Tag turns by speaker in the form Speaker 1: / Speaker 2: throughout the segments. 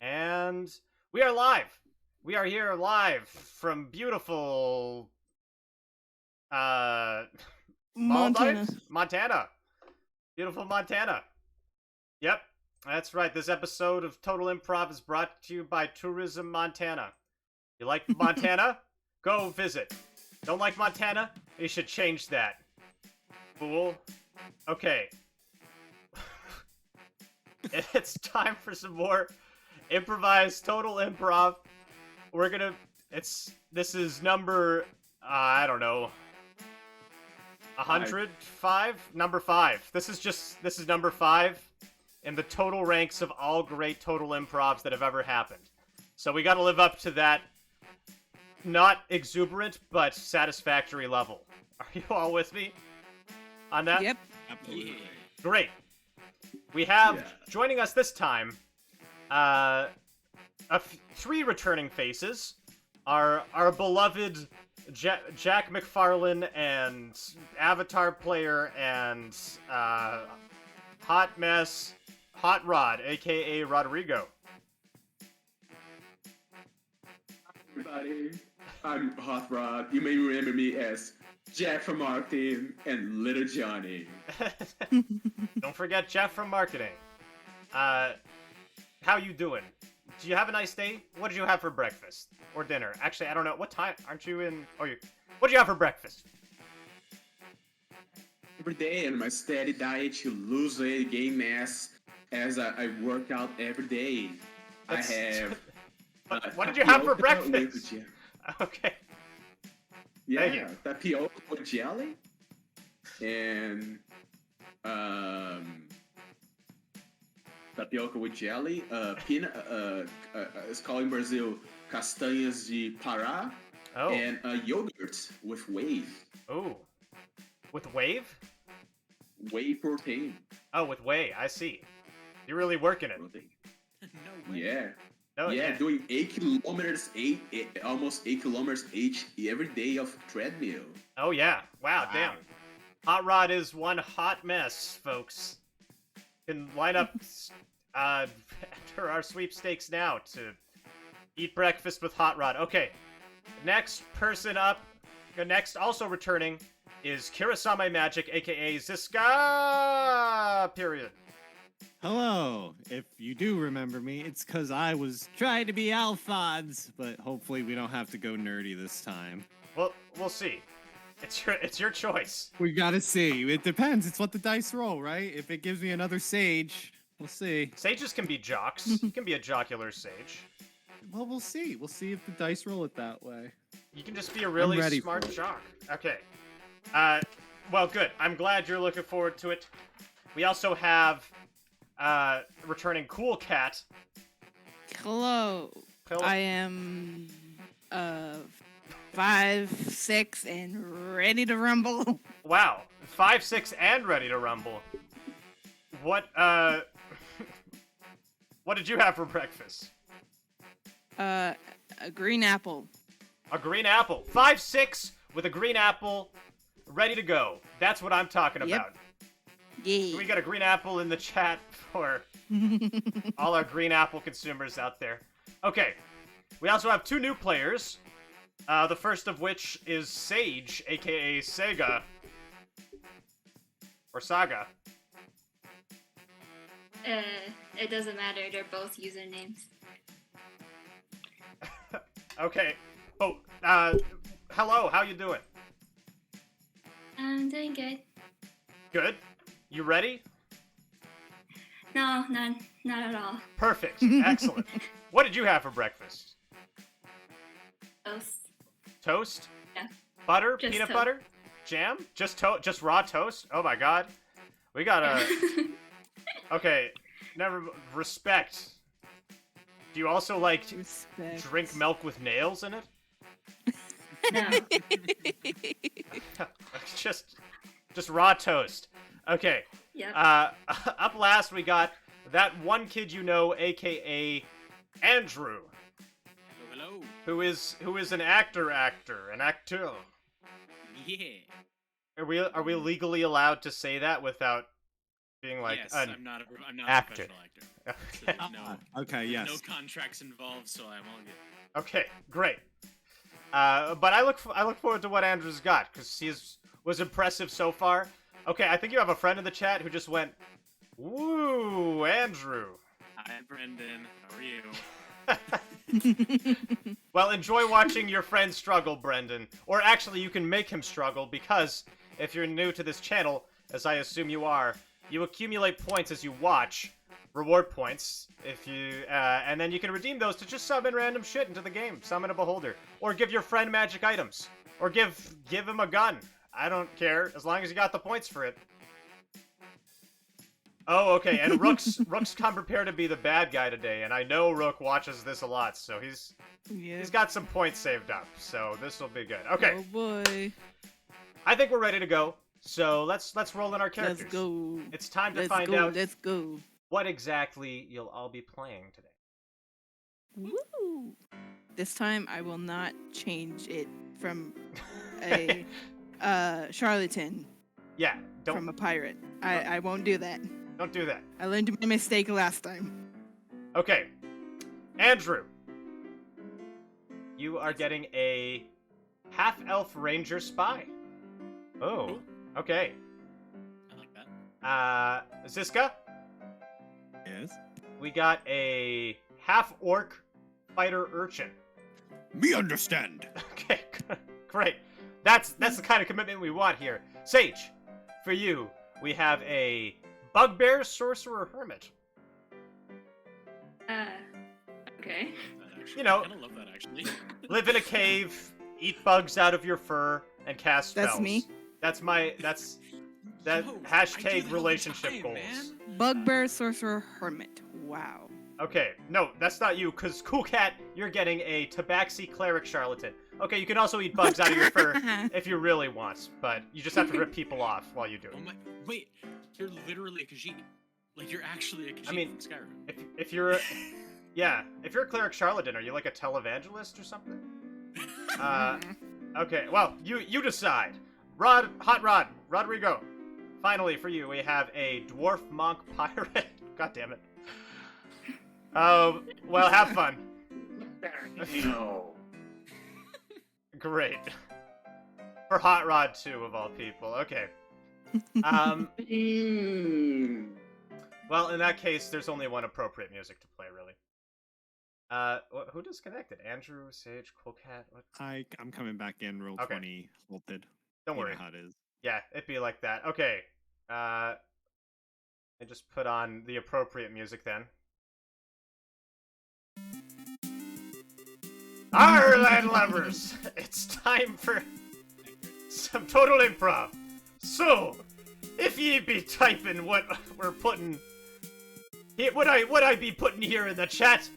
Speaker 1: And we are live. We are here live from beautiful
Speaker 2: Montana.
Speaker 1: Montana. Beautiful Montana. Yep, that's right. This episode of Total Improv is brought to you by Tourism Montana. You like Montana? Go visit. Don't like Montana? You should change that. Fool. Okay. It's time for some more improvised Total Improv. We're gonna... This is number... I don't know... 105? Number 5. This is number 5 in the total ranks of all great Total Improvs that have ever happened. So we gotta live up to that not exuberant, but satisfactory level. Are you all with me on that?
Speaker 2: Yep.
Speaker 3: Absolutely.
Speaker 1: Great. We have, joining us this time, 3 returning faces. Our beloved Jack McFarlane and Avatar player and Hot Mess, Hot Rod, aka Rodrigo.
Speaker 3: Everybody, I'm Hot Rod. You may remember me as Jack from Martin and Little Johnny.
Speaker 1: Don't forget Jeff from marketing. How you doing? Do you have a nice day? What did you have for breakfast or dinner? Actually, I don't know. What time? Aren't you in? Oh, you. What did you have for breakfast?
Speaker 3: Every day in my steady diet to lose weight, gain mass, as I work out every day.
Speaker 1: That's-
Speaker 3: I have.
Speaker 1: What did you have for
Speaker 3: tapioca
Speaker 1: breakfast?
Speaker 3: with
Speaker 1: Okay.
Speaker 3: Thank
Speaker 1: you.
Speaker 3: you. Tapioca with jelly, and tapioca with jelly, peanut. It's called in Brazil castanhas de Pará,
Speaker 1: Oh.
Speaker 3: and yogurt with whey
Speaker 1: With wave?
Speaker 3: protein.
Speaker 1: Oh, with whey. I see. You're really working it.
Speaker 3: Protein.
Speaker 4: No way.
Speaker 3: Yeah.
Speaker 1: No,
Speaker 3: Yeah, doing 8 kilometers, almost 8 kilometers each every day of treadmill.
Speaker 1: Oh yeah. Wow. Damn. Hot Rod is one hot mess, folks. Can line up enter our sweepstakes now to eat breakfast with Hot Rod. Okay. Next person up, next also returning is Kirasame Magic, aka Ziska. Period.
Speaker 4: Hello. If you do remember me, it's because I was trying to be Alphonse, but hopefully we don't have to go nerdy this time.
Speaker 1: Well, we'll see. It's your choice.
Speaker 4: We gotta see. It depends. It's what the dice roll, right? If it gives me another sage, we'll see.
Speaker 1: Sages can be jocks. You can be a jocular sage.
Speaker 4: Well, we'll see. We'll see if the dice roll it that way.
Speaker 1: You can just be a really
Speaker 4: ready
Speaker 1: smart
Speaker 4: for it.
Speaker 1: jock. Okay. Well, good. I'm glad you're looking forward to it. We also have returning Cool Cat.
Speaker 2: Hello. I am 5'6" and ready to rumble.
Speaker 1: Wow, 5'6" and ready to rumble. What what did you have for breakfast?
Speaker 2: A green apple.
Speaker 1: A green apple. 5'6" with a green apple, ready to go. That's what I'm talking
Speaker 2: Yep.
Speaker 1: about.
Speaker 2: Yeah.
Speaker 1: We got a green apple in the chat for all our green apple consumers out there. Okay, we also have 2 new players. The first of which is Sage, aka Sega. Or Saga.
Speaker 5: It doesn't matter. They're both usernames.
Speaker 1: Okay. Oh, hello, how you doing?
Speaker 5: I'm doing good.
Speaker 1: Good? You ready?
Speaker 5: No, not at all.
Speaker 1: Perfect. Excellent. What did you have for breakfast?
Speaker 5: Toast.
Speaker 1: Toast?
Speaker 5: Yeah.
Speaker 1: Butter?
Speaker 5: Just
Speaker 1: Peanut
Speaker 5: toast.
Speaker 1: butter? Jam? Just raw toast? Oh my god. We got a... Okay, respect. Do you also like
Speaker 2: Respect.
Speaker 1: drink milk with nails in it?
Speaker 5: No.
Speaker 1: just raw toast. Okay.
Speaker 5: Yep.
Speaker 1: Up last we got that one kid you know, aka Andrew,
Speaker 4: Hello.
Speaker 1: who is an actor, an actor.
Speaker 4: Yeah.
Speaker 1: Are we legally allowed to say that without being like
Speaker 6: yes,
Speaker 1: an
Speaker 6: I'm not a
Speaker 1: actor.
Speaker 6: professional actor. No,
Speaker 4: Okay, yes.
Speaker 6: no contracts involved, so I'm all good.
Speaker 1: Okay, great. But I look forward to what Andrew's got because was impressive so far. Okay, I think you have a friend in the chat who just went, "Woo, Andrew."
Speaker 6: Hi, Brendan. How are you?
Speaker 1: Well, enjoy watching your friend struggle, Brendan. Or actually, you can make him struggle because if you're new to this channel, as I assume you are, you accumulate points as you watch, reward points, and then you can redeem those to just summon random shit into the game. Summon a beholder, or give your friend magic items, or give him a gun. I don't care as long as you got the points for it. Oh, okay, and Rook's come prepared to be the bad guy today, and I know Rook watches this a lot, so he's got some points saved up, so this will be good. Okay.
Speaker 2: Oh boy.
Speaker 1: I think we're ready to go. So let's roll in our characters.
Speaker 2: Let's go.
Speaker 1: It's time to
Speaker 2: Let's
Speaker 1: find
Speaker 2: go.
Speaker 1: out
Speaker 2: Let's go.
Speaker 1: what exactly you'll all be playing today.
Speaker 2: Woo! This time I will not change it from a charlatan
Speaker 1: Yeah,
Speaker 2: from a pirate. I won't do that.
Speaker 1: don't do that.
Speaker 2: I learned my mistake last time.
Speaker 1: Okay, Andrew, you are getting a half-elf ranger spy. Oh, okay.
Speaker 6: I like that.
Speaker 1: Ziska,
Speaker 4: Yes.
Speaker 1: we got a half-orc fighter urchin.
Speaker 4: Me understand.
Speaker 1: Okay, great. That's the kind of commitment we want here. Sage, for you, we have a bugbear sorcerer hermit.
Speaker 5: Okay.
Speaker 1: You know-
Speaker 6: I kind of love that actually.
Speaker 1: Live in a cave, eat bugs out of your fur, and cast spells.
Speaker 2: That's me.
Speaker 1: That
Speaker 6: Yo, I do that all
Speaker 1: hashtag
Speaker 6: the
Speaker 1: relationship
Speaker 6: time,
Speaker 1: goals.
Speaker 6: man.
Speaker 2: Bugbear sorcerer hermit. Wow.
Speaker 1: Okay, no, that's not you, because Cool Cat, you're getting a tabaxi cleric charlatan. Okay, you can also eat bugs out of your fur if you really want, but you just have to rip people off while you do
Speaker 6: Oh
Speaker 1: it.
Speaker 6: my! Wait, you're literally a Khajiit. Like you're actually a Khajiit
Speaker 1: I mean,
Speaker 6: from Skyrim.
Speaker 1: If you're if you're a cleric charlatan, are you like a televangelist or something? Okay, well, you decide. Hot Rod, Rodrigo. Finally, for you, we have a dwarf monk pirate. God damn it. Oh, well, have fun.
Speaker 3: No.
Speaker 1: Great. For Hot Rod, too, of all people. Okay. Well, in that case, there's only one appropriate music to play, really. Who disconnected? Andrew, Sage, Cool Cat? What?
Speaker 4: I'm coming back in. Roll
Speaker 1: Okay.
Speaker 4: 20 halted.
Speaker 1: Don't
Speaker 4: You know
Speaker 1: worry.
Speaker 4: how it is.
Speaker 1: Yeah, it'd be like that. Okay. I just put on the appropriate music then. Arr, land lovers! It's time for some total improv. So, if ye be typing what we're putting, what I be putting here in the chat,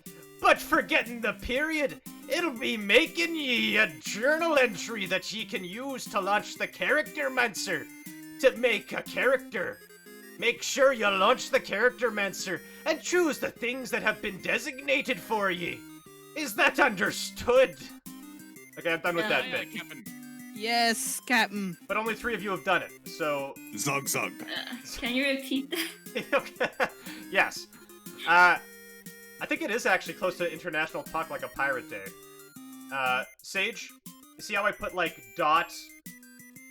Speaker 1: but forgetting the period, it'll be making ye a journal entry that ye can use to launch the character mancer to make a character. Make sure you launch the character mancer and choose the things that have been designated for ye. Is that understood? Okay, I'm done with that bit.
Speaker 6: Captain.
Speaker 2: Yes, Captain.
Speaker 1: But only 3 of you have done it, so...
Speaker 4: Zug zug.
Speaker 5: Can you repeat that?
Speaker 1: Okay. Yes. I think it is actually close to International Talk Like a Pirate Day. Sage, you see how I put, like, dot,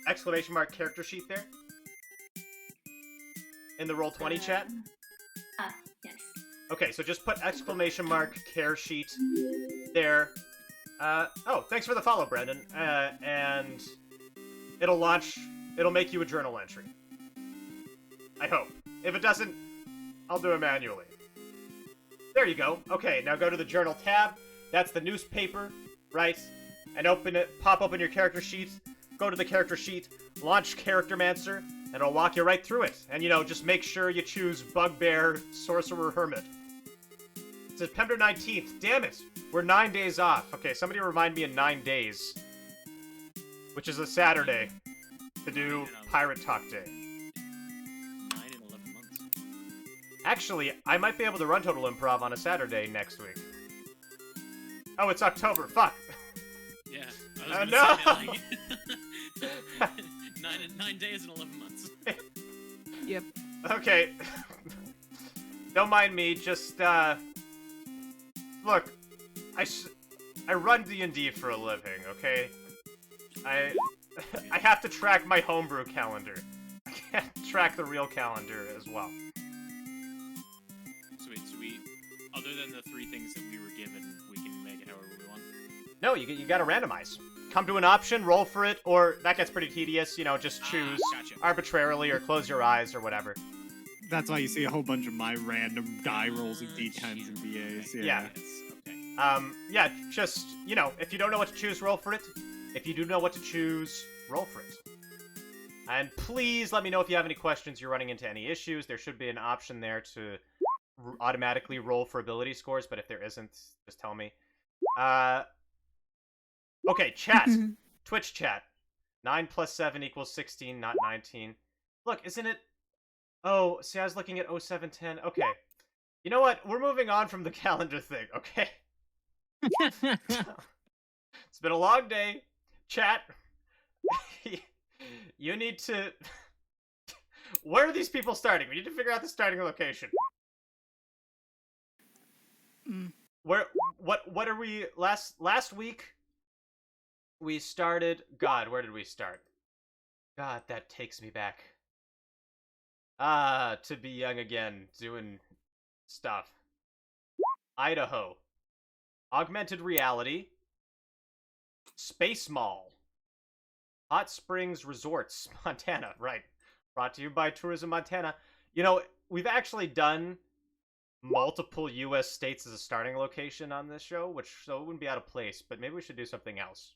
Speaker 1: exclamation mark, character sheet there? In the Roll20 chat?
Speaker 5: Yes.
Speaker 1: Okay, so just put exclamation mark, care sheet there. Oh, thanks for the follow, Brendan. And it'll make you a journal entry. I hope. If it doesn't, I'll do it manually. There you go. Okay, now go to the journal tab. That's the newspaper, right? And open it, pop open your character sheet, go to the character sheet, launch Character Mancer, and it'll walk you right through it. And, just make sure you choose Bugbear Sorcerer Hermit. September 19th. Damn it! We're 9 days off. Okay, somebody remind me in 9 days. Which is a Saturday. To do Pirate Talk Day.
Speaker 6: 9 and 11 months.
Speaker 1: Actually, I might be able to run Total Improv on a Saturday next week. Oh, it's October. Fuck!
Speaker 6: Yeah.
Speaker 1: No!
Speaker 6: Say, like, 9 days and 11 months.
Speaker 2: Yep.
Speaker 1: Okay. Don't mind me, just, look, I run D&D for a living, okay? I have to track my homebrew calendar. I can't track the real calendar as well.
Speaker 6: Sweet. Other than the 3 things that we were given, we can make it however we want.
Speaker 1: No, you gotta randomize. Come to an option, roll for it, or that gets pretty tedious, you know, just choose
Speaker 6: Gotcha.
Speaker 1: arbitrarily or close your eyes or whatever.
Speaker 4: That's why you see a whole bunch of my random die rolls of D10s and VAs.
Speaker 1: Yeah.
Speaker 6: Yes, okay.
Speaker 1: Yeah, just, you know, if you don't know what to choose, roll for it. If you do know what to choose, roll for it. And please let me know if you have any questions, you're running into any issues. There should be an option there to automatically roll for ability scores, but if there isn't, just tell me. Okay, chat. Twitch chat. 9 plus 7 equals 16, not 19. Look, isn't it... Oh, see, I was looking at 0710. Okay. You know what? We're moving on from the calendar thing, okay? It's been a long day. Chat. You need to... Where are these people starting? We need to figure out the starting location. What are we... Last week, we started... God, where did we start? God, that takes me back. To be young again, doing stuff. Idaho. Augmented reality. Space Mall. Hot Springs Resorts, Montana, right. Brought to you by Tourism Montana. You know, we've actually done multiple U.S. states as a starting location on this show, so it wouldn't be out of place, but maybe we should do something else.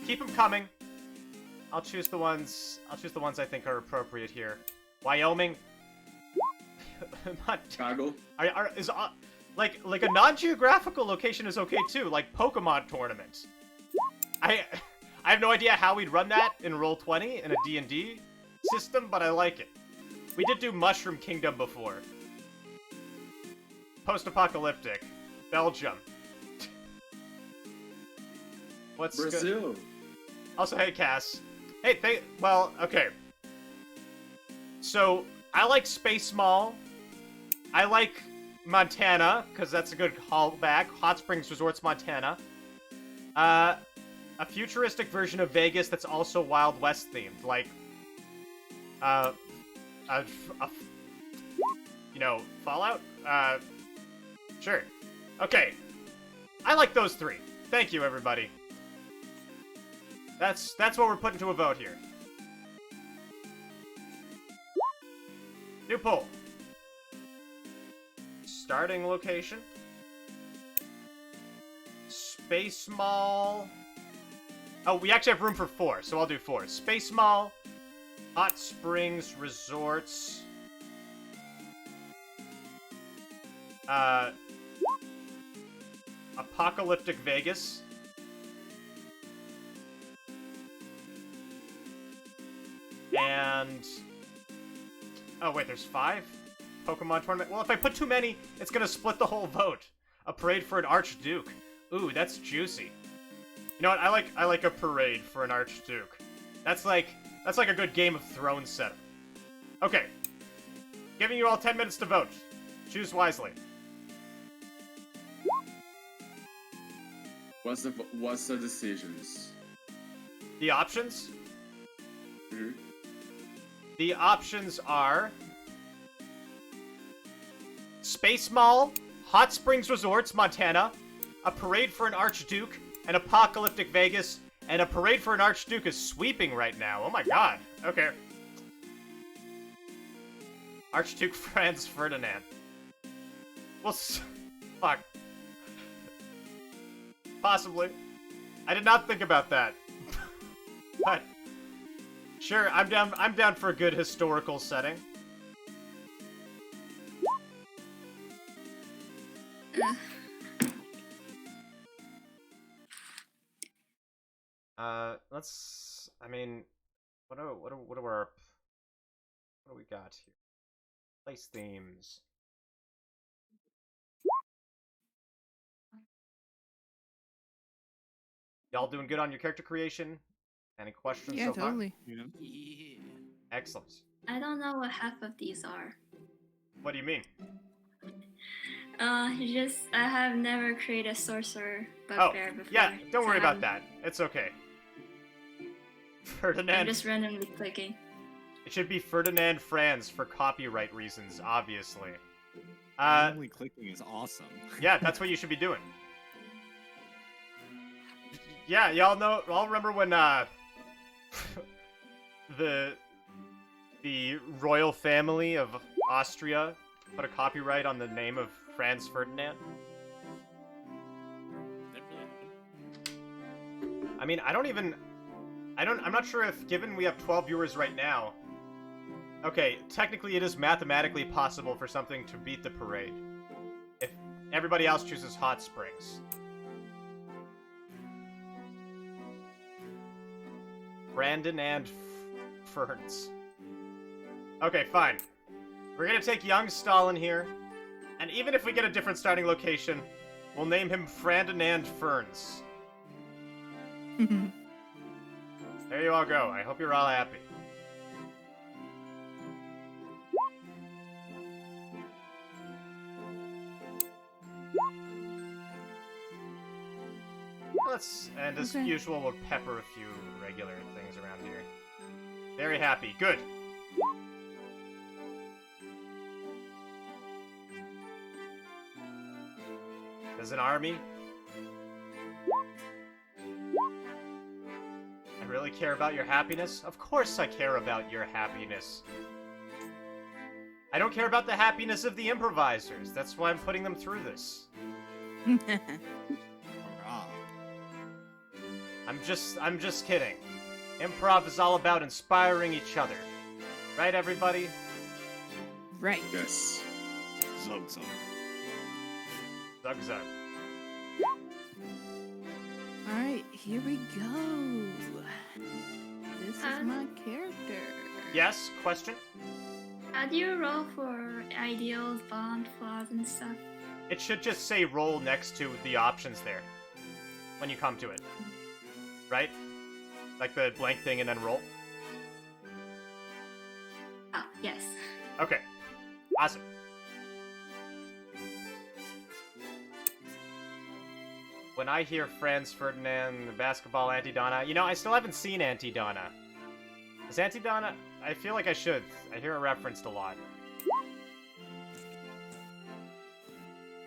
Speaker 1: Keep them coming. I'll choose the ones I think are appropriate here. Wyoming.
Speaker 3: Chicago.
Speaker 1: Like a non-geographical location is okay too, like Pokemon tournaments. I have no idea how we'd run that in Roll20 in a D&D system, but I like it. We did do Mushroom Kingdom before. Post-apocalyptic. Belgium. What's
Speaker 3: Brazil.
Speaker 1: Also, hey, Cass. Hey, well, okay. So, I like Space Mall. I like Montana, because that's a good callback. Hot Springs Resorts, Montana. A futuristic version of Vegas that's also Wild West themed. Like, you know, Fallout? Sure. Okay. I like those 3. Thank you, everybody. That's what we're putting to a vote here. New poll. Starting location. Space Mall. Oh, we actually have room for 4, so I'll do 4. Space Mall. Hot Springs Resorts. Apocalyptic Vegas. And... Oh, wait, there's 5? Pokemon tournament? Well, if I put too many, it's gonna split the whole vote. A parade for an Archduke. Ooh, that's juicy. You know what? I like a parade for an Archduke. That's like a good Game of Thrones setup. Okay. Giving you all 10 minutes to vote. Choose wisely.
Speaker 3: What's the decisions?
Speaker 1: The options?
Speaker 3: Mm-hmm.
Speaker 1: The options are... Space Mall, Hot Springs Resorts, Montana, a parade for an Archduke, an apocalyptic Vegas, and a parade for an Archduke is sweeping right now. Oh my god. Okay. Archduke Franz Ferdinand. Well, fuck. Possibly. I did not think about that. But sure, I'm down for a good historical setting. I mean, what do we got here? Place themes. Y'all doing good on your character creation? Any questions
Speaker 2: Yeah,
Speaker 1: so far?
Speaker 2: totally.
Speaker 4: Yeah.
Speaker 6: Yeah.
Speaker 1: Excellent.
Speaker 5: I don't know what half of these are.
Speaker 1: What do you mean?
Speaker 5: I have never created a sorcerer
Speaker 1: Oh,
Speaker 5: bugbear before.
Speaker 1: yeah, don't
Speaker 5: so
Speaker 1: worry
Speaker 5: I
Speaker 1: about
Speaker 5: haven't-
Speaker 1: that. It's okay.
Speaker 5: I'm
Speaker 1: Ferdinand.
Speaker 5: just randomly clicking.
Speaker 1: It should be Ferdinand Franz for copyright reasons, obviously.
Speaker 4: Randomly clicking is awesome.
Speaker 1: Yeah, that's what you should be doing. Yeah, y'all remember when, the royal family of Austria put a copyright on the name of Franz Ferdinand?
Speaker 6: That really happened.
Speaker 1: I mean, I'm not sure if, given we have 12 viewers right now, okay, technically it is mathematically possible for something to beat the parade. If everybody else chooses Hot Springs. Brandon and Ferns. Okay, fine. We're gonna take young Stalin here, and even if we get a different starting location, we'll name him Ferdinand Ferns. There you all go. I hope you're all happy. And as
Speaker 2: Okay.
Speaker 1: usual, we'll pepper a few regular things around here. Very happy. Good. As an army, I really care about your happiness? Of course I care about your happiness. I don't care about the happiness of the improvisers. That's why I'm putting them through this.
Speaker 4: Hurrah.
Speaker 1: I'm just kidding. Improv is all about inspiring each other. Right, everybody?
Speaker 2: Right.
Speaker 3: Yes.
Speaker 4: Zug zug.
Speaker 1: Zug zug.
Speaker 2: All right, here we go. This is my character.
Speaker 1: Yes, question?
Speaker 5: How do you roll for ideals, bond, flaws, and stuff?
Speaker 1: It should just say roll next to the options there. When you come to it. Right? Like the blank thing and then roll?
Speaker 5: Oh, yes.
Speaker 1: Okay. Awesome. When I hear Franz Ferdinand, the basketball Auntie Donna, you know, I still haven't seen Auntie Donna. Is Auntie Donna? I feel like I should. I hear it referenced a lot.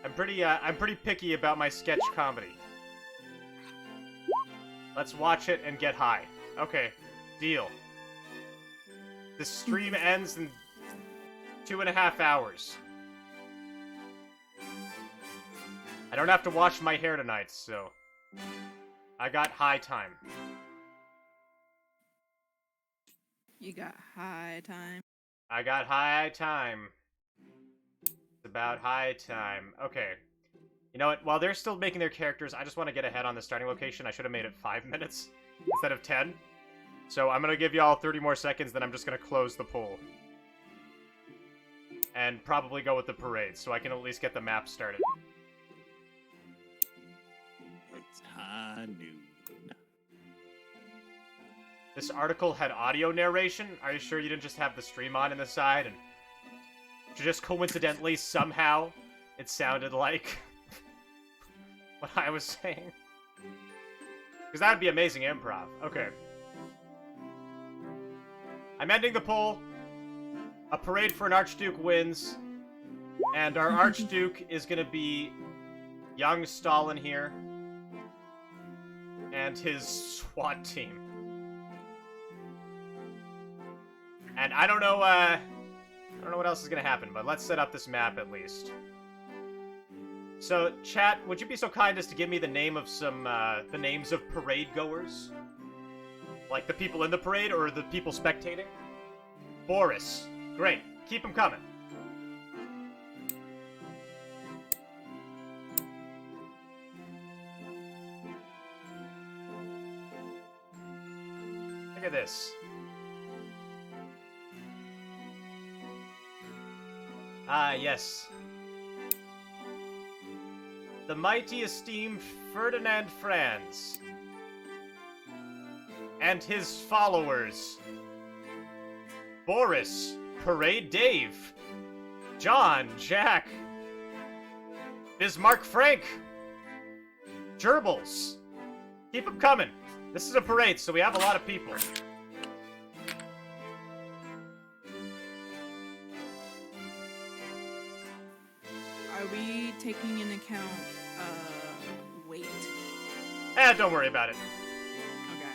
Speaker 1: I'm pretty picky about my sketch comedy. Let's watch it and get high. Okay, deal. This stream ends in 2.5 hours. I don't have to wash my hair tonight, so I got high time.
Speaker 2: You got high time.
Speaker 1: I got high time. It's about high time. Okay. You know what? While they're still making their characters, I just want to get ahead on the starting location. I should have made it 5 minutes instead of 10. So I'm going to give y'all 30 more seconds, then I'm just going to close the poll. And probably go with the parade, so I can at least get the map started.
Speaker 4: It's high noon.
Speaker 1: This article had audio narration. Are you sure you didn't just have the stream on the side and just coincidentally somehow it sounded like what I was saying? Because that would be amazing improv. Okay. I'm ending the poll. A parade for an Archduke wins. And our Archduke is going to be young Stalin here. And his SWAT team. And I don't know what else is gonna happen, but let's set up this map at least. So, chat, would you be so kind as to give me the name of the names of parade goers? Like the people in the parade or the people spectating? Boris. Great. Keep them coming. Look at this. Ah, yes. The mighty esteemed Ferdinand Franz. and his followers. Boris, Parade Dave, John, Jack, Bismarck Frank, Gerbils. Keep them coming. This is a parade, so we have a lot of people.
Speaker 2: Are we taking into account weight?
Speaker 1: Don't worry about it.
Speaker 2: Okay.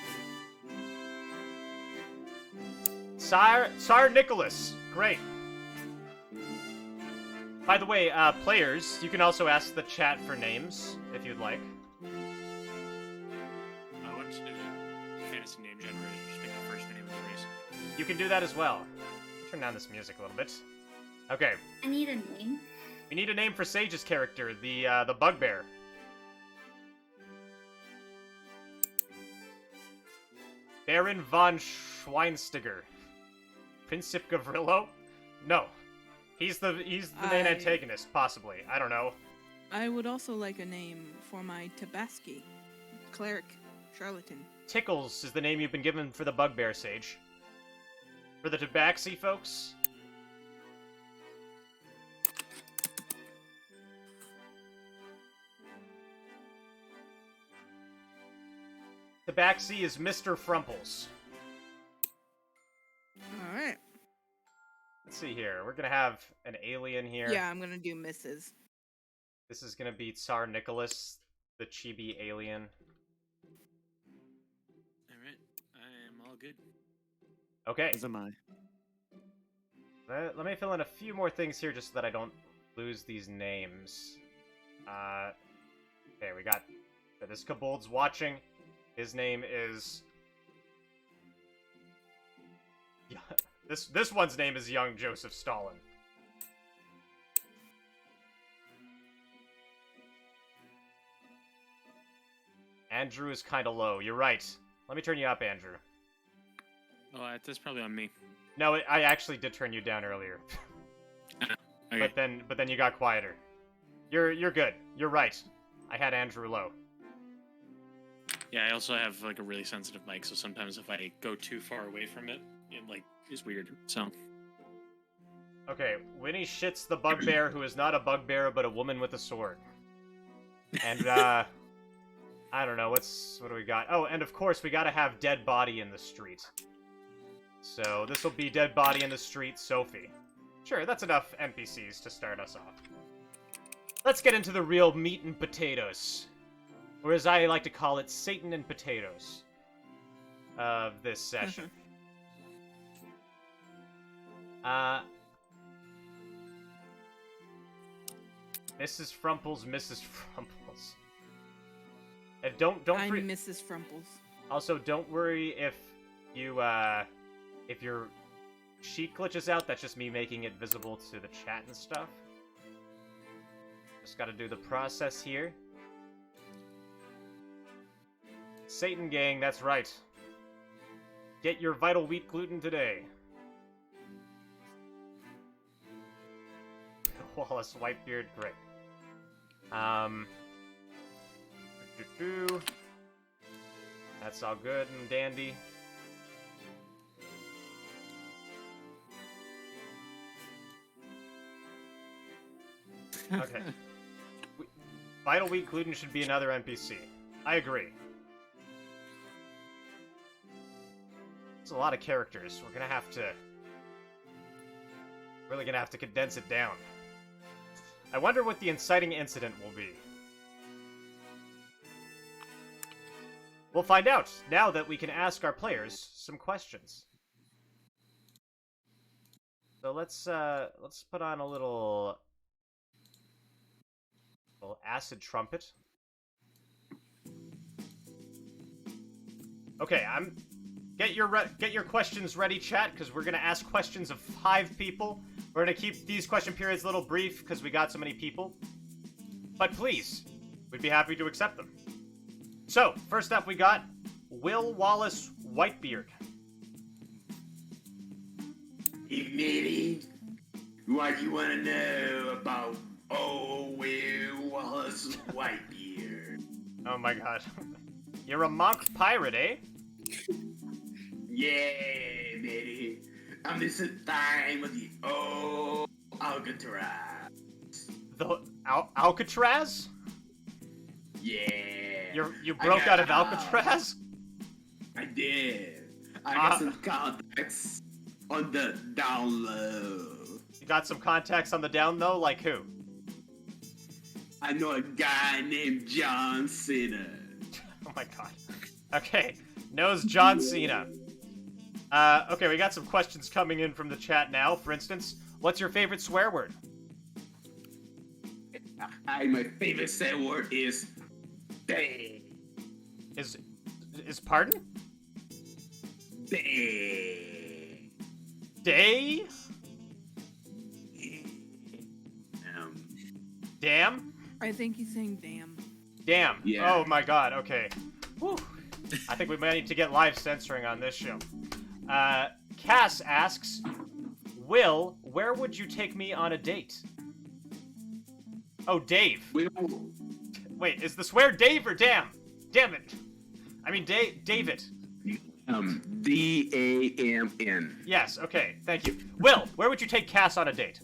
Speaker 1: Tsar Nicholas. Great. By the way, players, you can also ask the chat for names, if you'd like.
Speaker 6: What's the fantasy name generator? Just pick the first name of the race.
Speaker 1: You can do that as well. Turn down this music a little bit. Okay.
Speaker 5: I need a name.
Speaker 1: We need a name for Sage's character, the bugbear. Baron von Schweinsteiger. Princip Gavrillo? No. He's the main antagonist, possibly. I don't know.
Speaker 2: I would also like a name for my Tabaski. Cleric. Charlatan.
Speaker 1: Tickles is the name you've been given for the bugbear, Sage. For the Tabaxi folks. Tabaxi is Mr. Frumples.
Speaker 2: Alright.
Speaker 1: Let's see here. We're gonna have an alien here.
Speaker 2: Yeah, I'm gonna do Mrs.
Speaker 1: This is gonna be Tsar Nicholas, the chibi alien.
Speaker 6: Alright, I am all good.
Speaker 1: Okay.
Speaker 4: As am I.
Speaker 1: Let me fill in a few more things here just so that I don't lose these names. Okay, we got... This kobold's watching. His name is... Yeah, this one's name is Young Joseph Stalin. Andrew is kind of low. You're right. Let me turn you up, Andrew.
Speaker 6: Oh, that's probably on me.
Speaker 1: No, I actually did turn you down earlier.
Speaker 6: Okay.
Speaker 1: But then you got quieter. You're good. You're right. I had Andrew low.
Speaker 6: Yeah, I also have like a really sensitive mic, so sometimes if I go too far away from it, it like is weird. So.
Speaker 1: Okay, Winnie shits the bugbear, who is not a bugbear but a woman with a sword. And I don't know, what do we got? Oh, and of course we gotta have dead body in the street. So this will be dead body in the street, Sophie. Sure, that's enough NPCs to start us off. Let's get into the real meat and potatoes. Or as I like to call it, Satan and potatoes of this session. Mrs. Frumples, Mrs. Frumples. And don't
Speaker 2: I'm Mrs. Frumples.
Speaker 1: Also, don't worry if you if your sheet glitches out. That's just me making it visible to the chat and stuff. Just gotta do the process here. Satan gang, that's right. Get your vital wheat gluten today. Wallace Whitebeard, great. That's all good and dandy. Okay. Vital wheat gluten should be another NPC. I agree. It's a lot of characters. We're gonna have to... Really gonna have to condense it down. I wonder what the inciting incident will be. We'll find out, now that we can ask our players some questions. So let's put on a little acid trumpet. Okay, get your questions ready, chat, because we're gonna ask questions of 5 people. We're gonna keep these question periods a little brief because we got so many people. But please, we'd be happy to accept them. So, first up we got Will Wallace Whitebeard.
Speaker 3: Hey, matey, what you want to know about Will Wallace Whitebeard?
Speaker 1: Oh my god. You're a monk pirate, eh?
Speaker 3: Yeah, baby. I'm missing time with the old Alcatraz.
Speaker 1: The Alcatraz?
Speaker 3: Yeah.
Speaker 1: You
Speaker 3: I
Speaker 1: broke
Speaker 3: got
Speaker 1: out of Alcatraz?
Speaker 3: I did. I got some contacts on the down low.
Speaker 1: You got some contacts on the down low, like who?
Speaker 3: I know a guy named John Cena.
Speaker 1: Oh my god. Okay, knows John Cena. Okay, we got some questions coming in from the chat now. For instance, what's your favorite swear word?
Speaker 3: My favorite set word is day.
Speaker 1: Is pardon?
Speaker 3: Day.
Speaker 1: Day? Damn?
Speaker 2: I think he's saying damn.
Speaker 1: Damn.
Speaker 3: Yeah.
Speaker 1: Oh my god, okay. Whew. I think we might need to get live censoring on this show. Cass asks, Will, where would you take me on a date? Oh, Dave. Wait, is the swear Dave or damn? Damn it. I mean, David.
Speaker 3: D-A-M-N.
Speaker 1: Yes, okay, thank you. Will, where would you take Cass on a date?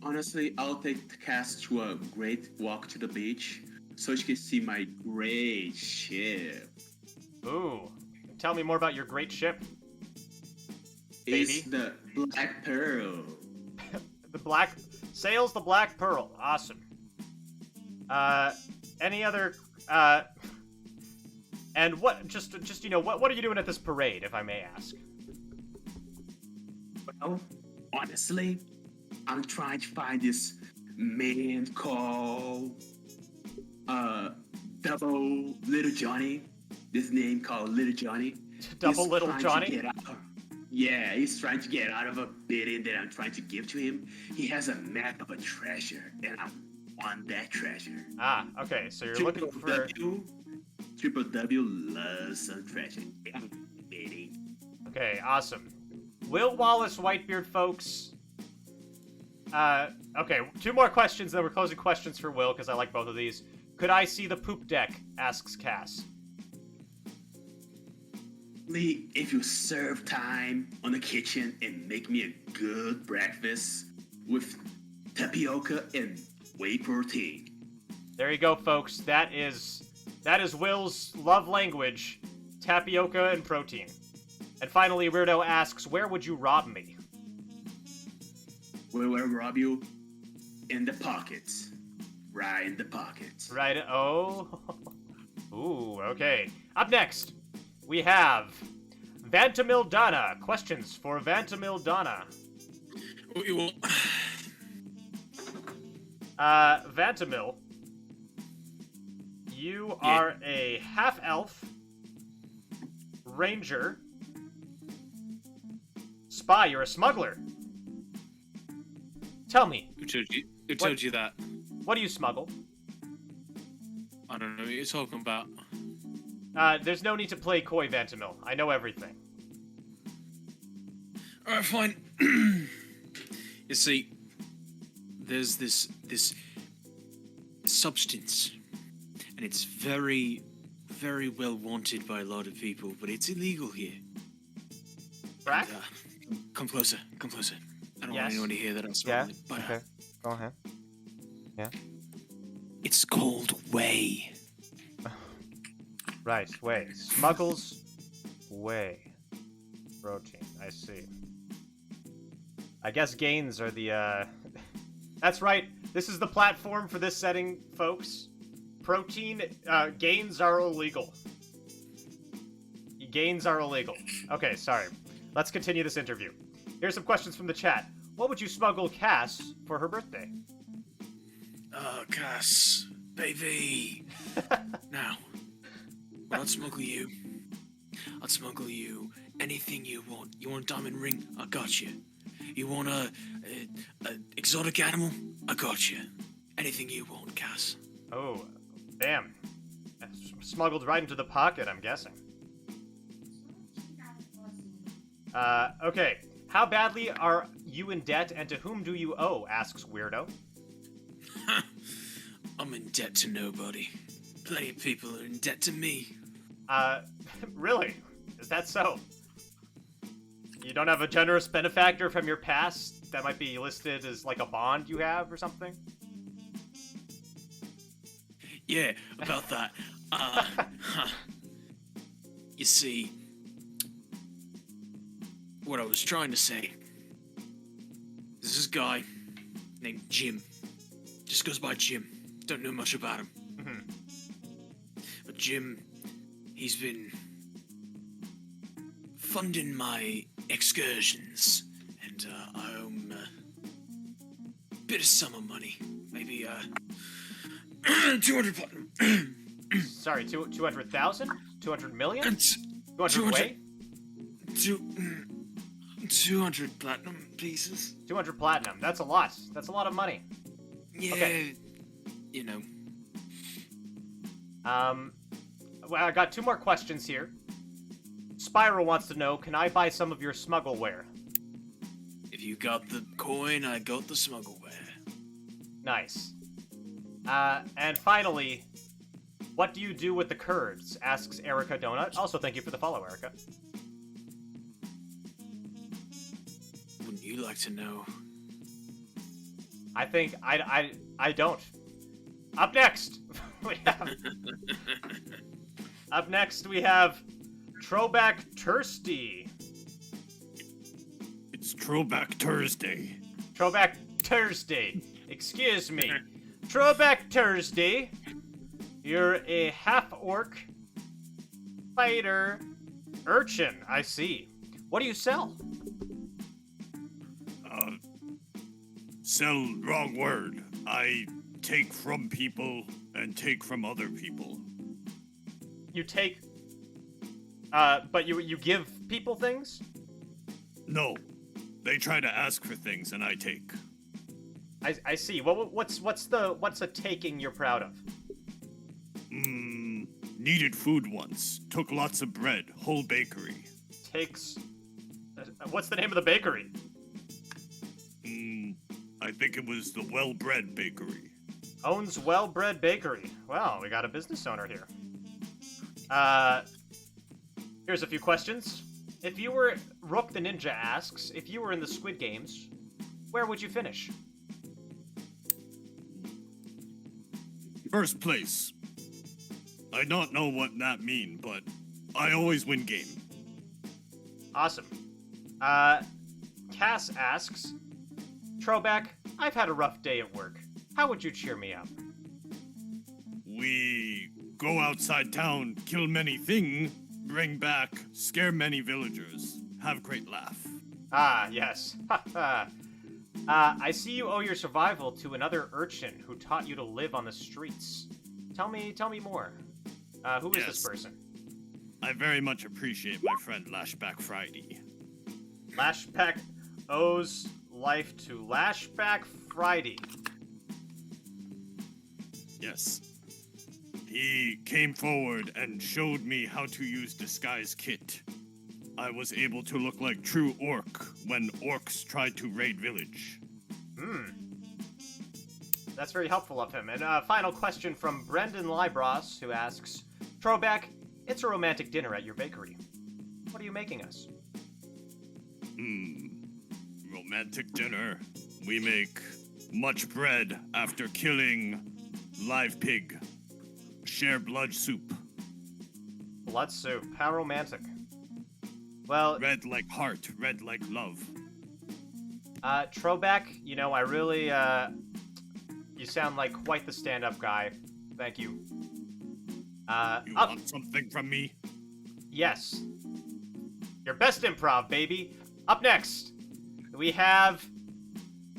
Speaker 3: Honestly, I'll take Cass to a great walk to the beach so she can see my great ship.
Speaker 1: Ooh. Tell me more about your great ship.
Speaker 3: It's
Speaker 1: Baby.
Speaker 3: the Black Pearl.
Speaker 1: Sails the Black Pearl. Awesome. Any other, and what, just, you know, what are you doing at this parade, if I may ask?
Speaker 3: Well, honestly, I'm trying to find this man called, Double Little Johnny. This name called Little Johnny.
Speaker 1: Double
Speaker 3: He's
Speaker 1: Little
Speaker 3: trying to
Speaker 1: Johnny?
Speaker 3: get out. Yeah, he's trying to get out of a bidding that I'm trying to give to him. He has a map of a treasure, and I want that treasure.
Speaker 1: Ah, okay, so you're looking for...
Speaker 3: Triple W loves some treasure. Yeah, baby.
Speaker 1: Okay, awesome. Will Wallace Whitebeard, folks. Okay, 2 more questions, then we're closing questions for Will, because I like both of these. Could I see the poop deck? Asks Cass.
Speaker 3: Lee, if you serve time on the kitchen and make me a good breakfast with tapioca and whey protein.
Speaker 1: There you go, folks. That is Will's love language, tapioca and protein. And finally, Weirdo asks, where would you rob me?
Speaker 3: Where will I rob you? In the pockets. Right in the pockets.
Speaker 1: Right, oh. Ooh, okay. Up next, we have Vantamil Donna. Questions for Vantamil Donna. Vantamil, you are a half-elf, ranger, spy, you're a smuggler. Tell me,
Speaker 6: Who told you that?
Speaker 1: what do you smuggle?
Speaker 6: I don't know what you're talking about.
Speaker 1: There's no need to play coy, Vantamil. I know everything.
Speaker 6: Alright, fine. You see, there's this substance, and it's very, very well wanted by a lot of people, but it's illegal here.
Speaker 1: Crack?
Speaker 6: Come closer. I don't
Speaker 1: Yes.
Speaker 6: want anyone to hear that I'm smuggling. But,
Speaker 1: okay. Go ahead.
Speaker 6: it's called whey.
Speaker 1: Right, whey. Smuggles whey. Protein, I see. I guess gains are the, That's right, this is the platform for this setting, folks. Protein, gains are illegal. Gains are illegal. Okay, sorry. Let's continue this interview. Here's some questions from the chat. What would you smuggle Cass for her birthday?
Speaker 6: Oh, Cass, baby. Now, I'll smuggle you. I'll smuggle you anything you want. You want a diamond ring? I got you. You want a exotic animal? I got you. Anything you want, Cass.
Speaker 1: Oh, damn. Smuggled right into the pocket, I'm guessing. Okay. How badly are you in debt, and to whom do you owe? Asks Weirdo.
Speaker 6: I'm in debt to nobody. Plenty of people are in debt to me.
Speaker 1: Really? Is that so? You don't have a generous benefactor from your past that might be listed as like a bond you have or something?
Speaker 6: Yeah, about that. You see, what I was trying to say. There's this guy named Jim. Just goes by Jim. Don't know much about him. But Jim, he's been funding my excursions, and I owe him a bit of sum of money. Maybe 200 platinum.
Speaker 1: Sorry, 200,000? 200 million? 200
Speaker 6: 200
Speaker 1: way?
Speaker 6: 200 platinum pieces.
Speaker 1: 200 platinum. That's a lot. That's a lot of money.
Speaker 6: Yeah,
Speaker 1: Okay.
Speaker 6: You know.
Speaker 1: Well, I got 2 more questions here. Spiral wants to know, can I buy some of your smuggleware?
Speaker 6: If you got the coin, I got the smuggleware.
Speaker 1: Nice. And finally, what do you do with the curds? Asks Erica Donut. Also, thank you for the follow, Erica.
Speaker 6: Wouldn't you like to know?
Speaker 1: I think I don't. Up next, we have. Up next, we have Throwback Thursday.
Speaker 4: It's Throwback Thursday.
Speaker 1: Throwback Thursday. Excuse me. Throwback Thursday. You're a half-orc fighter urchin, I see. What do you sell?
Speaker 4: Sell, wrong word. I take from people and take from other people.
Speaker 1: You take... but you give people things?
Speaker 4: No. They try to ask for things and I take.
Speaker 1: I see. What's a taking you're proud of?
Speaker 4: Needed food once. Took lots of bread. Whole bakery.
Speaker 1: Takes... what's the name of the bakery?
Speaker 4: I think it was the Well-Bred Bakery.
Speaker 1: Owns Well-Bred Bakery. Well, we got a business owner here. Here's a few questions. If you were... Rook the Ninja asks, if you were in the Squid Games, where would you finish?
Speaker 4: First place. I don't know what that mean, but I always win game.
Speaker 1: Awesome. Cass asks, Throwback, I've had a rough day at work. How would you cheer me up?
Speaker 4: We go outside town, kill many thing, bring back, scare many villagers, have great laugh.
Speaker 1: Ah, yes. Ha ha. I see you owe your survival to another urchin who taught you to live on the streets. Tell me more. Who is this person?
Speaker 4: I very much appreciate my friend Lashback Friday.
Speaker 1: Lashback owes life to Lashback Friday.
Speaker 4: Yes. He came forward and showed me how to use disguise kit. I was able to look like true orc when orcs tried to raid village.
Speaker 1: That's very helpful of him. And final question from Brendan Libros, who asks, Throwback, it's a romantic dinner at your bakery. What are you making us?
Speaker 4: Romantic dinner. We make much bread after killing live pig. Share blood soup.
Speaker 1: Blood soup. How romantic. Well,
Speaker 4: Red like heart, red like love.
Speaker 1: Throwback, you know, I really, you sound like quite the stand-up guy. Thank you.
Speaker 4: You want something from me?
Speaker 1: Yes. Your best improv, baby. Up next, we have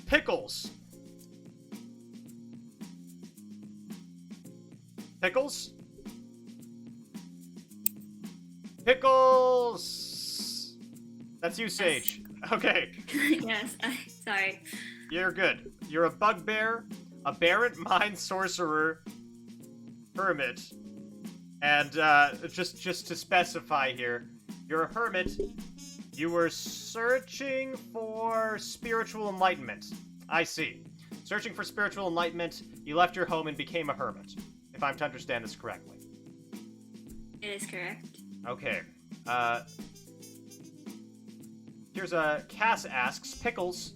Speaker 1: Pickles. Pickles? Pickles! That's you, Sage. Okay.
Speaker 5: Yes, sorry.
Speaker 1: You're good. You're a bugbear, a aberrant mind sorcerer, hermit, and just to specify here, you're a hermit. You were searching for spiritual enlightenment. I see. Searching for spiritual enlightenment, you left your home and became a hermit, if I'm to understand this correctly.
Speaker 5: It is correct.
Speaker 1: Okay. Here's a Cass asks, Pickles,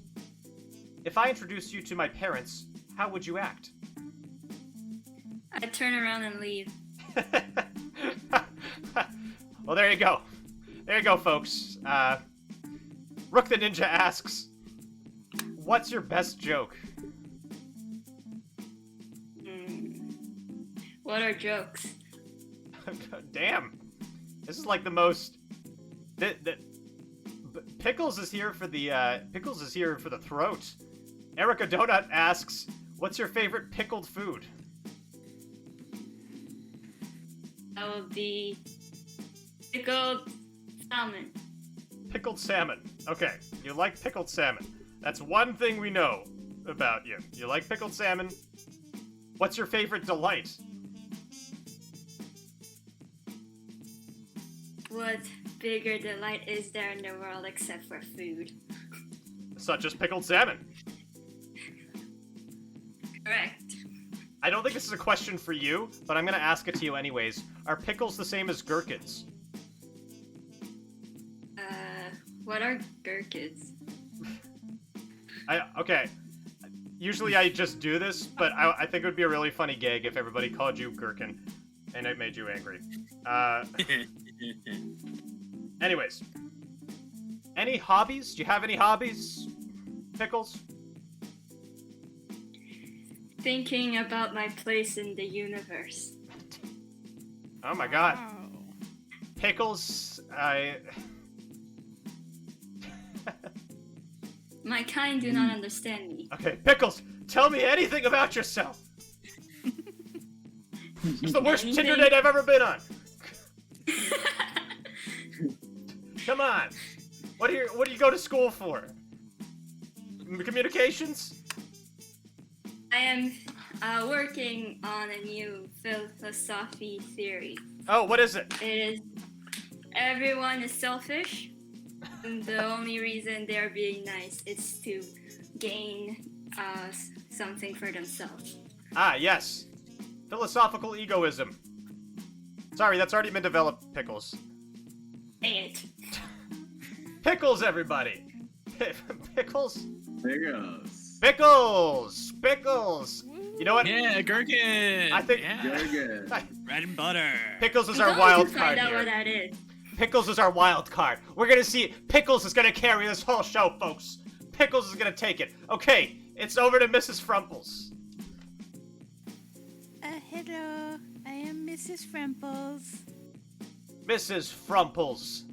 Speaker 1: if I introduced you to my parents, how would you act?
Speaker 5: I turn around and leave.
Speaker 1: Well, there you go. There you go, folks. Rook the Ninja asks, what's your best joke?
Speaker 5: What are jokes?
Speaker 1: Damn. This is like the most... Pickles is here for the throat. Erica Donut asks, what's your favorite pickled food?
Speaker 5: That would be pickled salmon.
Speaker 1: Pickled salmon. Okay, you like pickled salmon. That's one thing we know about you. You like pickled salmon. What's your favorite delight?
Speaker 5: What bigger delight is there in the world except for food?
Speaker 1: Such as pickled salmon.
Speaker 5: Correct.
Speaker 1: I don't think this is a question for you, but I'm gonna ask it to you anyways. Are pickles the same as gherkins?
Speaker 5: What are gherkins?
Speaker 1: Okay. Usually I just do this, but I think it would be a really funny gag if everybody called you gherkin, and it made you angry. Anyways. Any hobbies? Do you have any hobbies, Pickles?
Speaker 5: Thinking about my place in the universe.
Speaker 1: Oh my god.
Speaker 2: Wow.
Speaker 1: Pickles,
Speaker 5: My kind do not understand me.
Speaker 1: Okay, Pickles, tell me anything about yourself! It's the worst
Speaker 5: Anything?
Speaker 1: Tinder date I've ever been on! Come on! What do you go to school for? Communications?
Speaker 5: I am working on a new philosophy theory.
Speaker 1: Oh, what is it?
Speaker 5: It is everyone is selfish, and the only reason they're being nice is to gain something for themselves.
Speaker 1: Ah, yes. Philosophical egoism. Sorry, that's already been developed, Pickles.
Speaker 5: Dang it.
Speaker 1: Pickles, everybody! Pickles?
Speaker 3: There goes.
Speaker 1: Pickles! Pickles! You know what?
Speaker 6: Yeah, gherkin.
Speaker 1: I think-
Speaker 6: Yeah.
Speaker 3: Very good.
Speaker 4: Bread and butter.
Speaker 1: Pickles is
Speaker 5: I'm
Speaker 1: our
Speaker 5: going
Speaker 1: wild
Speaker 5: to
Speaker 1: card
Speaker 5: find out
Speaker 1: here.
Speaker 5: what that is.
Speaker 1: Pickles is our wild card. We're gonna see. Pickles is gonna carry this whole show, folks. Pickles is gonna take it. Okay, it's over to Mrs. Frumples.
Speaker 2: Hello, I am Mrs. Fremples.
Speaker 1: Mrs. Frumples.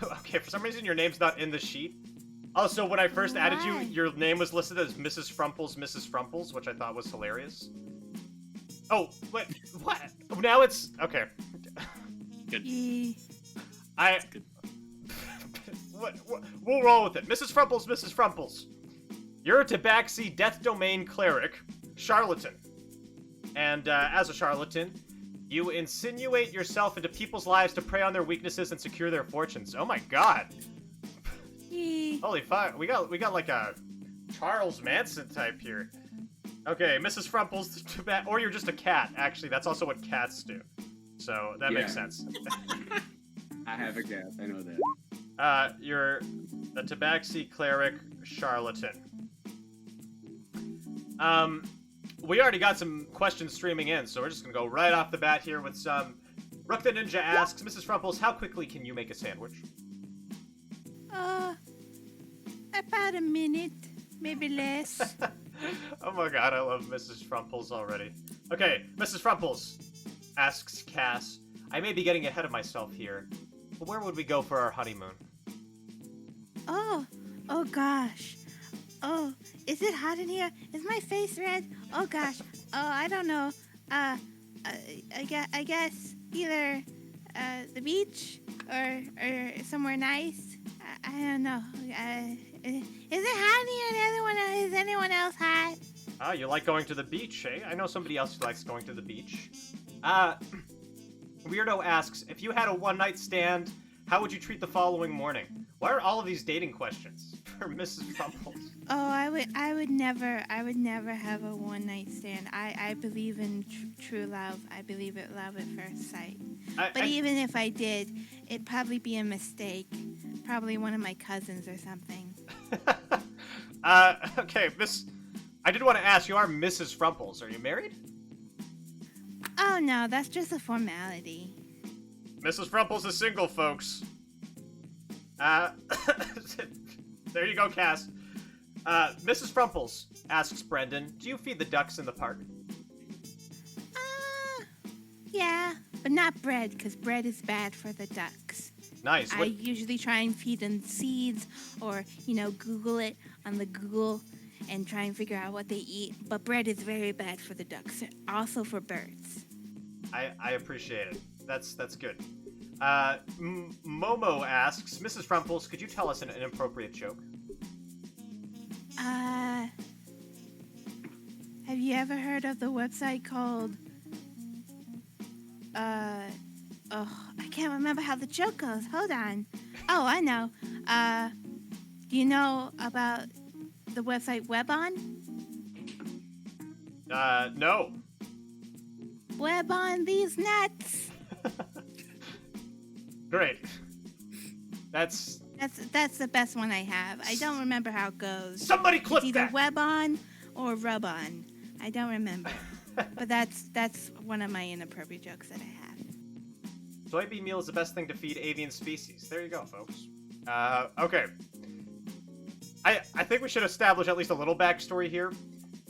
Speaker 1: Okay, for some reason your name's not in the sheet. Also, when I first added you,
Speaker 2: Why?
Speaker 1: your name was listed as Mrs. Frumples, which I thought was hilarious. Oh, wait, what? Now it's... Okay.
Speaker 4: Good.
Speaker 2: Yeah.
Speaker 4: Good.
Speaker 1: We'll roll with it. Mrs. Frumples. You're a Tabaxi Death Domain Cleric, Charlatan. And as a charlatan, you insinuate yourself into people's lives to prey on their weaknesses and secure their fortunes. Oh my god.
Speaker 2: Yeah.
Speaker 1: Holy fuck. We got like a Charles Manson type here. Okay, Mrs. Frumples, or you're just a cat. Actually, that's also what cats do. So that makes
Speaker 3: Yeah.
Speaker 1: sense.
Speaker 3: I have a guess. I know that.
Speaker 1: You're a Tabaxi Cleric Charlatan. We already got some questions streaming in, so we're just gonna go right off the bat here with some. Rook the Ninja asks, Mrs. Frumples, how quickly can you make a sandwich?
Speaker 2: About a minute, maybe less.
Speaker 1: Oh my god, I love Mrs. Frumples already. Okay, Mrs. Frumples asks Cass, I may be getting ahead of myself here, but where would we go for our honeymoon?
Speaker 2: Oh gosh. Oh, is it hot in here? Is my face red? Oh gosh. Oh, I don't know. I guess either the beach or somewhere nice. I don't know. Is it hot in here? Is anyone else hot?
Speaker 1: Ah, you like going to the beach, eh? I know somebody else who likes going to the beach. Weirdo asks, if you had a one-night stand, how would you treat the following morning? Why are all of these dating questions for Mrs. Frumples?
Speaker 2: Oh, I would never have a one night stand. I believe in true love. I believe in love at first sight. But even if I did, it'd probably be a mistake. Probably one of my cousins or something.
Speaker 1: Okay, I did want to ask, you are Mrs. Frumples. Are you married?
Speaker 2: Oh no, that's just a formality.
Speaker 1: Mrs. Frumples is single, folks. There you go, Cass. Mrs. Frumples asks Brendan, do you feed the ducks in the park?
Speaker 2: Yeah, but not bread, because bread is bad for the ducks.
Speaker 1: Nice.
Speaker 2: I usually try and feed them seeds, or, Google it on the Google and try and figure out what they eat. But bread is very bad for the ducks, also for birds.
Speaker 1: I appreciate it. That's good. Momo asks, Mrs. Frumples, could you tell us an inappropriate joke?
Speaker 2: Have you ever heard of the website called, I can't remember how the joke goes. Hold on. Oh, I know. Do you know about the website Webon?
Speaker 1: No.
Speaker 2: Web on these nuts.
Speaker 1: Great. That's
Speaker 2: the best one I have. I don't remember how it goes.
Speaker 1: Somebody clip
Speaker 2: it's either
Speaker 1: that.
Speaker 2: Web on or Rub on. I don't remember. But that's one of my inappropriate jokes that I have.
Speaker 1: Soybean meal is the best thing to feed avian species. There you go, folks. Okay. I think we should establish at least a little backstory here.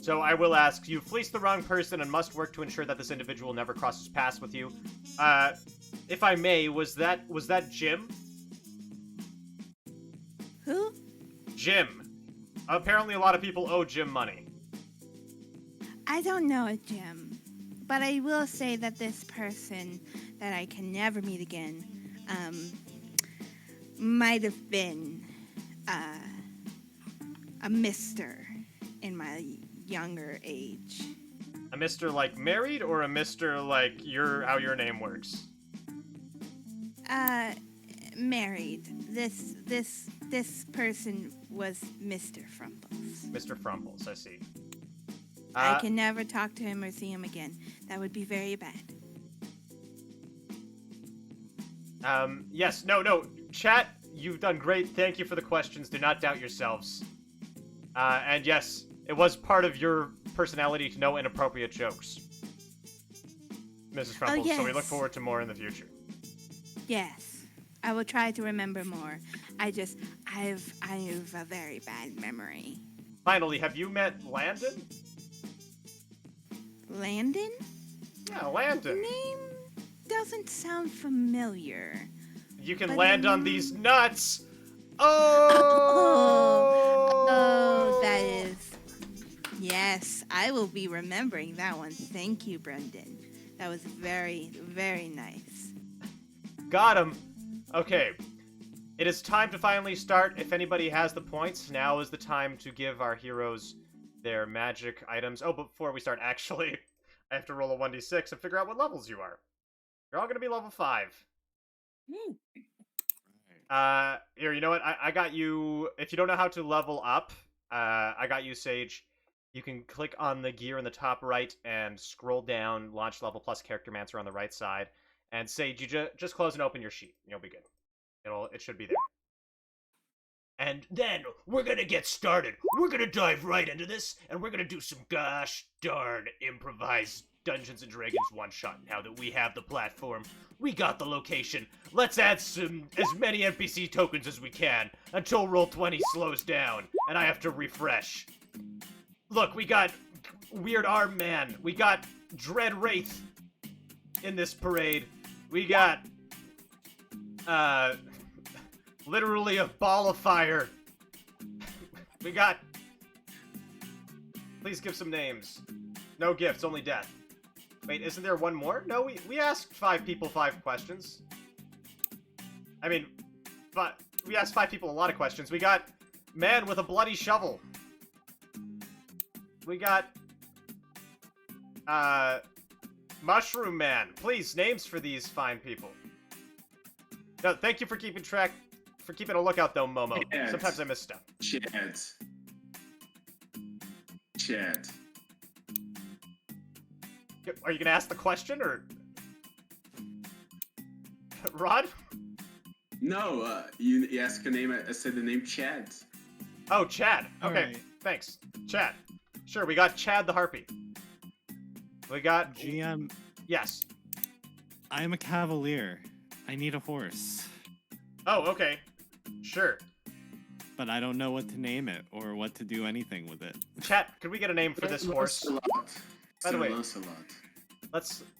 Speaker 1: So I will ask, you fleeced the wrong person and must work to ensure that this individual never crosses paths with you. If I may, was that Jim?
Speaker 2: Who?
Speaker 1: Jim. Apparently a lot of people owe Jim money.
Speaker 2: I don't know it, Jim. But I will say that this person that I can never meet again, might have been, a mister in my younger age.
Speaker 1: A Mr. like married or a Mr. like how your name works?
Speaker 2: Married. This person was Mr. Frumples.
Speaker 1: Mr. Frumples, I see.
Speaker 2: I can never talk to him or see him again. That would be very bad.
Speaker 1: Yes, no. Chat, you've done great. Thank you for the questions. Do not doubt yourselves. And yes, it was part of your personality to know inappropriate jokes, Mrs. Frumples.
Speaker 2: Oh, yes.
Speaker 1: So we look forward to more in the future.
Speaker 2: Yes, I will try to remember more. I have a very bad memory.
Speaker 1: Finally, have you met Landon?
Speaker 2: Landon?
Speaker 1: Yeah, Landon.
Speaker 2: Name doesn't sound familiar.
Speaker 1: You can
Speaker 2: but
Speaker 1: land on these nuts.
Speaker 2: Oh, that is. Yes, I will be remembering that one. Thank you, Brendan. That was very, very nice.
Speaker 1: Got him. Okay. It is time to finally start. If anybody has the points, now is the time to give our heroes their magic items. Oh, before we start, actually, I have to roll a 1d6 and figure out what levels you are. You're all going to be level 5. Here, you know what? I got you. If you don't know how to level up, I got you, Sage. You can click on the gear in the top right and scroll down, launch level plus character mancer on the right side. And Sage, you just close and open your sheet. You'll be good. It should be there. And then we're gonna get started. We're gonna dive right into this, and we're gonna do some gosh darn improvised Dungeons and Dragons one-shot. Now that we have the platform, we got the location. Let's add as many NPC tokens as we can until Roll20 slows down and I have to refresh. Look, we got Weird Arm Man. We got Dread Wraith in this parade. We got literally a ball of fire. We got... Please give some names. No gifts, only death. Wait, isn't there one more? No, we asked 5 people 5 questions. I mean, but we asked 5 people a lot of questions. We got Man with a Bloody Shovel. We got Mushroom Man. Please, names for these fine people. No, thank you for keeping track, for keeping a lookout, though, Momo.
Speaker 3: Yes.
Speaker 1: Sometimes I miss stuff.
Speaker 3: Chat.
Speaker 1: Are you gonna ask the question, or... Rod?
Speaker 3: No, you asked a name. I said the name Chad.
Speaker 1: Oh, Chad. Okay,
Speaker 7: Alright.
Speaker 1: thanks. Chad. Sure, we got Chad the Harpy. We got...
Speaker 7: GM,
Speaker 1: Yes.
Speaker 7: I'm a cavalier. I need a horse.
Speaker 1: Oh, okay. Sure.
Speaker 7: But I don't know what to name it or what to do anything with it.
Speaker 1: Chat, could we get a name for this horse? By the way-
Speaker 3: Lancelot.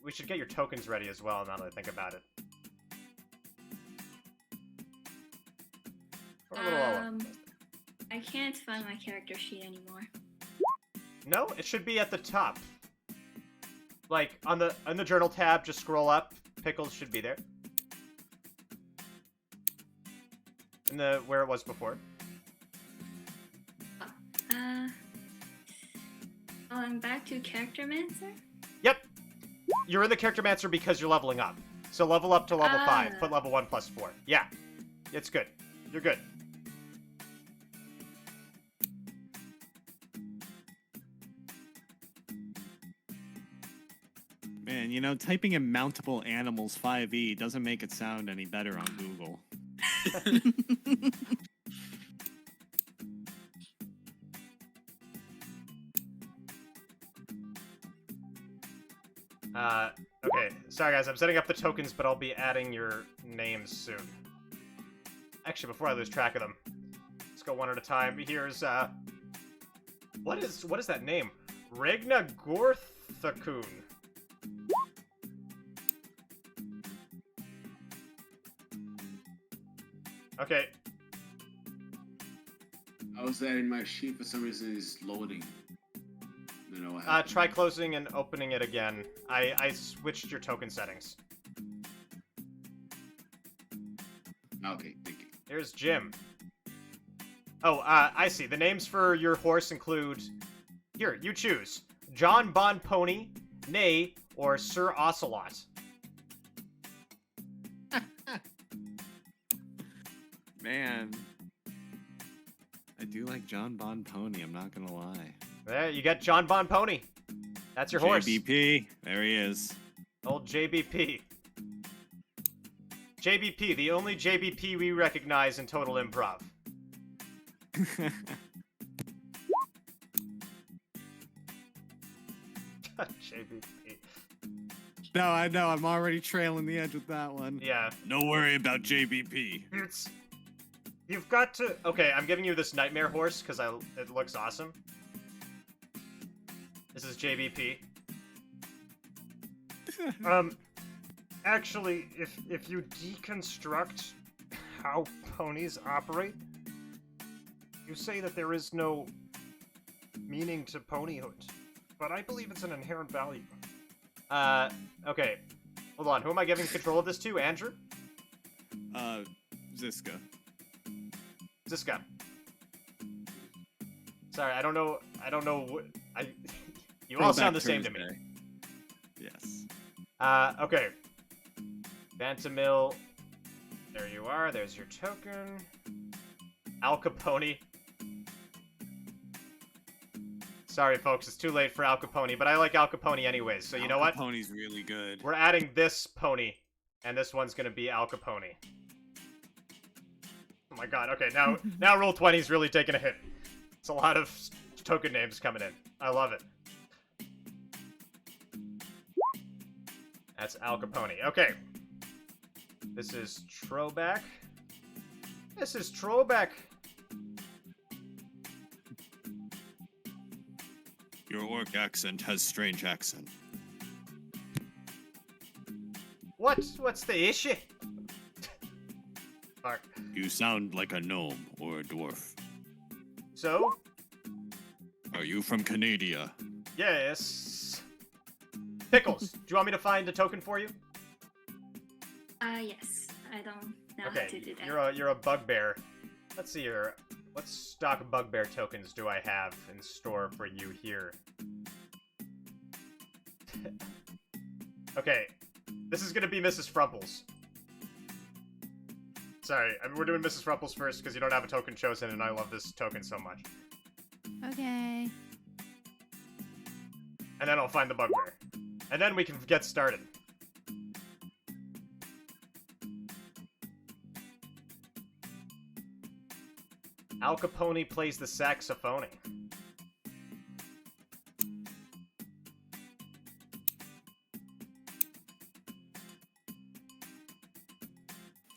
Speaker 1: We should get your tokens ready as well, now that I think about it. We're a little all up.
Speaker 5: I can't find my character sheet anymore.
Speaker 1: No, it should be at the top. Like, on the journal tab, just scroll up. Pickles should be there. In the, where it was before.
Speaker 5: I'm back to Character Mancer?
Speaker 1: Yep! You're in the Character Mancer because you're leveling up. So level up to level 5.
Speaker 5: Ah.
Speaker 1: Put level 1 plus 4. Yeah. It's good. You're good.
Speaker 7: Man, you know, typing in mountable animals 5e doesn't make it sound any better on Google.
Speaker 1: Okay. Sorry, guys. I'm setting up the tokens, but I'll be adding your names soon. Actually, before I lose track of them, let's go one at a time. Here's, what is that name? Regna Gorthakun. Okay.
Speaker 3: I was adding my sheet for some reason. It's loading. I don't know what happened.
Speaker 1: Try closing and opening it again. I switched your token settings.
Speaker 3: Okay, thank you.
Speaker 1: Here's Jim. Oh, I see. The names for your horse include... Here, you choose. John Bon Pony, Nay, or Sir Ocelot.
Speaker 7: Man. I do like John Bon Pony, I'm not gonna lie.
Speaker 1: There, you got John Bon Pony. That's your horse.
Speaker 7: JBP, there he is.
Speaker 1: Old JBP. JBP, the only JBP we recognize in Total Improv. JBP.
Speaker 7: No, I know, I'm already trailing the edge with that one.
Speaker 1: Yeah.
Speaker 4: No worry about JBP.
Speaker 1: You've got to... Okay, I'm giving you this nightmare horse because it looks awesome. This is JBP. Actually, if you deconstruct how ponies operate, you say that there is no meaning to ponyhood, but I believe it's an inherent value. Okay. Hold on, who am I giving control of this to? Andrew?
Speaker 7: Ziska.
Speaker 1: Ziska. Sorry, I don't know what... You all sound the same to me.
Speaker 7: Thursday. Yes.
Speaker 1: Okay. Bantamil. There you are. There's your token. Al Capone. Sorry, folks. It's too late for Al Capone, but I like Al Capone anyways, so you know what?
Speaker 7: Pony's really good.
Speaker 1: We're adding this pony, and this one's gonna be Al Capone. Oh my god, okay, now Roll20's really taking a hit. It's a lot of token names coming in. I love it. That's Al Capone. Okay. This is Troback. This is Troback.
Speaker 4: Your orc accent has strange accent.
Speaker 1: What's the issue? Fuck.
Speaker 4: You sound like a gnome or a dwarf.
Speaker 1: So?
Speaker 4: Are you from Canada?
Speaker 1: Yes. Pickles, do you want me to find a token for you?
Speaker 5: Yes. I don't know how to do that.
Speaker 1: You're a bugbear. Let's see here. What stock bugbear tokens do I have in store for you here? Okay. This is gonna be Mrs. Frumples. Sorry, we're doing Mrs. Rumples first because you don't have a token chosen, and I love this token so much.
Speaker 2: Okay.
Speaker 1: And then I'll find the bugbear. And then we can get started. Al Capone plays the saxophone.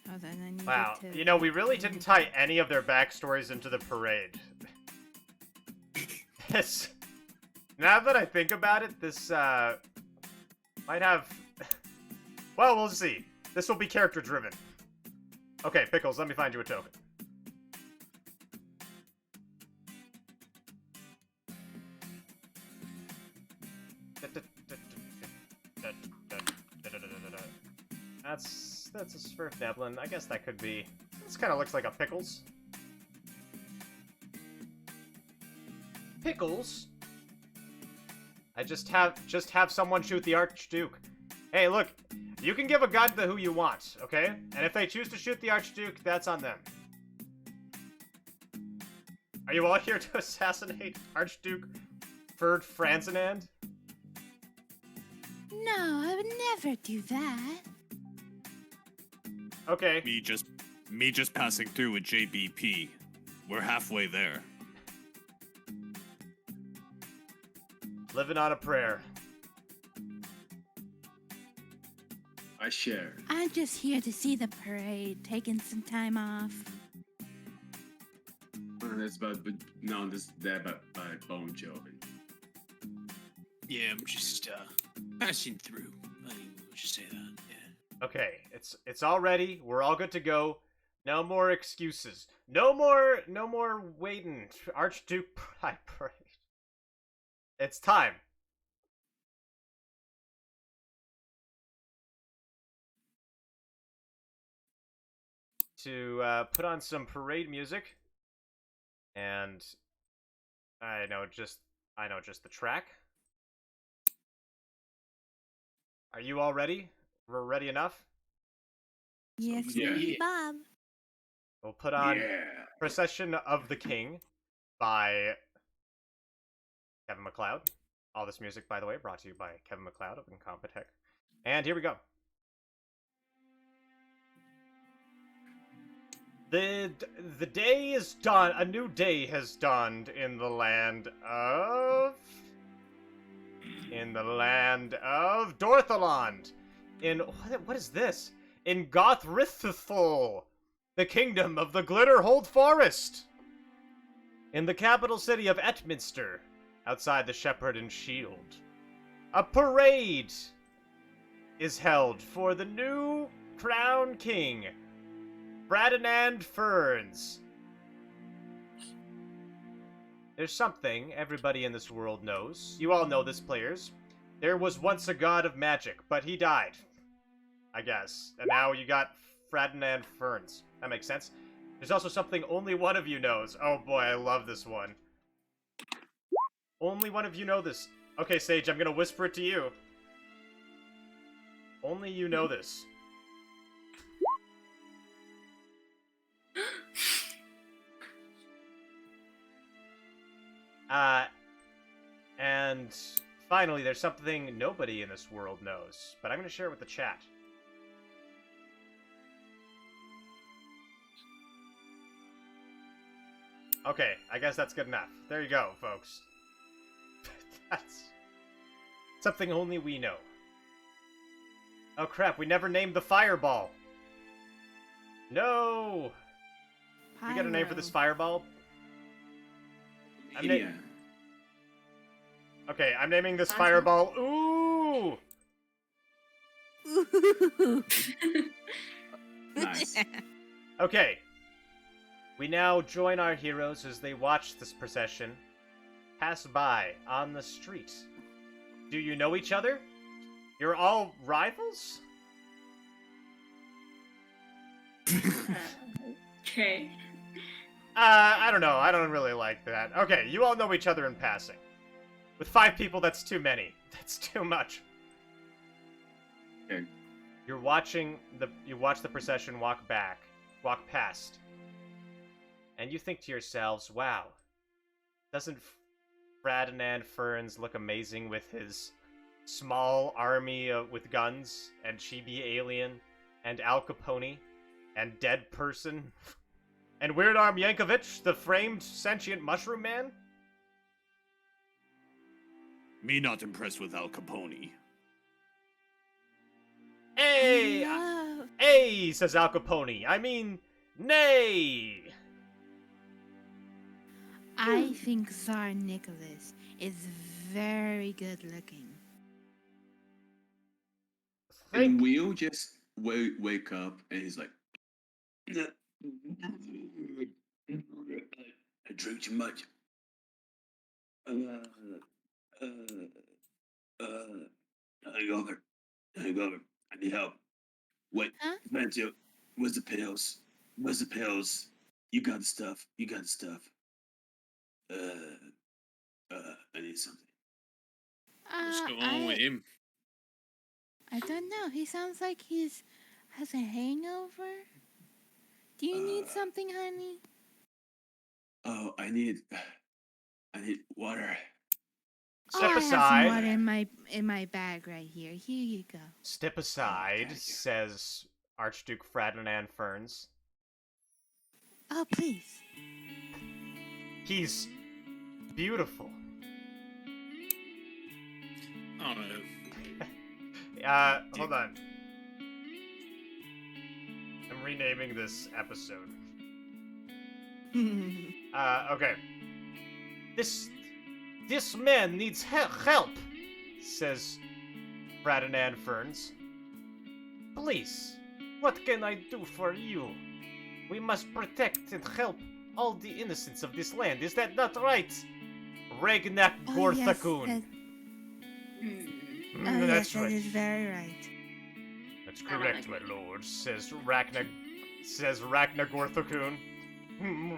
Speaker 2: Oh, then I need
Speaker 1: Wow,
Speaker 2: to...
Speaker 1: you know, we really didn't tie any of their backstories into the parade. This... Now that I think about it, this, might have... Well, we'll see. This will be character-driven. Okay, Pickles, let me find you a token. That's a Swerfneblin. I guess that could be... This kind of looks like a Pickles. Pickles? I just have someone shoot the Archduke. Hey, look, you can give a gun to who you want, okay? And if they choose to shoot the Archduke, that's on them. Are you all here to assassinate Archduke Ferdinand?
Speaker 2: No, I would never do that.
Speaker 1: Okay.
Speaker 4: Me just passing through with JBP. We're halfway there.
Speaker 1: Living on a prayer.
Speaker 3: I share.
Speaker 2: I'm just here to see the parade, taking some time off.
Speaker 3: That's about, but no, this that about Bone Jovin.
Speaker 6: Yeah, I'm just passing through. I think we'll just say that. Yeah.
Speaker 1: Okay, it's all ready. We're all good to go. No more excuses. No more waiting. Archduke Pride Parade. It's time. To put on some parade music. And I know just the track. Are you all ready? We're ready enough?
Speaker 2: Yes,
Speaker 3: Yeah.
Speaker 2: Bob.
Speaker 1: We'll put on
Speaker 3: Yeah.
Speaker 1: Procession of the King by Kevin MacLeod. All this music, by the way, brought to you by Kevin MacLeod of Incompetech. And here we go. The day is dawned. A new day has dawned in the land of Dorthaland. In what is this? In Gothrithithol, the kingdom of the Glitterhold Forest. In the capital city of Etminster, outside the Shepherd and Shield, a parade is held for the new crown king, Ferdinand Ferns. There's something everybody in this world knows. You all know this, players. There was once a god of magic, but he died, I guess. And now you got Ferdinand Ferns. That makes sense. There's also something only one of you knows. Oh boy, I love this one. Only one of you know this. Okay, Sage, I'm gonna whisper it to you. Only you know this. And finally, there's something nobody in this world knows, but I'm gonna share it with the chat. Okay, I guess that's good enough. There you go, folks. That's something only we know. Oh crap, we never named the fireball. No! We got a name for this fireball?
Speaker 3: Yeah.
Speaker 1: Okay, I'm naming this fireball. Ooh!
Speaker 3: Nice.
Speaker 1: Okay. We now join our heroes as they watch this procession pass by on the street. Do you know each other? You're all rivals?
Speaker 5: Okay.
Speaker 1: I don't know. I don't really like that. Okay, you all know each other in passing. With 5 people, that's too many. That's too much.
Speaker 3: Okay.
Speaker 1: You watch the procession walk back, walk past. And you think to yourselves, wow, doesn't Ferdinand Ferns look amazing with his small army with guns, and Chibi Alien, and Al Capone, and Dead Person, and Weird Arm Yankovic, the framed sentient mushroom man?
Speaker 4: Me not impressed with Al Capone.
Speaker 1: Hey!
Speaker 2: Love.
Speaker 1: Hey, says Al Capone. I mean, nay!
Speaker 2: I think Tsar Nicholas is very good looking.
Speaker 3: And Will just wake up and he's like, I drink too much. Hangover. I need help. Wait,
Speaker 2: Huh?
Speaker 3: Matthew, where's the pills? Where's the pills? You got the stuff. I need something.
Speaker 6: What's going on with him?
Speaker 2: I don't know. He sounds like has a hangover. Do you need something, honey?
Speaker 3: Oh, I need water.
Speaker 1: Step
Speaker 2: I have
Speaker 1: aside.
Speaker 2: some water in my bag right here. Here you go.
Speaker 1: Step aside,
Speaker 3: thank you.
Speaker 1: says Archduke Ferdinand Ferns.
Speaker 2: Oh, please.
Speaker 1: He's beautiful.
Speaker 6: I don't know.
Speaker 1: Hold on. I'm renaming this episode. Okay. This man needs help, says Ferdinand Ferns. Please, what can I do for you? We must protect and help all the innocents of this land. Is that not right? Ragnak
Speaker 2: Oh, yes,
Speaker 1: Gorthakun.
Speaker 2: yes,
Speaker 1: That's
Speaker 2: that
Speaker 1: right.
Speaker 2: is very right.
Speaker 1: That's correct, my lord, says Ragnar Gorthakun.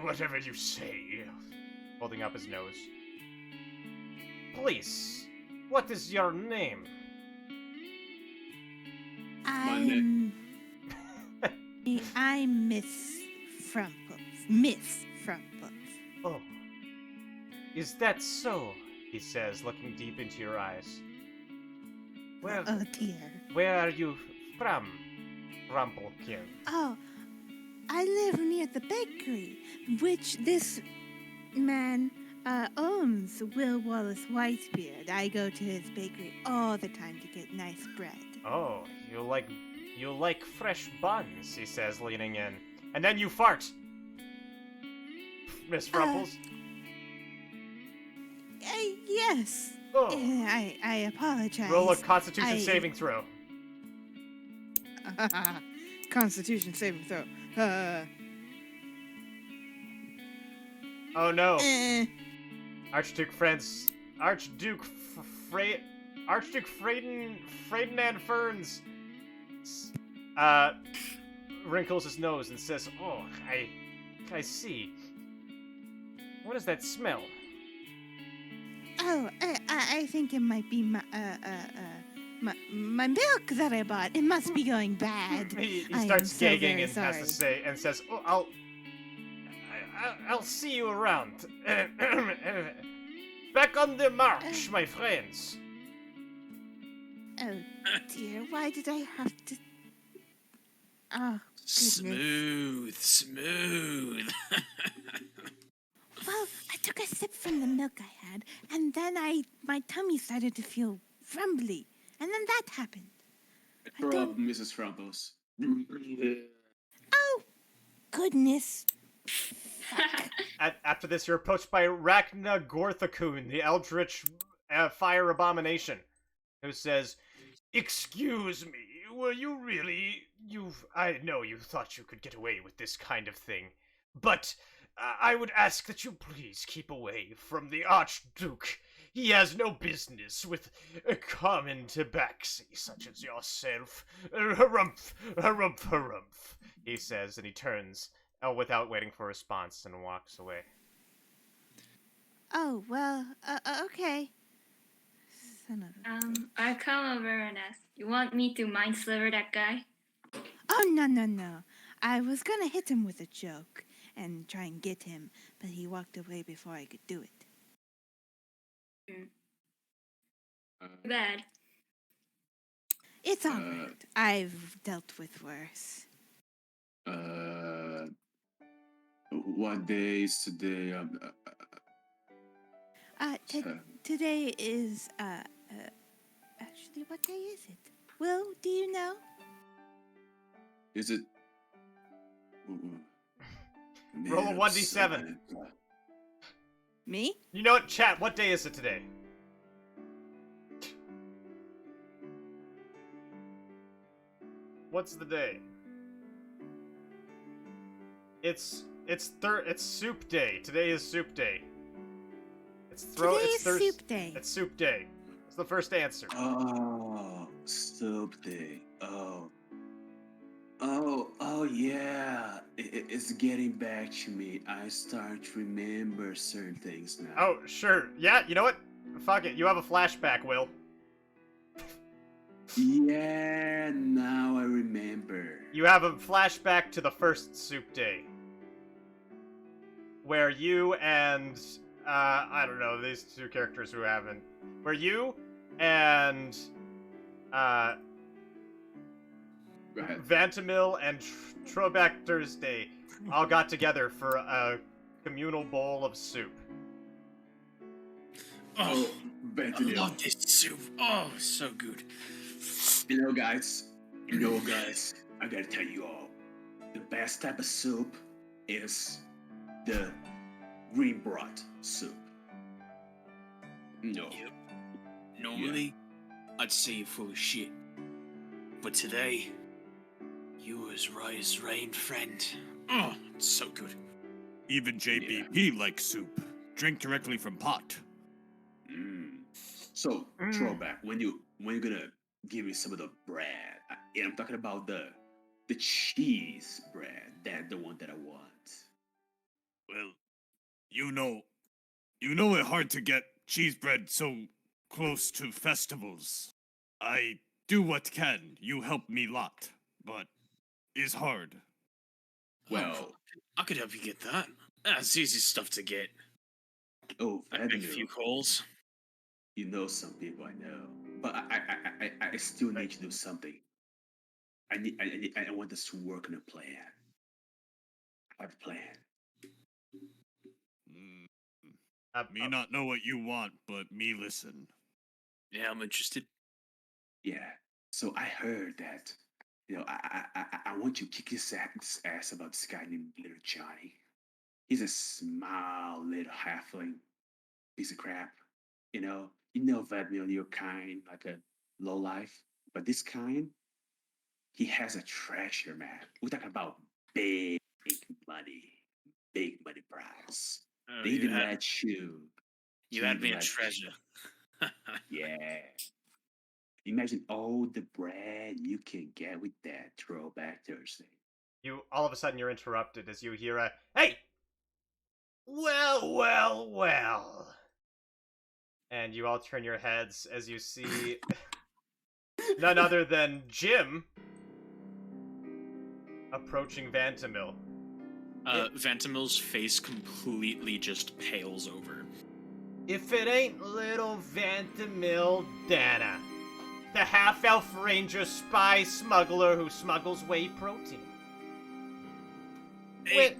Speaker 1: Whatever you say. Holding up his nose. Please, what is your name?
Speaker 2: I'm Miss Frumples. Miss Frumples.
Speaker 1: Oh, is that so? He says, looking deep into your eyes. Where,
Speaker 2: Oh dear.
Speaker 1: where are you from, Rumpelkin?
Speaker 2: Oh, I live near the bakery, which this man owns, Will Wallace Whitebeard. I go to his bakery all the time to get nice bread.
Speaker 1: Oh, you like fresh buns, he says, leaning in. And then you fart, Miss Rumples.
Speaker 2: Yes.
Speaker 1: Oh.
Speaker 2: I apologize.
Speaker 1: Roll a Constitution
Speaker 2: I-
Speaker 1: saving throw.
Speaker 2: Constitution saving throw.
Speaker 1: Oh no.
Speaker 2: Eh.
Speaker 1: Archduke Ferdinand Ferns wrinkles his nose and says, "Oh, I see. What is that smell?"
Speaker 2: Oh, I think it might be my milk that I bought. It must be going bad.
Speaker 1: He
Speaker 2: I am
Speaker 1: starts
Speaker 2: so
Speaker 1: gagging
Speaker 2: very
Speaker 1: and has to
Speaker 2: sorry.
Speaker 1: say and says, "Oh, I'll see you around. Back on the march, my friends."
Speaker 2: Oh dear, why did I have to? Oh, goodness.
Speaker 6: Smooth.
Speaker 2: Well, I took a sip from the milk I had, and then my tummy started to feel rumbly, and then that happened.
Speaker 3: Throw up, Mrs. Frumples.
Speaker 2: Oh, goodness.
Speaker 1: After this, you're approached by Ragnar Gorthakun, the eldritch fire abomination, who says, "Excuse me, were you really... I know you thought you could get away with this kind of thing, but I would ask that you please keep away from the Archduke. He has no business with common tabaxi such as yourself. Harumph, harumph, harumph," he says, and he turns without waiting for a response and walks away.
Speaker 2: Oh, well, okay. Son of a...
Speaker 5: I come over and ask, you want me to mind sliver that guy?
Speaker 2: Oh, no. I was gonna hit him with a joke and try and get him, but he walked away before I could do it.
Speaker 5: Bad.
Speaker 2: It's alright. I've dealt with worse.
Speaker 3: What day is today?
Speaker 2: Today is, actually, what day is it? Will, do you know?
Speaker 3: Is it?
Speaker 1: Roll a 1d7.
Speaker 2: Me?
Speaker 1: You know what, chat? What day is it today? What's the day? It's soup day. Today is soup day.
Speaker 2: Today is soup day.
Speaker 1: It's soup day. It's the first answer.
Speaker 3: Oh, soup day. Oh yeah. It's getting back to me. I start to remember certain things now.
Speaker 1: Oh, sure. Yeah, you know what? Fuck it. You have a flashback, Will.
Speaker 3: Yeah, now I remember.
Speaker 1: You have a flashback to the first soup day. Where you and, I don't know, these two characters who haven't. Where you and, Vantamil and Troback Thursday all got together for a communal bowl of soup.
Speaker 6: Oh, I
Speaker 3: Vantamil.
Speaker 6: love this soup. Oh, so good.
Speaker 3: You know, guys, I gotta tell you all, the best type of soup is the green broth soup. No.
Speaker 6: Yep. Normally, I'd say you're full of shit. But today, you was right as rain, friend. Oh, it's so good.
Speaker 4: Even JBP likes soup. Drink directly from pot.
Speaker 3: So, Throwback, when you gonna give me some of the bread? I'm talking about the cheese bread, the one that I want.
Speaker 4: Well, you know it's hard to get cheese bread so close to festivals. I do what can. You help me lot, but it's hard.
Speaker 3: Well,
Speaker 6: I could help you get that. That's easy stuff to get.
Speaker 3: oh,
Speaker 6: I'd make a few calls.
Speaker 3: You know some people I know, but I still need to do something. I want us to work on a plan. I have a plan.
Speaker 4: Me not know what you want, but me listen.
Speaker 6: Yeah, I'm interested.
Speaker 3: Yeah. So I heard that. I want you to kick his ass about this guy named Little Johnny. He's a small little halfling piece of crap. You know that your kind, like a low life. But this kind, he has a treasure, man. We're talking about big money prize.
Speaker 6: Oh,
Speaker 3: They even let you.
Speaker 6: You had me a treasure.
Speaker 3: Yeah. Imagine all the bread you can get with that Throwback Thursday.
Speaker 1: You, all of a sudden, you're interrupted as you hear a, "Hey! Well. And you all turn your heads as you see none other than Jim approaching Vantamil.
Speaker 6: Vantamil's face completely just pales over.
Speaker 1: If it ain't little Vantamil Dana, the half-elf ranger spy smuggler who smuggles whey protein.
Speaker 6: Hey,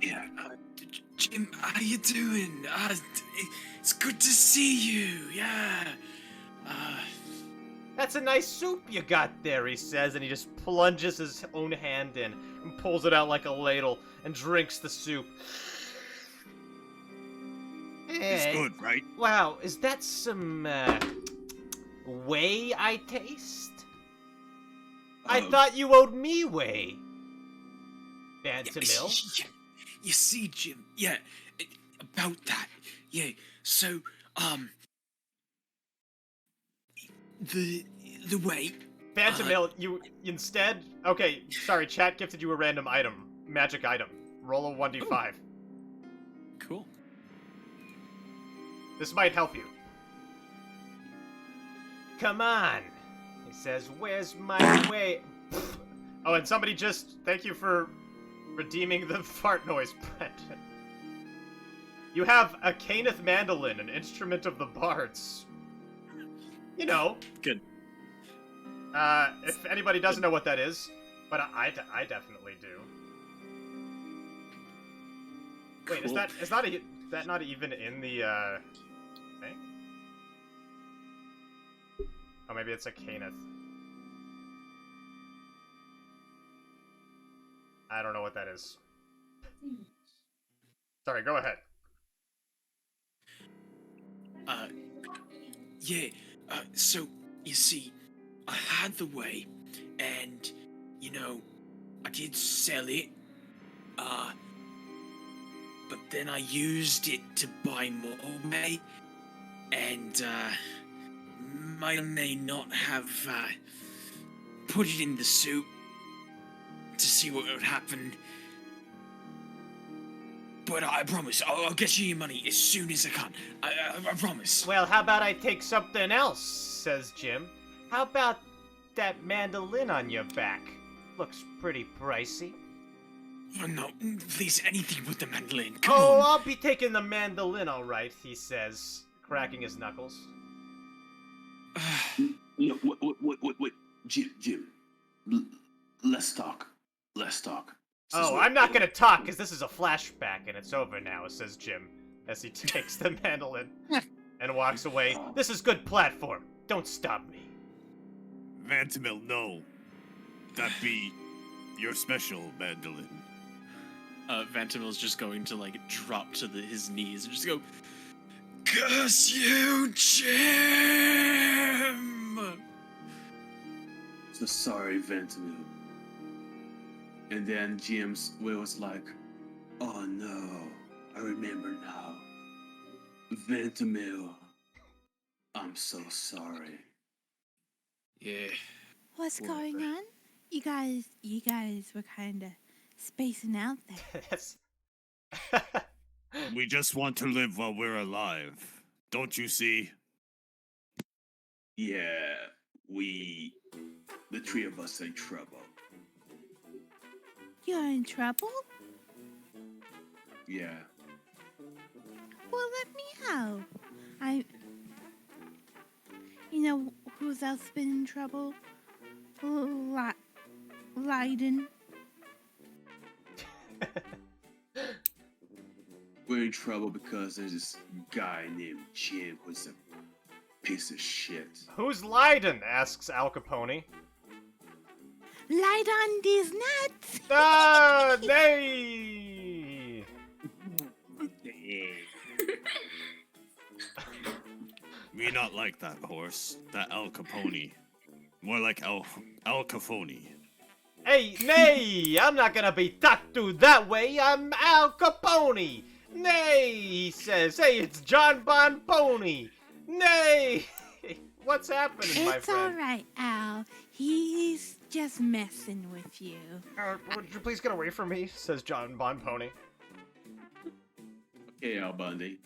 Speaker 6: Jim, how you doing? It's good to see you. Yeah.
Speaker 1: That's a nice soup you got there, he says, and he just plunges his own hand in and pulls it out like a ladle and drinks the soup.
Speaker 4: It's good, right?
Speaker 1: Wow, is that some, whey I taste? I thought you owed me whey. Vantamil.
Speaker 6: You see, Jim, about that. Yeah, so, the whey.
Speaker 1: Vantamil, you instead... Okay, sorry, chat gifted you a random item. Magic item. Roll a 1d5.
Speaker 6: Cool.
Speaker 1: This might help you. Come on, he says, where's my way? Oh, and somebody just, thank you for redeeming the fart noise, Brendan. You have a Achaidh mandolin, an instrument of the bards. You know.
Speaker 6: Good.
Speaker 1: If anybody doesn't know what that is, but I definitely do. Wait,
Speaker 6: Cool.
Speaker 1: is that not even in the thing? Oh, maybe it's a Achaidh. I don't know what that is. Sorry, go ahead.
Speaker 6: Yeah, so, you see, I had the way, and, you know, I did sell it, but then I used it to buy more way, and, may not have, put it in the soup to see what would happen. But I promise, I'll get you your money as soon as I can. I promise.
Speaker 1: Well, how about I take something else, says Jim. How about that mandolin on your back? Looks pretty pricey.
Speaker 6: Oh, no, please, anything with the mandolin. Come
Speaker 1: Oh,
Speaker 6: on.
Speaker 1: I'll be taking the mandolin, all right, he says, cracking his knuckles.
Speaker 3: No, wait. Jim. Let's talk.
Speaker 1: Oh, I'm not gonna talk, because this is a flashback, and it's over now, says Jim, as he takes the mandolin and walks away. This is good platform. Don't stop me.
Speaker 4: Vantamil, no. That be your special mandolin.
Speaker 6: Vantamil's just going to, like, drop to his knees and just go, curse you, Jim!
Speaker 3: So sorry, Ventimil. And then Jim's was like, oh no, I remember now. Ventimil, I'm so sorry.
Speaker 6: Yeah.
Speaker 2: What's
Speaker 6: Poor
Speaker 2: going
Speaker 6: Brady.
Speaker 2: on? You guys were kind of spacing out there.
Speaker 1: Yes.
Speaker 4: We just want to live while we're alive. Don't you see?
Speaker 3: Yeah, the three of us are in trouble.
Speaker 2: You're in trouble?
Speaker 3: Yeah.
Speaker 2: Well, let me help. You know who's else been in trouble? Leiden.
Speaker 3: We're in trouble because there's this guy named Jim who's a piece of shit.
Speaker 1: Who's Leiden? Asks Al Capone.
Speaker 2: Light on these nuts.
Speaker 1: Ah, nay!
Speaker 4: We not like that horse. That Al Capone. More like Al Capone.
Speaker 1: Hey, nay! I'm not gonna be talked to that way. I'm Al Capone. Nay, he says. Hey, it's John Bonpony. Nay! What's happening, my
Speaker 2: It's
Speaker 1: friend?
Speaker 2: all right, Al. He's just messing with you.
Speaker 1: Would you please get away from me? Says John Bonpony.
Speaker 3: Okay, Al Bundy.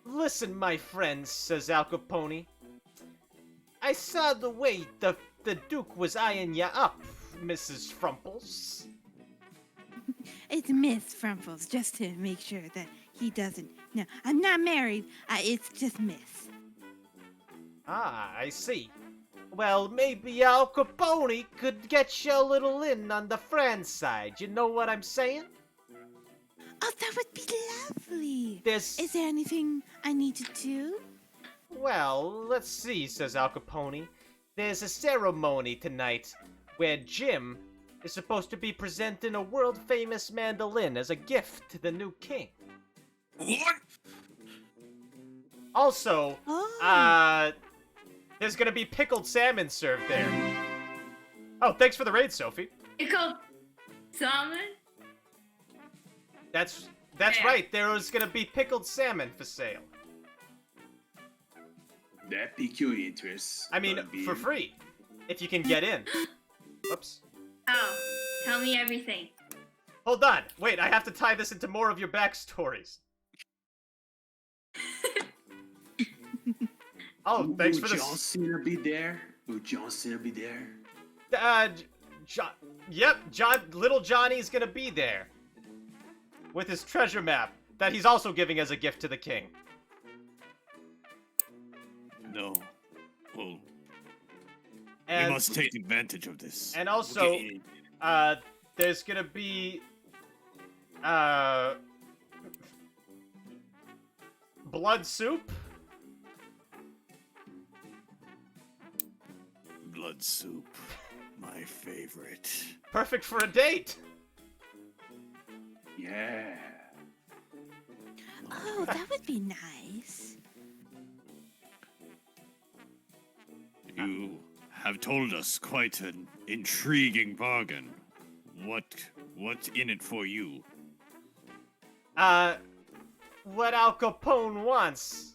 Speaker 1: Listen, my friends, says Al Capone. I saw the way the Duke was eyeing ya up, Mrs. Frumples.
Speaker 2: It's Miss Frumples, just to make sure that he doesn't. No, I'm not married. It's just Miss.
Speaker 1: Ah, I see. Well, maybe Al Capone could get you a little in on the Fran side. You know what I'm saying?
Speaker 2: Oh, that would be lovely.
Speaker 1: This.
Speaker 2: Is there anything I need to do?
Speaker 1: Well, let's see, says Al Capone. There's a ceremony tonight where Jim is supposed to be presenting a world-famous mandolin as a gift to the new king.
Speaker 6: What?
Speaker 1: Also,
Speaker 2: Oh.
Speaker 1: there's gonna be pickled salmon served there. Oh, thanks for the raid, Sophie.
Speaker 5: Pickled salmon?
Speaker 1: That's
Speaker 5: Yeah.
Speaker 1: right. There was gonna be pickled salmon for sale.
Speaker 3: That pique your interest.
Speaker 1: I mean,
Speaker 3: Bundy.
Speaker 1: for free, if you can get in. Whoops.
Speaker 5: Oh, tell me everything.
Speaker 1: Hold on. Wait, I have to tie this into more of your backstories. Oh, thanks for
Speaker 3: Will
Speaker 1: this.
Speaker 3: John Cena be there? Will John Cena be there?
Speaker 1: Little Johnny's gonna be there. With his treasure map that he's also giving as a gift to the king.
Speaker 4: No. Well,
Speaker 1: And,
Speaker 4: we must take advantage of this.
Speaker 1: and also,
Speaker 6: Okay.
Speaker 1: there's gonna be, blood soup?
Speaker 4: Blood soup. My favorite.
Speaker 1: Perfect for a date!
Speaker 3: Yeah.
Speaker 2: Oh, that would be nice.
Speaker 4: You have told us quite an intriguing bargain. What's in it for you?
Speaker 1: What Al Capone wants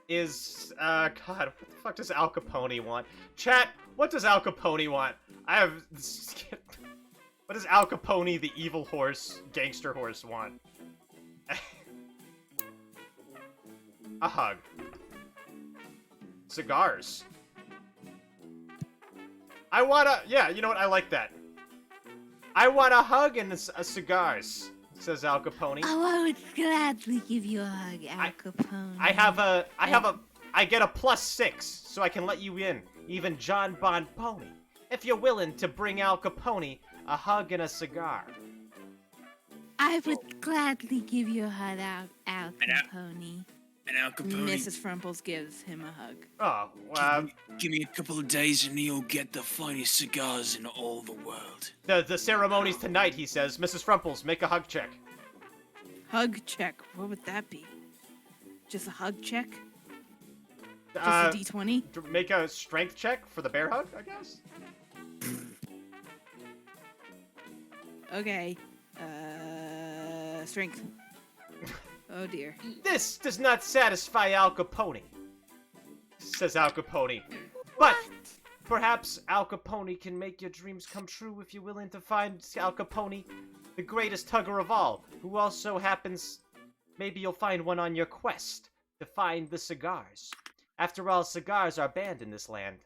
Speaker 1: is, God, what the fuck does Al Capone want? Chat, what does Al Capone want? What does Al Capone, the evil horse, gangster horse, want? A hug. Cigars. I wanna, yeah, you know what, I like that. I want a hug and cigars, says Al Capone.
Speaker 2: Oh, I would gladly give you a hug, Al Capone.
Speaker 1: I get a +6, so I can let you in, even John Bonpony, if you're willing to bring Al Capone a hug and a cigar.
Speaker 2: I would gladly give you a hug, Al Capone.
Speaker 6: And Al Capone,
Speaker 2: Mrs. Frumples gives him a hug.
Speaker 1: Oh,
Speaker 6: give me a couple of days and you'll get the finest cigars in all the world.
Speaker 1: the ceremony's tonight, he says. Mrs. Frumples, make a hug check.
Speaker 2: Hug check. What would that be? Just a hug check? Just
Speaker 1: Uh,
Speaker 2: a D20?
Speaker 1: Make a strength check for the bear hug, I guess?
Speaker 2: Okay. Strength. Oh dear.
Speaker 1: This does not satisfy Al Capone, says Al Capone. But perhaps Al Capone can make your dreams come true if you're willing to find Al Capone, the greatest hugger of all, who also happens... Maybe you'll find one on your quest to find the cigars. After all, cigars are banned in this land.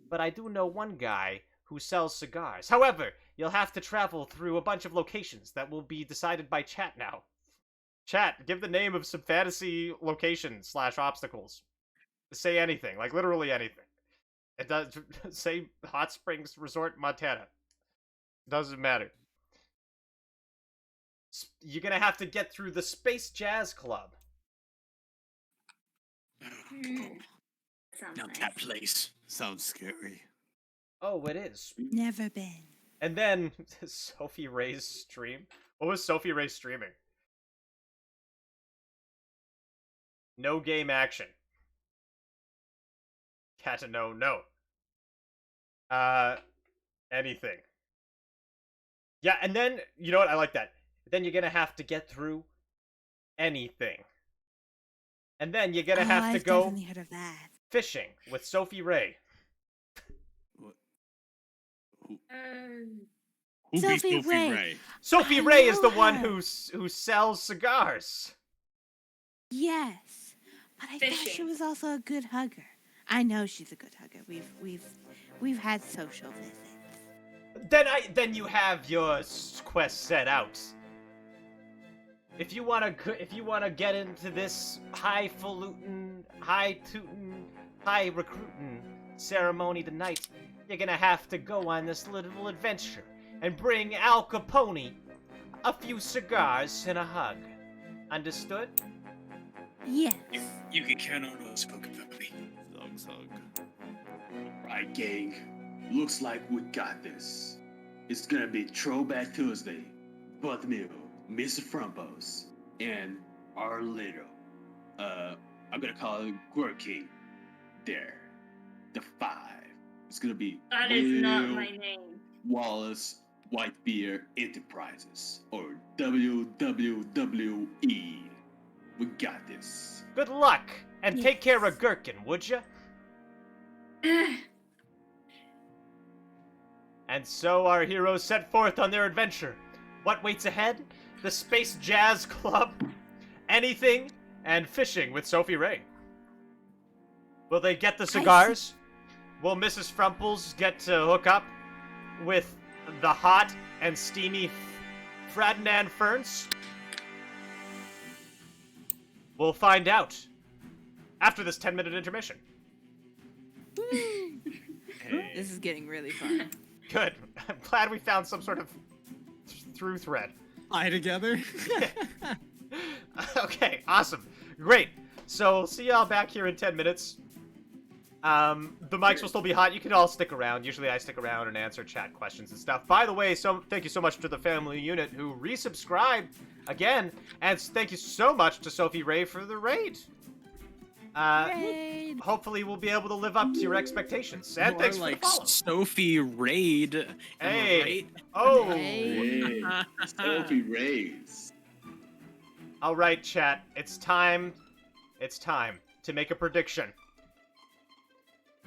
Speaker 1: But I do know one guy who sells cigars. However, you'll have to travel through a bunch of locations that will be decided by chat now. Chat, give the name of some fantasy location / obstacles. Say anything, like literally anything. It does say Hot Springs Resort, Montana. Doesn't matter. You're gonna have to get through the Space Jazz Club.
Speaker 5: Sounds
Speaker 6: Now
Speaker 5: nice.
Speaker 6: that place.
Speaker 4: Sounds scary.
Speaker 1: Oh, it is.
Speaker 2: Never been.
Speaker 1: And then Sophie Ray's stream. What was Sophie Ray streaming? No game action. Catano, no. Anything. Yeah, and then, you know what? I like that. Then you're gonna have to get through anything. And then you're gonna have to
Speaker 2: I've
Speaker 1: go
Speaker 2: definitely heard of that.
Speaker 1: fishing with Sophie Ray.
Speaker 4: Who
Speaker 2: Sophie
Speaker 4: beat Sophie
Speaker 2: Ray.
Speaker 4: Ray?
Speaker 1: Sophie
Speaker 2: I
Speaker 1: Ray is the
Speaker 2: know
Speaker 1: one
Speaker 2: her.
Speaker 1: who sells cigars.
Speaker 2: Yes, but I thought she
Speaker 5: Fishing.
Speaker 2: was also a good hugger. I know she's a good hugger. We've had social visits.
Speaker 1: Then you have your quest set out. If you wanna get into this highfalutin, high-tootin', high-recruitin' ceremony tonight, you're gonna have to go on this little adventure and bring Al Capone a few cigars and a hug. Understood?
Speaker 2: Yes.
Speaker 6: You can count on us, Capone.
Speaker 4: Zug.
Speaker 3: Right, gang. Looks like we got this. It's gonna be Throwback Tuesday, Buttermilk, Mr. Frumpos, and our little, I'm gonna call it Gwar King. There. The 5. It's gonna be
Speaker 5: That is not
Speaker 3: Will
Speaker 5: my name.
Speaker 3: Wallace Whitebeard Enterprises, or WWE. We got this.
Speaker 1: Good luck, and take care of Gherkin, would ya? And so our heroes set forth on their adventure. What waits ahead? The Space Jazz Club, anything, and fishing with Sophie Ray. Will they get the cigars? will Mrs. Frumples get to hook up with the hot and steamy Ferdinand Ferns? We'll find out after this 10-minute intermission.
Speaker 7: Hey.
Speaker 2: This is getting really fun.
Speaker 1: Good. I'm glad we found some sort of through thread.
Speaker 7: Eye together.
Speaker 1: Okay, awesome. Great. So, see y'all back here in 10 minutes. The mics will still be hot. You can all stick around. Usually I stick around and answer chat questions and stuff. By the way, thank you so much to the family unit who resubscribed again. And thank you so much to Sophie Ray for the raid.
Speaker 2: Raid.
Speaker 1: Hopefully we'll be able to live up to your expectations. And
Speaker 6: More
Speaker 1: thanks
Speaker 6: like
Speaker 1: for the follow.
Speaker 6: Sophie Raid. Am I
Speaker 1: Hey.
Speaker 6: right?
Speaker 1: Oh.
Speaker 3: Hey, Sophie Rays.
Speaker 1: All right, chat. It's time. It's time to make a prediction.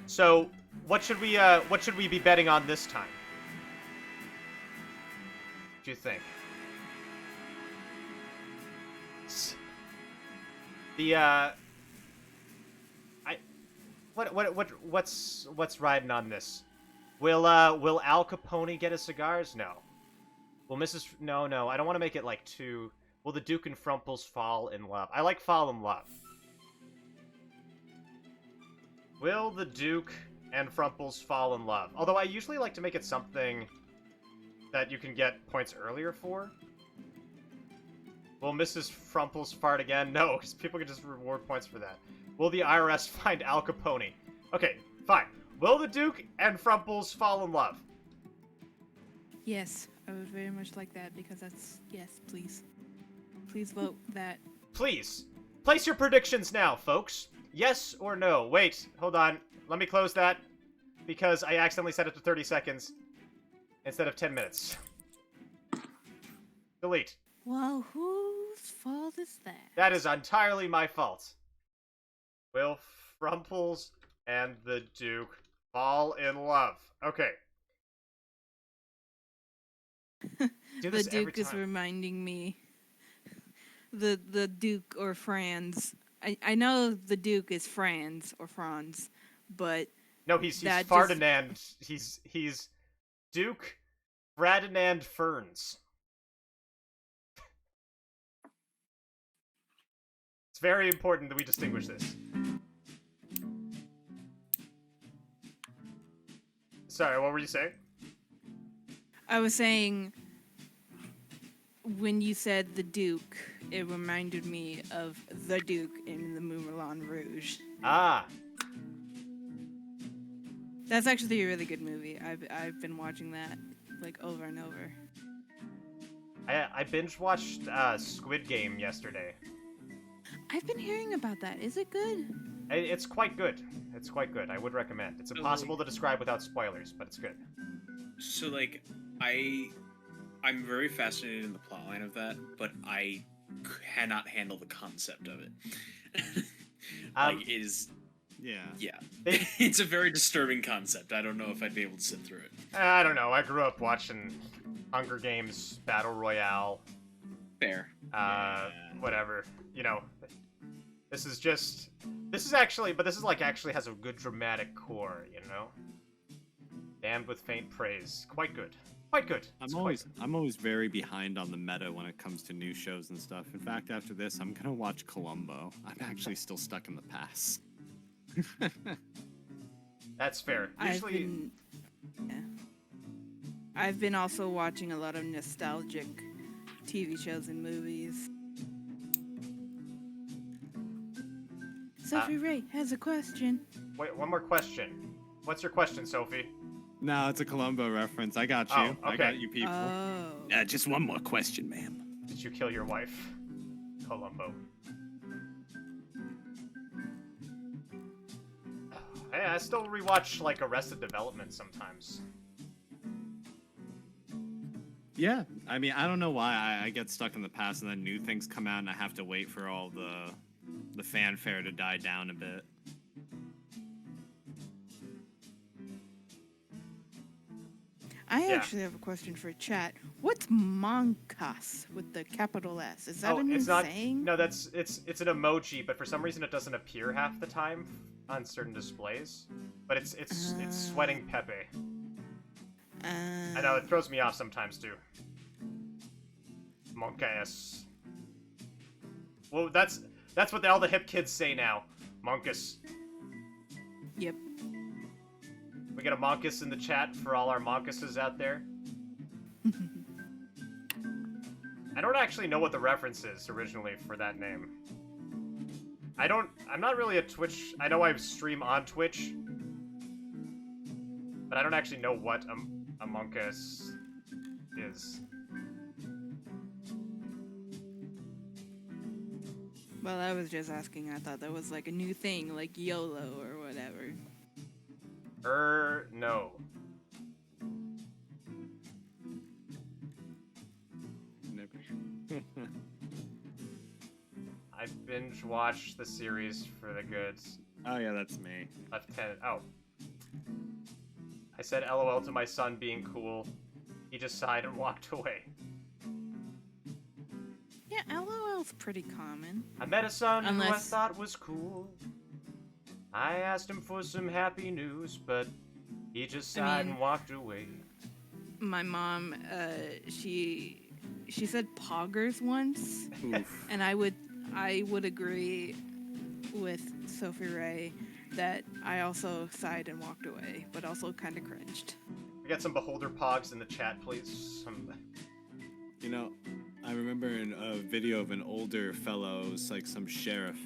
Speaker 1: So, what should we be betting on this time? What do you think? What's riding on this? Will Al Capone get his cigars? No. Will No, I don't want to make it like too. Will the Duke and Frumples fall in love? I like fall in love. Will the Duke and Frumples fall in love? Although I usually like to make it something that you can get points earlier for. Will Mrs. Frumples fart again? No, because people can just reward points for that. Will the IRS find Al Capone? Okay, fine. Will the Duke and Frumples fall in love?
Speaker 2: Yes, I would very much like that because that's yes, please. Please vote that.
Speaker 1: Please, place your predictions now, folks. Yes or no? Wait, hold on. Let me close that because I accidentally set it to 30 seconds instead of 10 minutes. Delete.
Speaker 2: Well, whose fault is that?
Speaker 1: That is entirely my fault. Will Frumples and the Duke fall in love? Okay. Do
Speaker 2: The
Speaker 1: this every
Speaker 2: Duke is
Speaker 1: time.
Speaker 2: reminding me. The Duke or Franz. I know the Duke is Franz or Franz, but
Speaker 1: No, he's
Speaker 2: that just-
Speaker 1: Ferdinand. He's Duke Ferdinand Ferns. It's very important that we distinguish this. Sorry, what were you saying?
Speaker 2: I was saying when you said the Duke, it reminded me of the Duke in the Moulin Rouge.
Speaker 1: Ah,
Speaker 2: That's actually a really good movie. I've been watching that like over and over.
Speaker 1: I binge watched Squid Game yesterday.
Speaker 2: I've been hearing about that. Is it good?
Speaker 1: It's quite good. It's quite good. I would recommend. It's impossible to describe without spoilers, but it's good.
Speaker 6: So like, I'm very fascinated in the plotline of that, but I cannot handle the concept of it. Like, it is.
Speaker 7: Yeah.
Speaker 6: Yeah. It's a very disturbing concept. I don't know if I'd be able to sit through it.
Speaker 1: I don't know. I grew up watching Hunger Games, Battle Royale,
Speaker 6: Fair.
Speaker 1: whatever. You know, this is actually actually has a good dramatic core, you know? Damned with faint praise. Quite good. Quite good. It's quite good.
Speaker 7: I'm always very behind on the meta when it comes to new shows and stuff. In fact, after this, I'm gonna watch Columbo. I'm actually still stuck in the past.
Speaker 1: That's fair. Usually,
Speaker 2: I've been also watching a lot of nostalgic TV shows and movies. Sophie Ray has a question.
Speaker 1: wait, one more question. What's your question, Sophie?
Speaker 7: No, it's a Columbo reference. I got you.
Speaker 1: Oh,
Speaker 7: I
Speaker 1: okay.
Speaker 7: got you people.
Speaker 2: Oh.
Speaker 7: Just one more question, ma'am.
Speaker 1: Did you kill your wife, Columbo? Hey, I still rewatch like Arrested Development sometimes.
Speaker 7: Yeah, I mean, I don't know why I get stuck in the past and then new things come out and I have to wait for all the fanfare to die down a bit.
Speaker 2: I
Speaker 1: Yeah.
Speaker 2: actually have a question for chat. What's Monkas with the capital S? Is that a new
Speaker 1: it's not.
Speaker 2: saying?
Speaker 1: No, it's an emoji, but for some reason it doesn't appear half the time on certain displays. But it's sweating Pepe. I know it throws me off sometimes too. Monkas. Well, that's what all the hip kids say now. Monkus.
Speaker 2: Yep.
Speaker 1: We got a Monkus in the chat for all our Monkuses out there. I don't actually know what the reference is originally for that name. I'm not really a Twitch. I know I stream on Twitch, but I don't actually know what a Monkus is.
Speaker 2: Well, I was just asking. I thought that was like a new thing, like YOLO or whatever.
Speaker 1: No. I binge watched the series for the goods.
Speaker 7: Oh yeah, that's me.
Speaker 1: Left 10. Oh. I said LOL to my son being cool. He just sighed and walked away.
Speaker 2: Yeah, LOL's pretty common.
Speaker 1: I met a son who I
Speaker 2: Unless-
Speaker 1: thought was cool. I asked him for some happy news, but he just sighed
Speaker 2: mean-
Speaker 1: and walked away.
Speaker 2: My mom, she said poggers once,
Speaker 7: Oof.
Speaker 2: and I would agree with Sophie Ray that I also sighed and walked away, but also kind of cringed.
Speaker 1: We got some beholder pogs in the chat, please.
Speaker 7: You know, I remember in a video of an older fellow, it was like some sheriff,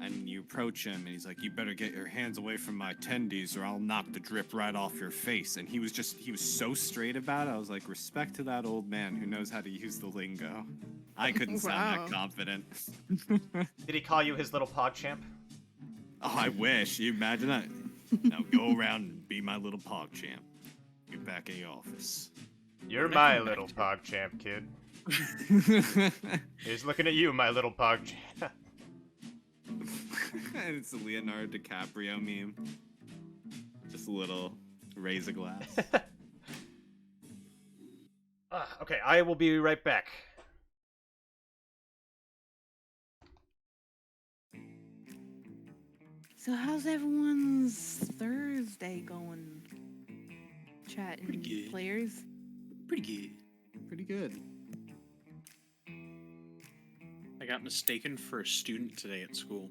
Speaker 7: and you approach him, and he's like, "You better get your hands away from my tendies, or I'll knock the drip right off your face." And he was so straight about it. I was like, respect to that old man who knows how to use the lingo. I couldn't sound
Speaker 2: Wow.
Speaker 7: that confident.
Speaker 1: Did he call you his little pog champ?
Speaker 7: Oh, I wish. You imagine that? Now go around and be my little pog champ. Get back in the office.
Speaker 1: You're my little pog champ, kid. He's looking at you, my little pog champ.
Speaker 7: It's a Leonardo DiCaprio meme. Just a little raise a glass.
Speaker 1: Okay, I will be right back.
Speaker 2: So how's everyone's Thursday going? Chatting
Speaker 6: Pretty good.
Speaker 2: players?
Speaker 6: Pretty good.
Speaker 7: Pretty good.
Speaker 6: I got mistaken for a student today at school.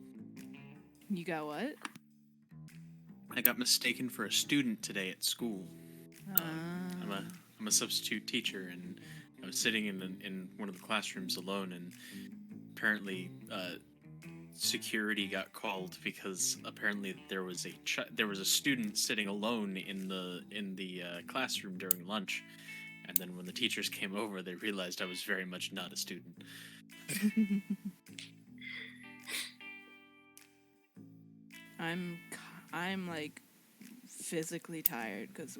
Speaker 2: You got what?
Speaker 6: I got mistaken for a student today at school.
Speaker 2: Uh,
Speaker 6: I'm a substitute teacher, and I was sitting in one of the classrooms alone, and apparently security got called because apparently there was a student sitting alone in the classroom during lunch, and then when the teachers came over, they realized I was very much not a student.
Speaker 2: I'm like physically tired because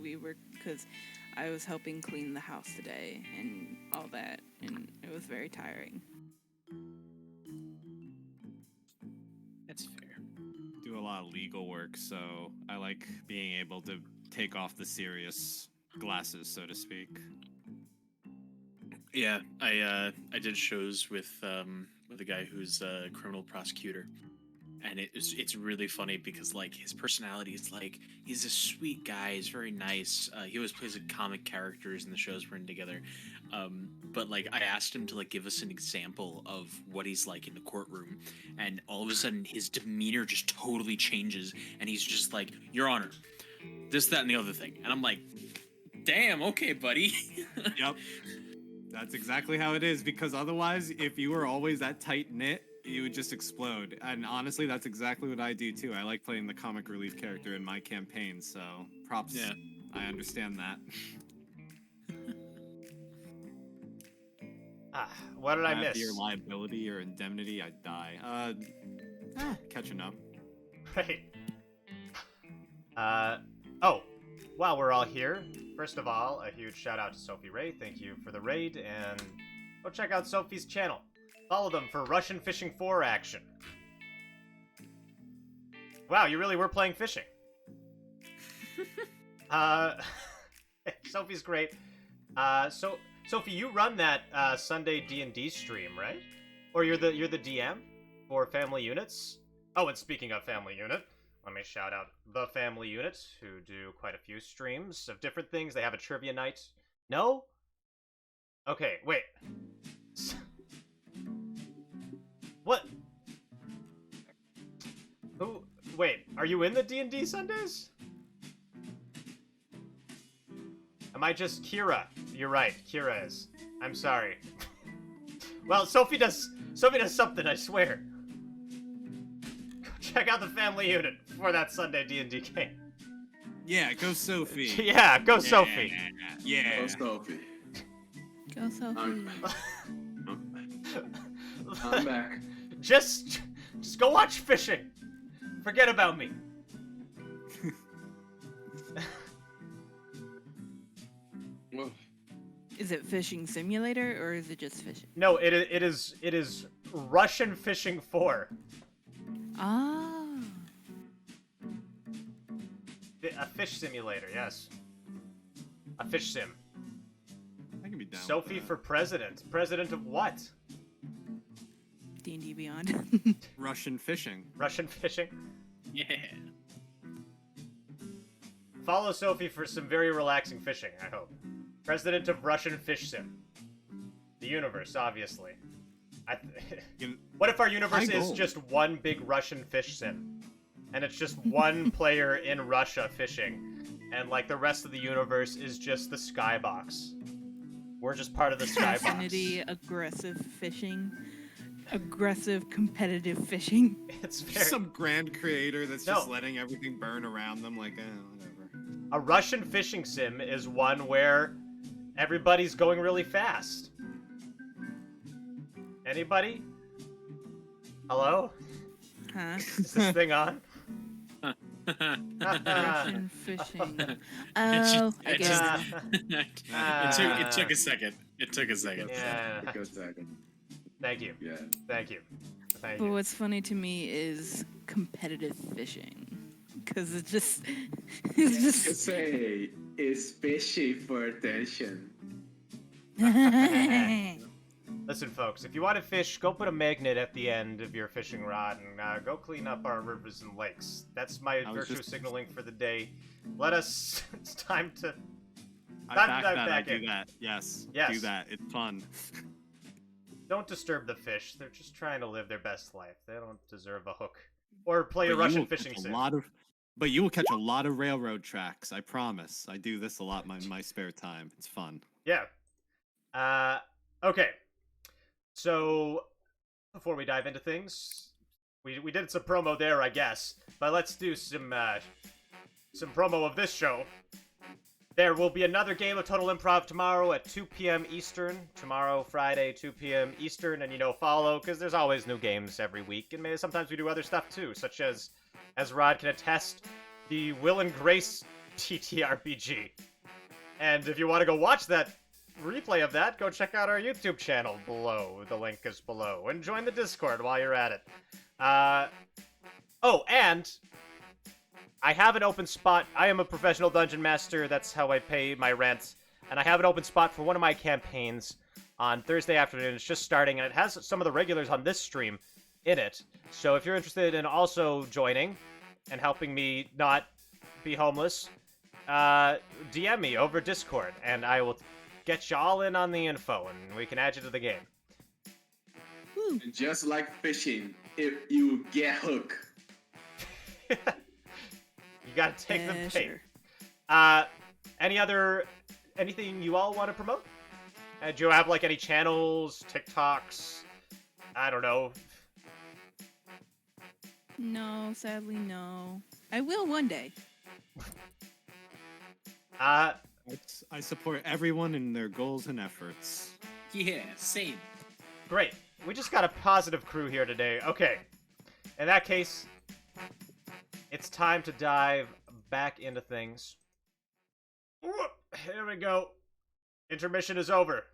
Speaker 2: I was helping clean the house today and all that, and it was very tiring.
Speaker 6: That's fair.
Speaker 7: Do a lot of legal work, so I like being able to take off the serious glasses, so to speak.
Speaker 6: Yeah, I did shows with a guy who's a criminal prosecutor, and it's really funny because like his personality is like he's a sweet guy, he's very nice. He always plays like comic characters in the shows we're in together. But like I asked him to like give us an example of what he's like in the courtroom, and all of a sudden his demeanor just totally changes, and he's just like, "Your Honor, this, that, and the other thing," and I'm like, "Damn, okay, buddy."
Speaker 7: Yep. That's exactly how it is, because otherwise, if you were always that tight-knit, you would just explode. And honestly, that's exactly what I do, too. I like playing the comic relief character in my campaign, so props.
Speaker 6: Yeah.
Speaker 7: I understand that.
Speaker 1: What did I
Speaker 7: After
Speaker 1: miss?
Speaker 7: your liability or indemnity, I die. Catching up.
Speaker 1: Right. Oh, while we're all here, first of all, a huge shout out to Sophie Ray. Thank you for the raid, and go check out Sophie's channel. Follow them for Russian Fishing 4 action. Wow, you really were playing fishing. Sophie's great. So Sophie, you run that Sunday D&D stream, right? Or you're the DM for Family Units? Oh, and speaking of Family Unit, let me shout out the Family Unit, who do quite a few streams of different things. They have a trivia night. No? Okay, wait. What? Who? Wait, are you in the D&D Sundays? Am I just Kira? You're right, Kira is. I'm sorry. Well, Sophie does something, I swear. Go check out the Family Unit for that Sunday D&D game.
Speaker 7: Yeah, go Sophie.
Speaker 1: Yeah, go Sophie.
Speaker 7: Yeah.
Speaker 3: Oh, Sophie.
Speaker 2: Go, Sophie.
Speaker 3: I'm back.
Speaker 1: Just go watch fishing. Forget about me.
Speaker 3: Well,
Speaker 2: Is it fishing simulator or is it just fishing?
Speaker 1: No, it is Russian Fishing 4.
Speaker 2: Ah.
Speaker 1: A fish simulator, yes. A fish sim.
Speaker 7: I can be down.
Speaker 1: Sophie
Speaker 7: with
Speaker 1: for president. President of what?
Speaker 2: D&D Beyond.
Speaker 7: Russian fishing.
Speaker 1: Russian fishing?
Speaker 6: Yeah.
Speaker 1: Follow Sophie for some very relaxing fishing, I hope. President of Russian Fish Sim. The universe, obviously. What if our universe
Speaker 7: High
Speaker 1: is
Speaker 7: goal.
Speaker 1: just one big Russian fish sim? And it's just one player in Russia fishing. And, like, the rest of the universe is just the skybox. We're just part of the skybox.
Speaker 2: Affinity, aggressive fishing. Aggressive, competitive fishing.
Speaker 1: It's very...
Speaker 7: Some grand creator that's
Speaker 1: No.
Speaker 7: just letting everything burn around them, like, whatever.
Speaker 1: A Russian fishing sim is one where everybody's going really fast. Anybody? Hello?
Speaker 2: Huh?
Speaker 1: Is this thing on?
Speaker 2: Russian fishing. Oh, I
Speaker 6: It
Speaker 2: guess.
Speaker 6: just- it took a second. It took a second.
Speaker 1: Yeah.
Speaker 3: go second.
Speaker 1: Thank you.
Speaker 3: Yeah.
Speaker 1: Thank you. Thank
Speaker 2: But
Speaker 1: you.
Speaker 2: what's funny to me is competitive fishing. Because it's just... It's
Speaker 3: You
Speaker 2: just...
Speaker 3: say it's fishy for attention.
Speaker 1: Listen, folks, if you want to fish, go put a magnet at the end of your fishing rod and go clean up our rivers and lakes. That's my
Speaker 7: I was
Speaker 1: virtue
Speaker 7: just-
Speaker 1: signaling for the day. Let us... It's time to...
Speaker 7: I
Speaker 1: Time to
Speaker 7: back
Speaker 1: dive
Speaker 7: that.
Speaker 1: back
Speaker 7: I
Speaker 1: in.
Speaker 7: do that. Yes.
Speaker 1: Yes.
Speaker 7: Do that. It's fun.
Speaker 1: Don't disturb the fish. They're just trying to live their best life. They don't deserve a hook. Or play a
Speaker 7: But you
Speaker 1: Russian
Speaker 7: will catch
Speaker 1: fishing
Speaker 7: a
Speaker 1: sim.
Speaker 7: But you will catch a lot of railroad tracks. I promise. I do this a lot in my spare time. It's fun.
Speaker 1: Yeah. Okay. So, before we dive into things, we did some promo there, I guess. But let's do some promo of this show. There will be another game of Total Improv tomorrow at 2 p.m. Eastern. Tomorrow, Friday, 2 p.m. Eastern. And, follow, because there's always new games every week. And maybe sometimes we do other stuff, too, such as Rod can attest, the Will and Grace TTRPG. And if you want to go watch that replay of that, go check out our YouTube channel below. The link is below. And join the Discord while you're at it. Oh, and I have an open spot. I am a professional dungeon master. That's how I pay my rent. And I have an open spot for one of my campaigns on Thursday afternoon. It's just starting, and it has some of the regulars on this stream in it. So if you're interested in also joining and helping me not be homeless, DM me over Discord, and I will get you all in on the info, and we can add you to the game.
Speaker 2: Woo.
Speaker 3: Just like fishing, if you get hooked.
Speaker 1: You gotta take the bait.
Speaker 2: Sure.
Speaker 1: Anything you all want to promote? Do you have, like, any channels, TikToks? I don't know.
Speaker 2: No, sadly, no. I will one day.
Speaker 1: Uh,
Speaker 7: I support everyone in their goals and efforts.
Speaker 6: Yeah, same.
Speaker 1: great. We just got a positive crew here today. Okay. In that case, it's time to dive back into things. Here we go. Intermission is over.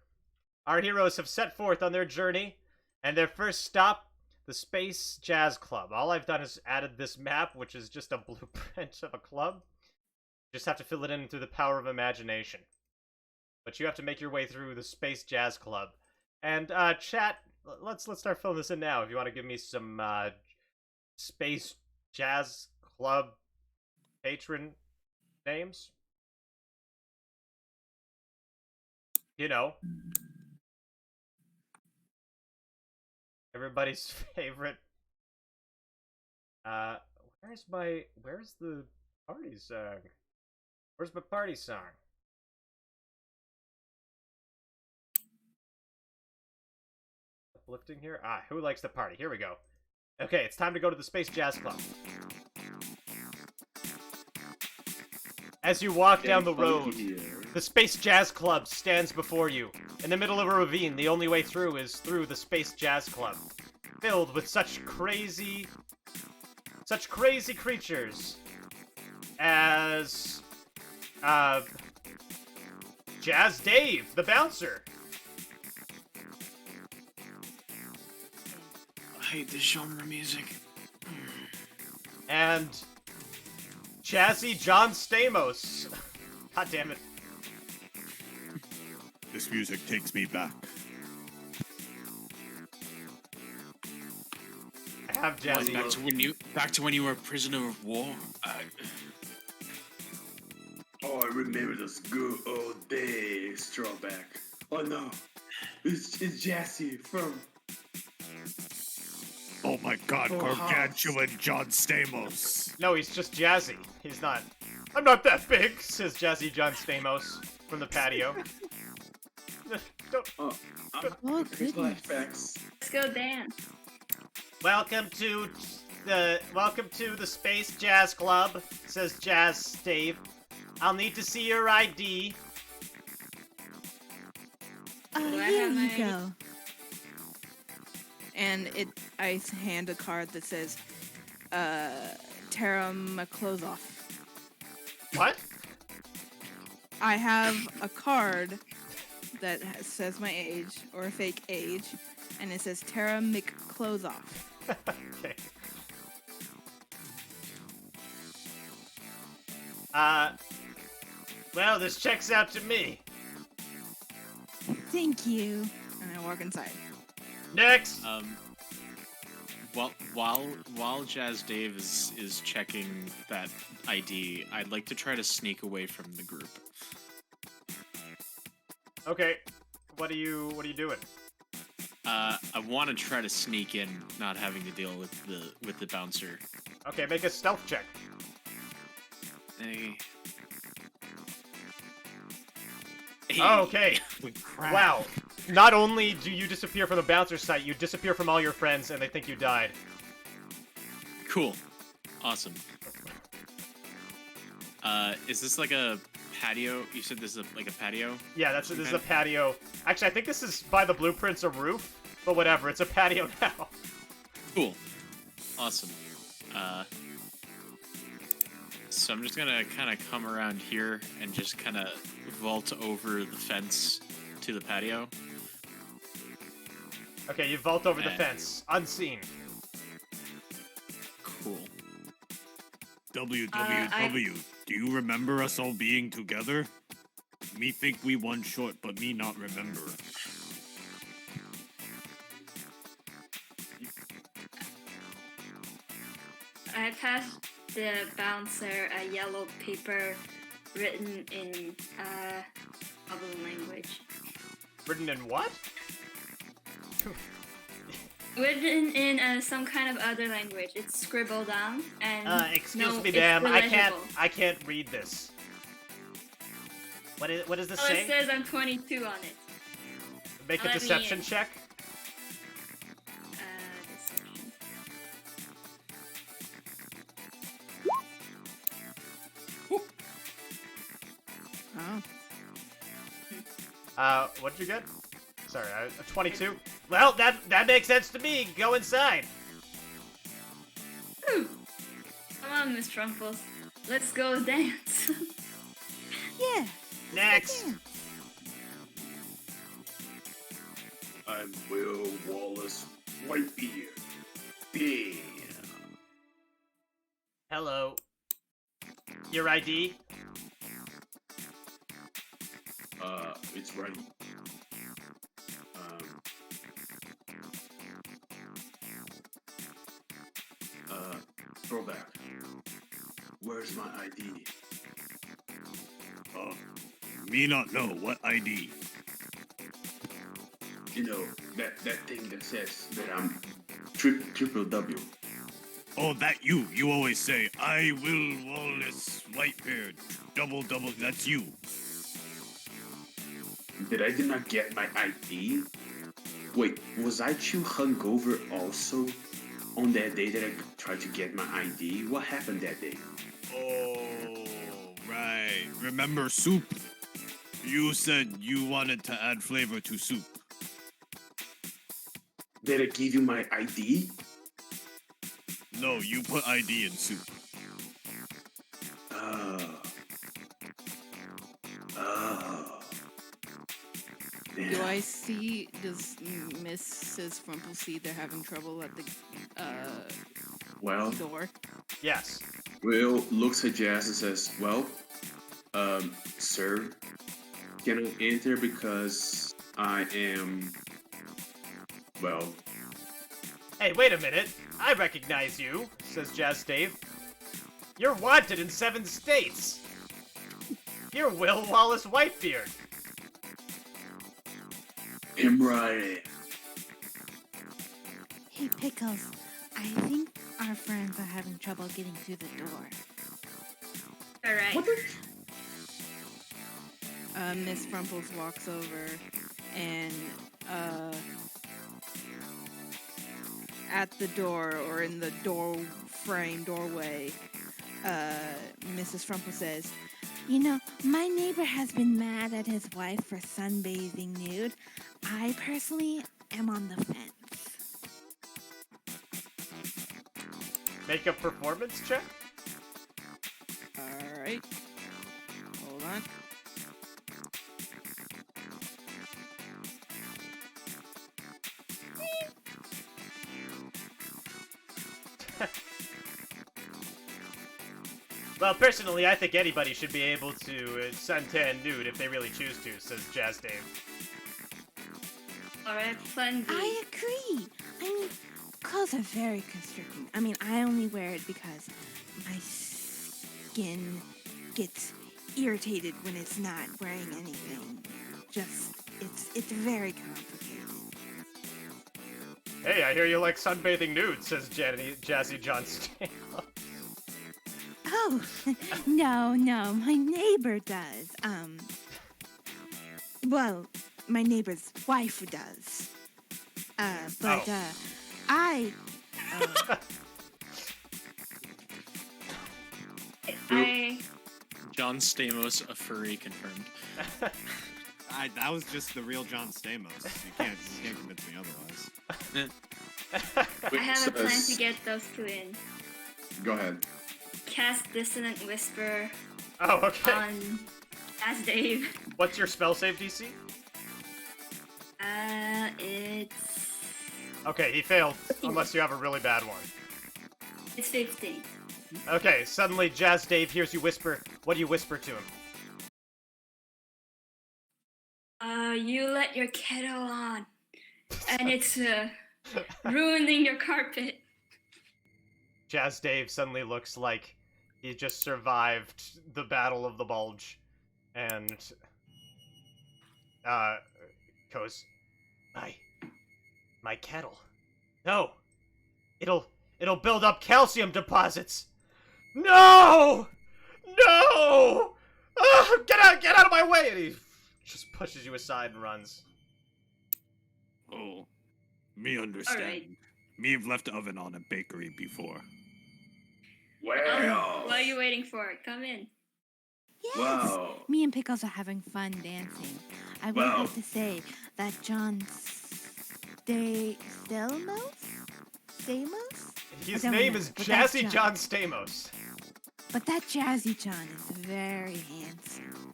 Speaker 1: Our heroes have set forth on their journey, and their first stop, the Space Jazz Club. All I've done is added this map, which is just a blueprint of a club. Just have to fill it in through the power of imagination. But you have to make your way through the Space Jazz Club. And chat, let's start filling this in now. If you want to give me some Space Jazz Club patron names. You know, everybody's favorite. Where's the party song? Where's my party song? Uplifting here? Who likes to party? Here we go. Okay, it's time to go to the Space Jazz Club. As you walk down the road, the Space Jazz Club stands before you. In the middle of a ravine, the only way through is through the Space Jazz Club. Filled with such crazy creatures as Jazz Dave, the bouncer.
Speaker 6: I hate this genre of music.
Speaker 1: And Jazzy John Stamos. God damn it.
Speaker 4: This music takes me back.
Speaker 1: I have Jazzy.
Speaker 6: Back to when you were a prisoner of war.
Speaker 3: Oh, I remember those good old days, Strawback. Oh no, it's Jazzy from.
Speaker 4: Oh my god,
Speaker 3: Oh,
Speaker 4: gargantuan John Stamos.
Speaker 1: No, he's just Jazzy. He's not. I'm not that big, says Jazzy John Stamos from the patio. Don't.
Speaker 3: Oh
Speaker 2: goodness.
Speaker 3: flashbacks.
Speaker 5: Let's go dance.
Speaker 1: Welcome to the Space Jazz Club, says Jazz Dave. I'll need to see your ID.
Speaker 5: Do I
Speaker 2: Here
Speaker 5: have
Speaker 2: you
Speaker 5: my-
Speaker 2: go. And I hand a card that says, tear my clothes off.
Speaker 1: What?
Speaker 2: I have a card that says my age, or a fake age, and it says Tara McClothes off.
Speaker 1: Okay. Well, this checks out to me.
Speaker 2: Thank you. And I walk inside.
Speaker 1: Next!
Speaker 6: While Jazz Dave is checking that ID, I'd like to try to sneak away from the group.
Speaker 1: Okay. What are you doing?
Speaker 6: I want to try to sneak in, not having to deal with the bouncer.
Speaker 1: Okay, make a stealth check.
Speaker 6: Hey.
Speaker 1: Oh, okay. Wow. Not only do you disappear from the bouncer site, you disappear from all your friends and they think you died.
Speaker 6: Cool. Awesome. Is this like a patio? You said this is like a patio?
Speaker 1: Yeah, this is
Speaker 6: Okay.
Speaker 1: a patio. Actually, I think this is by the blueprints a roof, but whatever, it's a patio now.
Speaker 6: Cool. Awesome. So I'm just gonna kind of come around here and just kind of vault over the fence to the patio.
Speaker 1: Okay, you vault over the
Speaker 6: Eh.
Speaker 1: fence, unseen.
Speaker 6: Cool.
Speaker 4: WWW, do you remember us all being together? Me think we one short, but me not remember.
Speaker 5: I passed the bouncer a yellow paper written in other language.
Speaker 1: Written in what?
Speaker 5: Written in some kind of other language. It's scribbled down and
Speaker 1: Excuse
Speaker 5: no,
Speaker 1: me,
Speaker 5: it's
Speaker 1: ma'am,
Speaker 5: illegible.
Speaker 1: I can't read this. What does this
Speaker 5: Oh,
Speaker 1: say?
Speaker 5: it says I'm 22 on it.
Speaker 1: Make a
Speaker 5: let me
Speaker 1: deception
Speaker 5: in.
Speaker 1: check.
Speaker 5: Deception.
Speaker 2: Oh.
Speaker 1: What'd you get? Sorry, a 22. Well, that makes sense to me. Go inside.
Speaker 5: Ooh. Come on, Miss Trumples. Let's go dance.
Speaker 2: Yeah.
Speaker 1: Next.
Speaker 3: I'm Will Wallace Whitebeard. Bam.
Speaker 1: Hello. Your ID?
Speaker 3: It's ready. Throwback. Where's my ID?
Speaker 4: Me not know what ID.
Speaker 3: You know, that thing that says that I'm triple W.
Speaker 4: Oh, that you. You always say, I will Wallace Whitebeard. Double, that's you.
Speaker 3: Did I not get my ID? Wait, was I too hungover also on that day that I tried to get my ID? What happened that day?
Speaker 4: Oh, right. Remember soup? You said you wanted to add flavor to soup.
Speaker 3: Did I give you my ID?
Speaker 4: No, you put ID in soup.
Speaker 8: Do I see, does Mrs. Frumple see they're having trouble at the
Speaker 3: Well,
Speaker 8: door?
Speaker 1: Yes.
Speaker 3: Will looks at Jazz and says, well, sir, can I enter because I am, well...
Speaker 1: Hey, wait a minute. I recognize you, says Jazz Dave. You're wanted in 7 states. You're Will Wallace Whitebeard.
Speaker 3: I'm right.
Speaker 2: Hey, Pickles. I think our friends are having trouble getting through the door.
Speaker 5: Alright.
Speaker 8: Miss Frumples walks over and, at the door, or in the doorway,
Speaker 2: Mrs. Frumple says, you know, my neighbor has been mad at his wife for sunbathing nude. I personally am on the fence.
Speaker 1: Make a performance check?
Speaker 8: alright. Hold on.
Speaker 1: Well, personally, I think anybody should be able to suntan nude if they really choose to, says Jazz Dave.
Speaker 5: Alright, fun.
Speaker 2: I agree. I mean, clothes are very constricting. I mean, I only wear it because my skin gets irritated when it's not wearing anything. Just, it's very complicated.
Speaker 1: Hey, I hear you like sunbathing nude, says Jazzy John Stamos.
Speaker 2: Oh, no, my neighbor does. Well, my neighbor's wife does. I...
Speaker 6: John Stamos, a furry, confirmed.
Speaker 7: That was just the real John Stamos. You can't convince me otherwise.
Speaker 5: I have a plan to get those two in.
Speaker 3: Go ahead.
Speaker 5: Cast Dissonant Whisper
Speaker 1: Oh, okay.
Speaker 5: on As Dave.
Speaker 1: What's your spell save DC?
Speaker 5: It's...
Speaker 1: Okay, he failed, unless you have a really bad one.
Speaker 5: It's 15.
Speaker 1: Okay, suddenly Jazz Dave hears you whisper. What do you whisper to him?
Speaker 5: You let your kettle on, and it's ruining your carpet.
Speaker 1: Jazz Dave suddenly looks like he just survived the Battle of the Bulge, and goes, my kettle. No, it'll build up calcium deposits. No! Get out of my way! And he just pushes you aside and runs.
Speaker 4: Oh, me understand.
Speaker 5: Alright.
Speaker 4: Me have left oven on a bakery before.
Speaker 3: Well,
Speaker 5: What are you waiting for? Come in.
Speaker 2: Yes!
Speaker 3: Wow.
Speaker 2: Me and Pickles are having fun dancing. I would
Speaker 3: Wow.
Speaker 2: like to say that John Stamos?
Speaker 1: His
Speaker 2: I don't
Speaker 1: name
Speaker 2: remember,
Speaker 1: is
Speaker 2: but that's
Speaker 1: Jazzy John Stamos.
Speaker 2: But that Jazzy John is very handsome.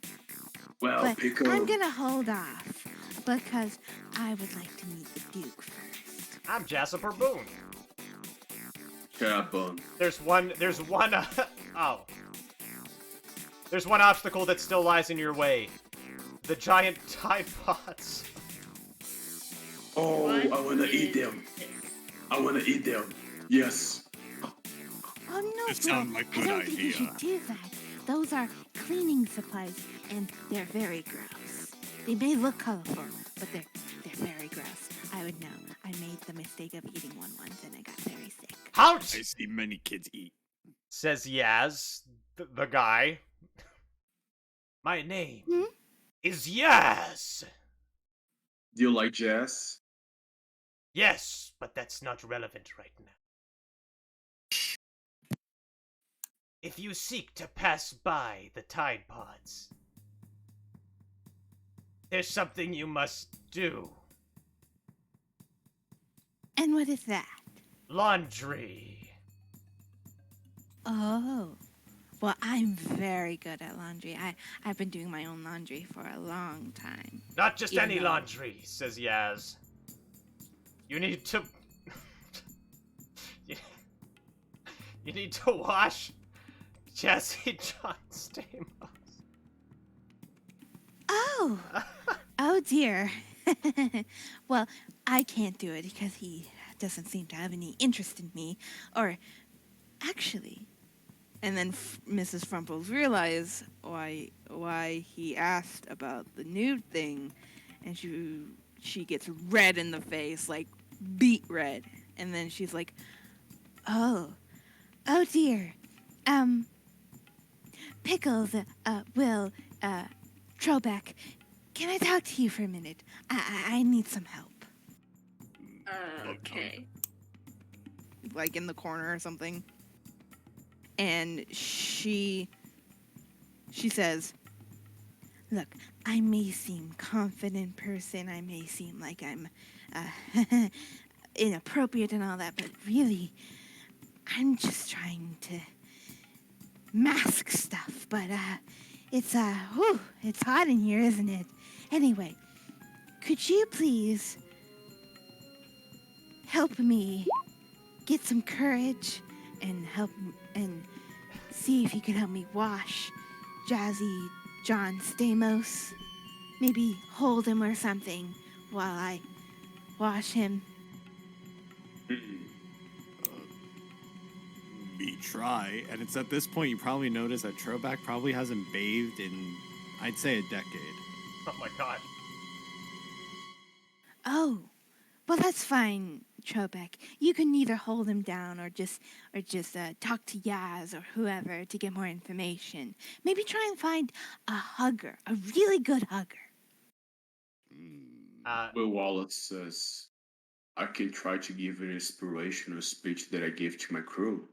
Speaker 3: Well,
Speaker 2: But
Speaker 3: Pickle.
Speaker 2: I'm gonna hold off because I would like to meet the Duke first.
Speaker 1: I'm Jasper Boone.
Speaker 3: Shut up, Bone.
Speaker 1: There's one oh. There's one obstacle that still lies in your way. The giant Tide Pods.
Speaker 3: Oh,
Speaker 5: What
Speaker 3: I wanna eat
Speaker 5: is
Speaker 3: them.
Speaker 5: this?
Speaker 3: I wanna eat them. Yes.
Speaker 2: Oh no,
Speaker 4: This
Speaker 2: Will,
Speaker 4: sounds like a
Speaker 2: I
Speaker 4: good
Speaker 2: don't think you
Speaker 4: idea.
Speaker 2: should do that. Those are cleaning supplies, and they're very gross. They may look colorful, but they're very gross. I would know. I made the mistake of eating one once, and I got very sick.
Speaker 4: I
Speaker 1: Ouch!
Speaker 4: see many kids eat.
Speaker 1: Says Yaz, the guy. My name
Speaker 2: Hmm?
Speaker 1: is Yaz.
Speaker 3: Do you like jazz?
Speaker 1: Yes, but that's not relevant right now. If you seek to pass by the Tide Pods, there's something you must do.
Speaker 2: And what is that?
Speaker 1: Laundry.
Speaker 2: Oh. Well, I'm very good at laundry. I've been doing my own laundry for a long time.
Speaker 1: Not just
Speaker 2: Yeah,
Speaker 1: any
Speaker 2: no.
Speaker 1: laundry, says Yaz. You need to... you need to wash Jesse John Stamos.
Speaker 2: Oh! Oh dear. Well, I can't do it because he doesn't seem to have any interest in me. Or, actually... And then Mrs. Frumples realized why he asked about the nude thing, and she gets red in the face, like beet red, and then she's like, "Oh dear, Pickles, Will, Trobeck, can I talk to you for a minute? I need some help."
Speaker 5: Okay.
Speaker 8: Like in the corner or something. And she says,
Speaker 2: Look, I may seem confident person, I may seem like I'm inappropriate and all that, but really, I'm just trying to mask stuff. But it's hot in here, isn't it? Anyway, could you please help me get some courage and see if you could help me wash Jazzy John Stamos? Maybe hold him or something while I wash him.
Speaker 7: We try, and it's at this point you probably notice that Troback probably hasn't bathed in, I'd say, a decade.
Speaker 1: Oh my god.
Speaker 2: Oh, well that's fine, Trobeck. You can either hold him down or just talk to Yaz or whoever to get more information. Maybe try and find a hugger, a really good hugger.
Speaker 3: Will Wallace says, I can try to give an inspirational speech that I gave to my crew.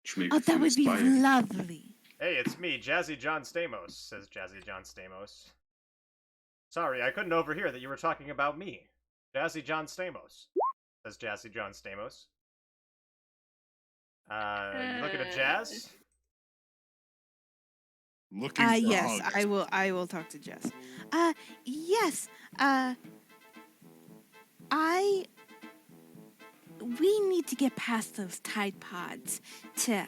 Speaker 3: To make
Speaker 2: Oh,
Speaker 3: you feel
Speaker 2: that would be
Speaker 3: inspired.
Speaker 2: lovely.
Speaker 1: Hey, it's me, Jazzy John Stamos, says Jazzy John Stamos. Sorry, I couldn't overhear that you were talking about me. Jazzy John Stamos, says Jazzy John Stamos. You looking at Jazz?
Speaker 4: Looking for
Speaker 8: yes,
Speaker 4: hugs.
Speaker 8: I will talk to Jess.
Speaker 2: Yes, we need to get past those Tide Pods to,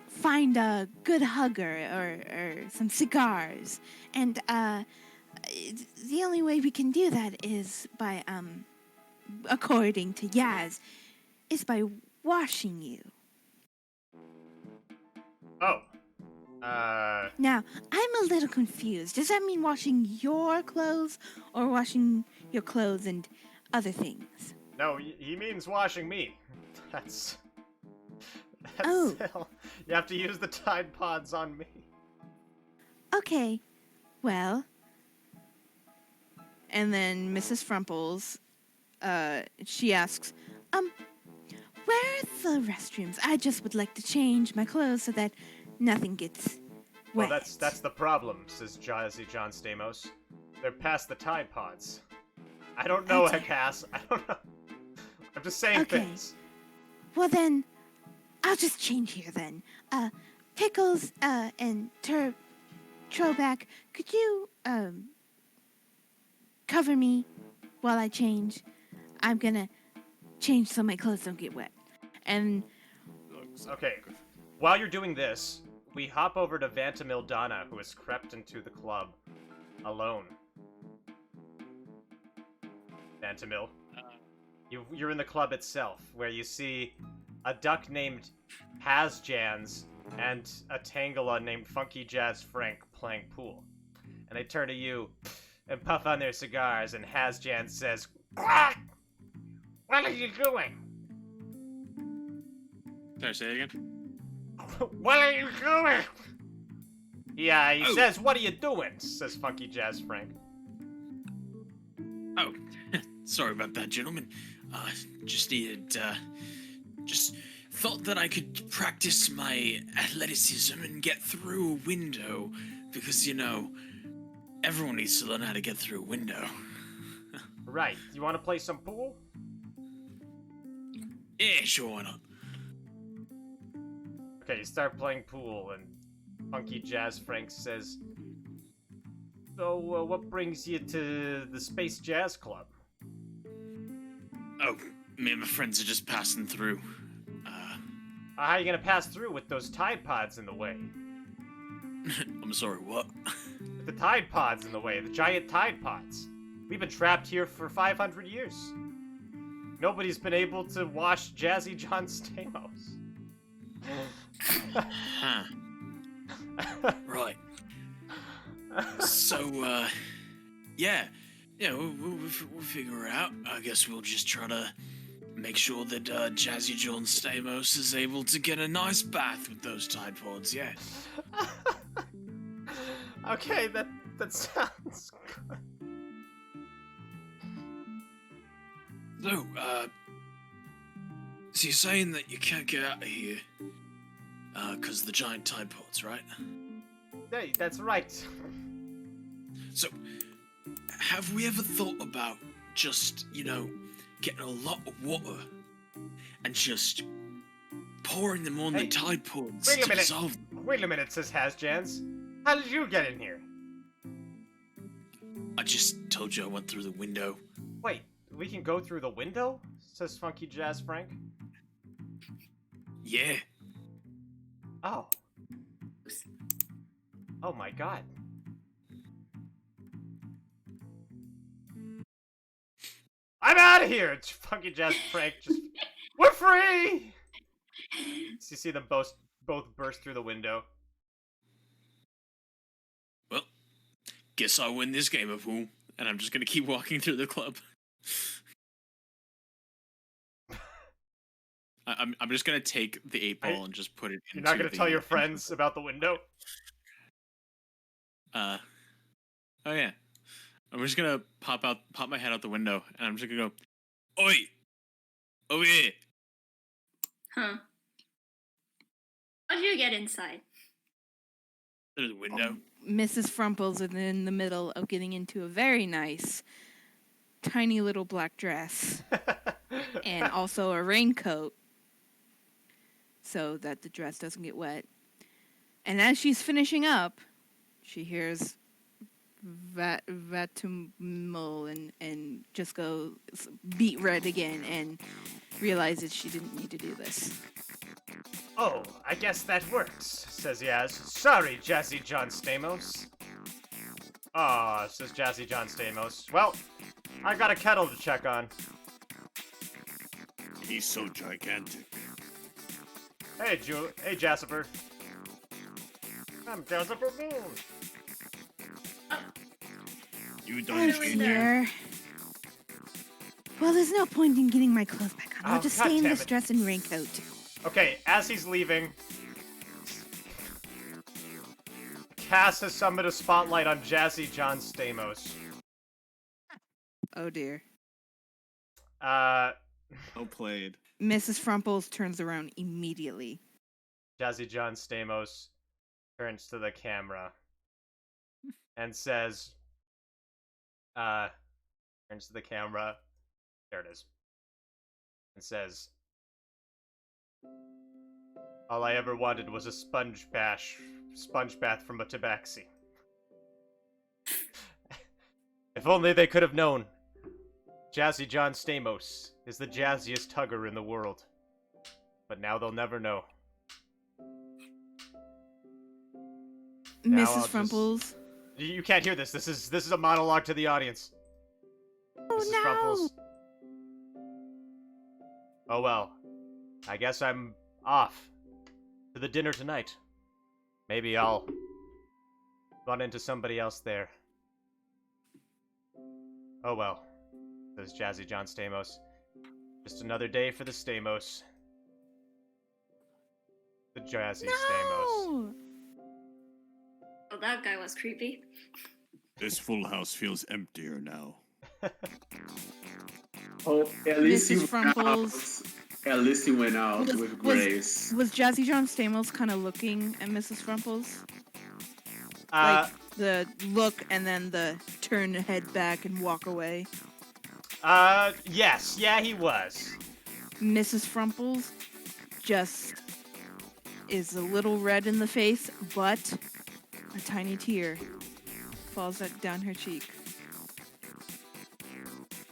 Speaker 2: find a good hugger or some cigars. And, the only way we can do that is by, according to Yaz, is by washing you.
Speaker 1: Oh.
Speaker 2: Now, I'm a little confused. Does that mean washing your clothes or washing your clothes and other things?
Speaker 1: No, he means washing me. That's
Speaker 2: Oh.
Speaker 1: You have to use the Tide Pods on me.
Speaker 2: Okay, well,
Speaker 8: And then Mrs. Frumples, she asks,
Speaker 2: where are the restrooms? I just would like to change my clothes so that nothing gets
Speaker 1: Well,
Speaker 2: wet.
Speaker 1: that's the problem, says Jazzy John Stamos. They're past the Tide Pods. I don't know,
Speaker 2: Okay.
Speaker 1: Cass. I don't know. I'm just saying
Speaker 2: Okay.
Speaker 1: things.
Speaker 2: Well then, I'll just change here then. Pickles, and Troback, could you, cover me while I change? I'm gonna change so my clothes don't get wet.
Speaker 8: and
Speaker 1: Okay. While you're doing this, we hop over to Vantamil Donna, who has crept into the club. alone. Phantomil. You're in the club itself, where you see a duck named Hasjans and a Tangela named Funky Jazz Frank playing pool. And they turn to you and puff on their cigars, and Hasjans says, "Quack! What are you doing?"
Speaker 6: Sorry, say it again.
Speaker 1: What are you doing? Yeah, he says, "What are you doing?" says Funky Jazz Frank.
Speaker 6: Oh, sorry about that, gentlemen. Just needed, just thought that I could practice my athleticism and get through a window, because, you know, everyone needs to learn how to get through a window.
Speaker 1: Right, you want to play some pool?
Speaker 6: Yeah, sure, why not?
Speaker 1: Okay, you start playing pool, and Funky Jazz Frank says, "So, what brings you to the Space Jazz Club?"
Speaker 6: Oh, me and my friends are just passing through.
Speaker 1: How are you gonna pass through with those Tide Pods in the way?
Speaker 6: I'm sorry, what?
Speaker 1: With the Tide Pods in the way, the giant Tide Pods. We've been trapped here for 500 years. Nobody's been able to wash Jazzy John Stamos.
Speaker 6: Huh. Right. So, yeah, we'll figure it out. I guess we'll just try to make sure that Jazzy John Stamos is able to get a nice bath with those Tide Pods. Yeah.
Speaker 1: Okay, that sounds good.
Speaker 6: So, so you're saying that you can't get out of here because of the giant Tide Pods, right?
Speaker 1: Hey, that's right.
Speaker 6: So, have we ever thought about just, getting a lot of water and just pouring them on the Tide Pods
Speaker 1: wait a
Speaker 6: to
Speaker 1: minute.
Speaker 6: dissolve them?
Speaker 1: Wait a minute, says Hasjans. How did you get in here?
Speaker 6: I just told you I went through the window.
Speaker 1: Wait, we can go through the window? Says Funky Jazz Frank.
Speaker 6: Yeah.
Speaker 1: Oh. Oh my god. I'm out of here! It's Funky Jazz Frank just... We're free! So you see them both burst through the window.
Speaker 6: Well, guess I win this game of pool, and I'm just gonna keep walking through the club. I'm just gonna take the 8-ball and just put it into
Speaker 1: You're not gonna
Speaker 6: the
Speaker 1: tell your friends about the window?
Speaker 6: Oh yeah. I'm just gonna pop my head out the window, and I'm just gonna go, "Oi! Over here!"
Speaker 5: Huh. How do you get inside?
Speaker 6: Through the window.
Speaker 8: Mrs. Frumples is in the middle of getting into a very nice, tiny little black dress, and also a raincoat, so that the dress doesn't get wet. And as she's finishing up, she hears Vatumul and just goes beat red again and realizes she didn't need to do this.
Speaker 1: Oh, I guess that works, says Yaz. Sorry, Jazzy John Stamos. Aw, says Jazzy John Stamos. Well, I got a kettle to check on.
Speaker 4: He's so gigantic.
Speaker 1: Hey, Jasper. I'm Jasper Boone.
Speaker 4: You
Speaker 8: Oh
Speaker 4: don't eat
Speaker 8: dear. Well, there's no point in getting my clothes back on. I'll
Speaker 1: Oh,
Speaker 8: just
Speaker 1: God
Speaker 8: stay in
Speaker 1: damn
Speaker 8: this
Speaker 1: it.
Speaker 8: dress and raincoat.
Speaker 1: Okay, as he's leaving, Cass has summoned a spotlight on Jazzy John Stamos.
Speaker 8: Oh dear.
Speaker 7: Well played.
Speaker 8: Mrs. Frumples turns around immediately.
Speaker 1: Jazzy John Stamos turns to the camera and says, turns to the camera, there it is, and says, "All I ever wanted was a sponge bath from a tabaxi. If only they could have known. Jazzy John Stamos is the jazziest tugger in the world. But now they'll never know." Now I'll
Speaker 8: Mrs.
Speaker 1: just-
Speaker 8: Frumples
Speaker 1: You can't hear this. This is a monologue to the audience.
Speaker 2: Oh
Speaker 1: Mrs.
Speaker 2: no!
Speaker 1: Frumples. Oh well. I guess I'm off to the dinner tonight. Maybe I'll run into somebody else there. Oh well, says Jazzy John Stamos. Just another day for the Stamos. The Jazzy Stamos.
Speaker 2: No!
Speaker 5: Oh, that guy was creepy.
Speaker 4: This full house feels emptier now.
Speaker 3: Oh, at least he
Speaker 8: Mrs.
Speaker 3: went out.
Speaker 8: Frumples.
Speaker 3: At least he went out
Speaker 8: Was-
Speaker 3: with
Speaker 8: was-
Speaker 3: grace.
Speaker 8: Was Jazzy John Stamos kind of looking at Mrs. Frumples? Like the look and then the turn the head back and walk away.
Speaker 1: Yes, yeah, he was.
Speaker 8: Mrs. Frumples just is a little red in the face, but a tiny tear falls down her cheek.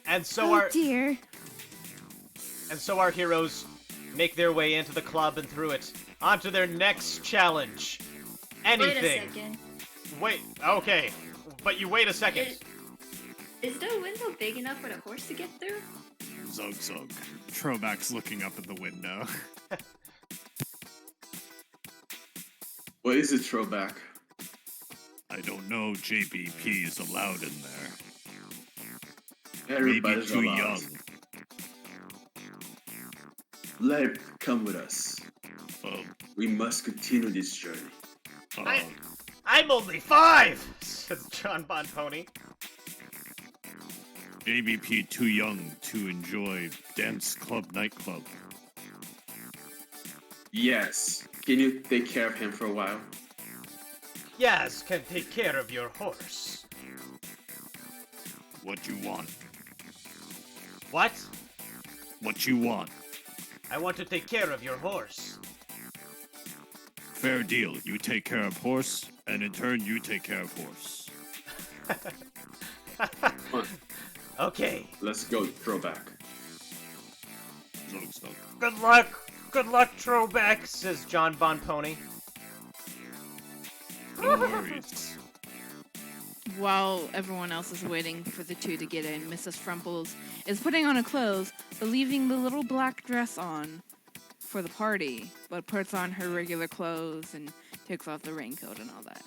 Speaker 1: And so
Speaker 2: Oh dear.
Speaker 1: our heroes make their way into the club and through it onto their next challenge. Anything.
Speaker 5: Wait a second.
Speaker 1: Wait, okay, but you wait a second.
Speaker 5: Is the window big enough for the horse to get through?
Speaker 4: Zug zug. Troback's looking up at the window.
Speaker 3: What is a throwback?
Speaker 4: I don't know. JBP is allowed in there. Maybe
Speaker 3: Everybody's
Speaker 4: too
Speaker 3: allowed.
Speaker 4: young.
Speaker 3: Let it come with us.
Speaker 4: Um,
Speaker 3: We must continue this journey.
Speaker 1: I'm only 5, says John Bon Pony.
Speaker 4: JBP too young to enjoy dance club nightclub.
Speaker 3: Yes. Can you take care of him for a while?
Speaker 1: Yes, can take care of your horse.
Speaker 4: What you want?
Speaker 1: What?
Speaker 4: What you want?
Speaker 1: I want to take care of your horse.
Speaker 4: Fair deal. You take care of horse, and in turn you take care of horse.
Speaker 3: Come on,
Speaker 1: Okay.
Speaker 3: let's go, throwback.
Speaker 4: Zug zug.
Speaker 1: Good luck. Good luck, Trobeck, says John Bon Pony.
Speaker 4: No worries.
Speaker 8: While everyone else is waiting for the two to get in, Mrs. Frumples is putting on her clothes, but leaving the little black dress on for the party, but puts on her regular clothes and takes off the raincoat and all that.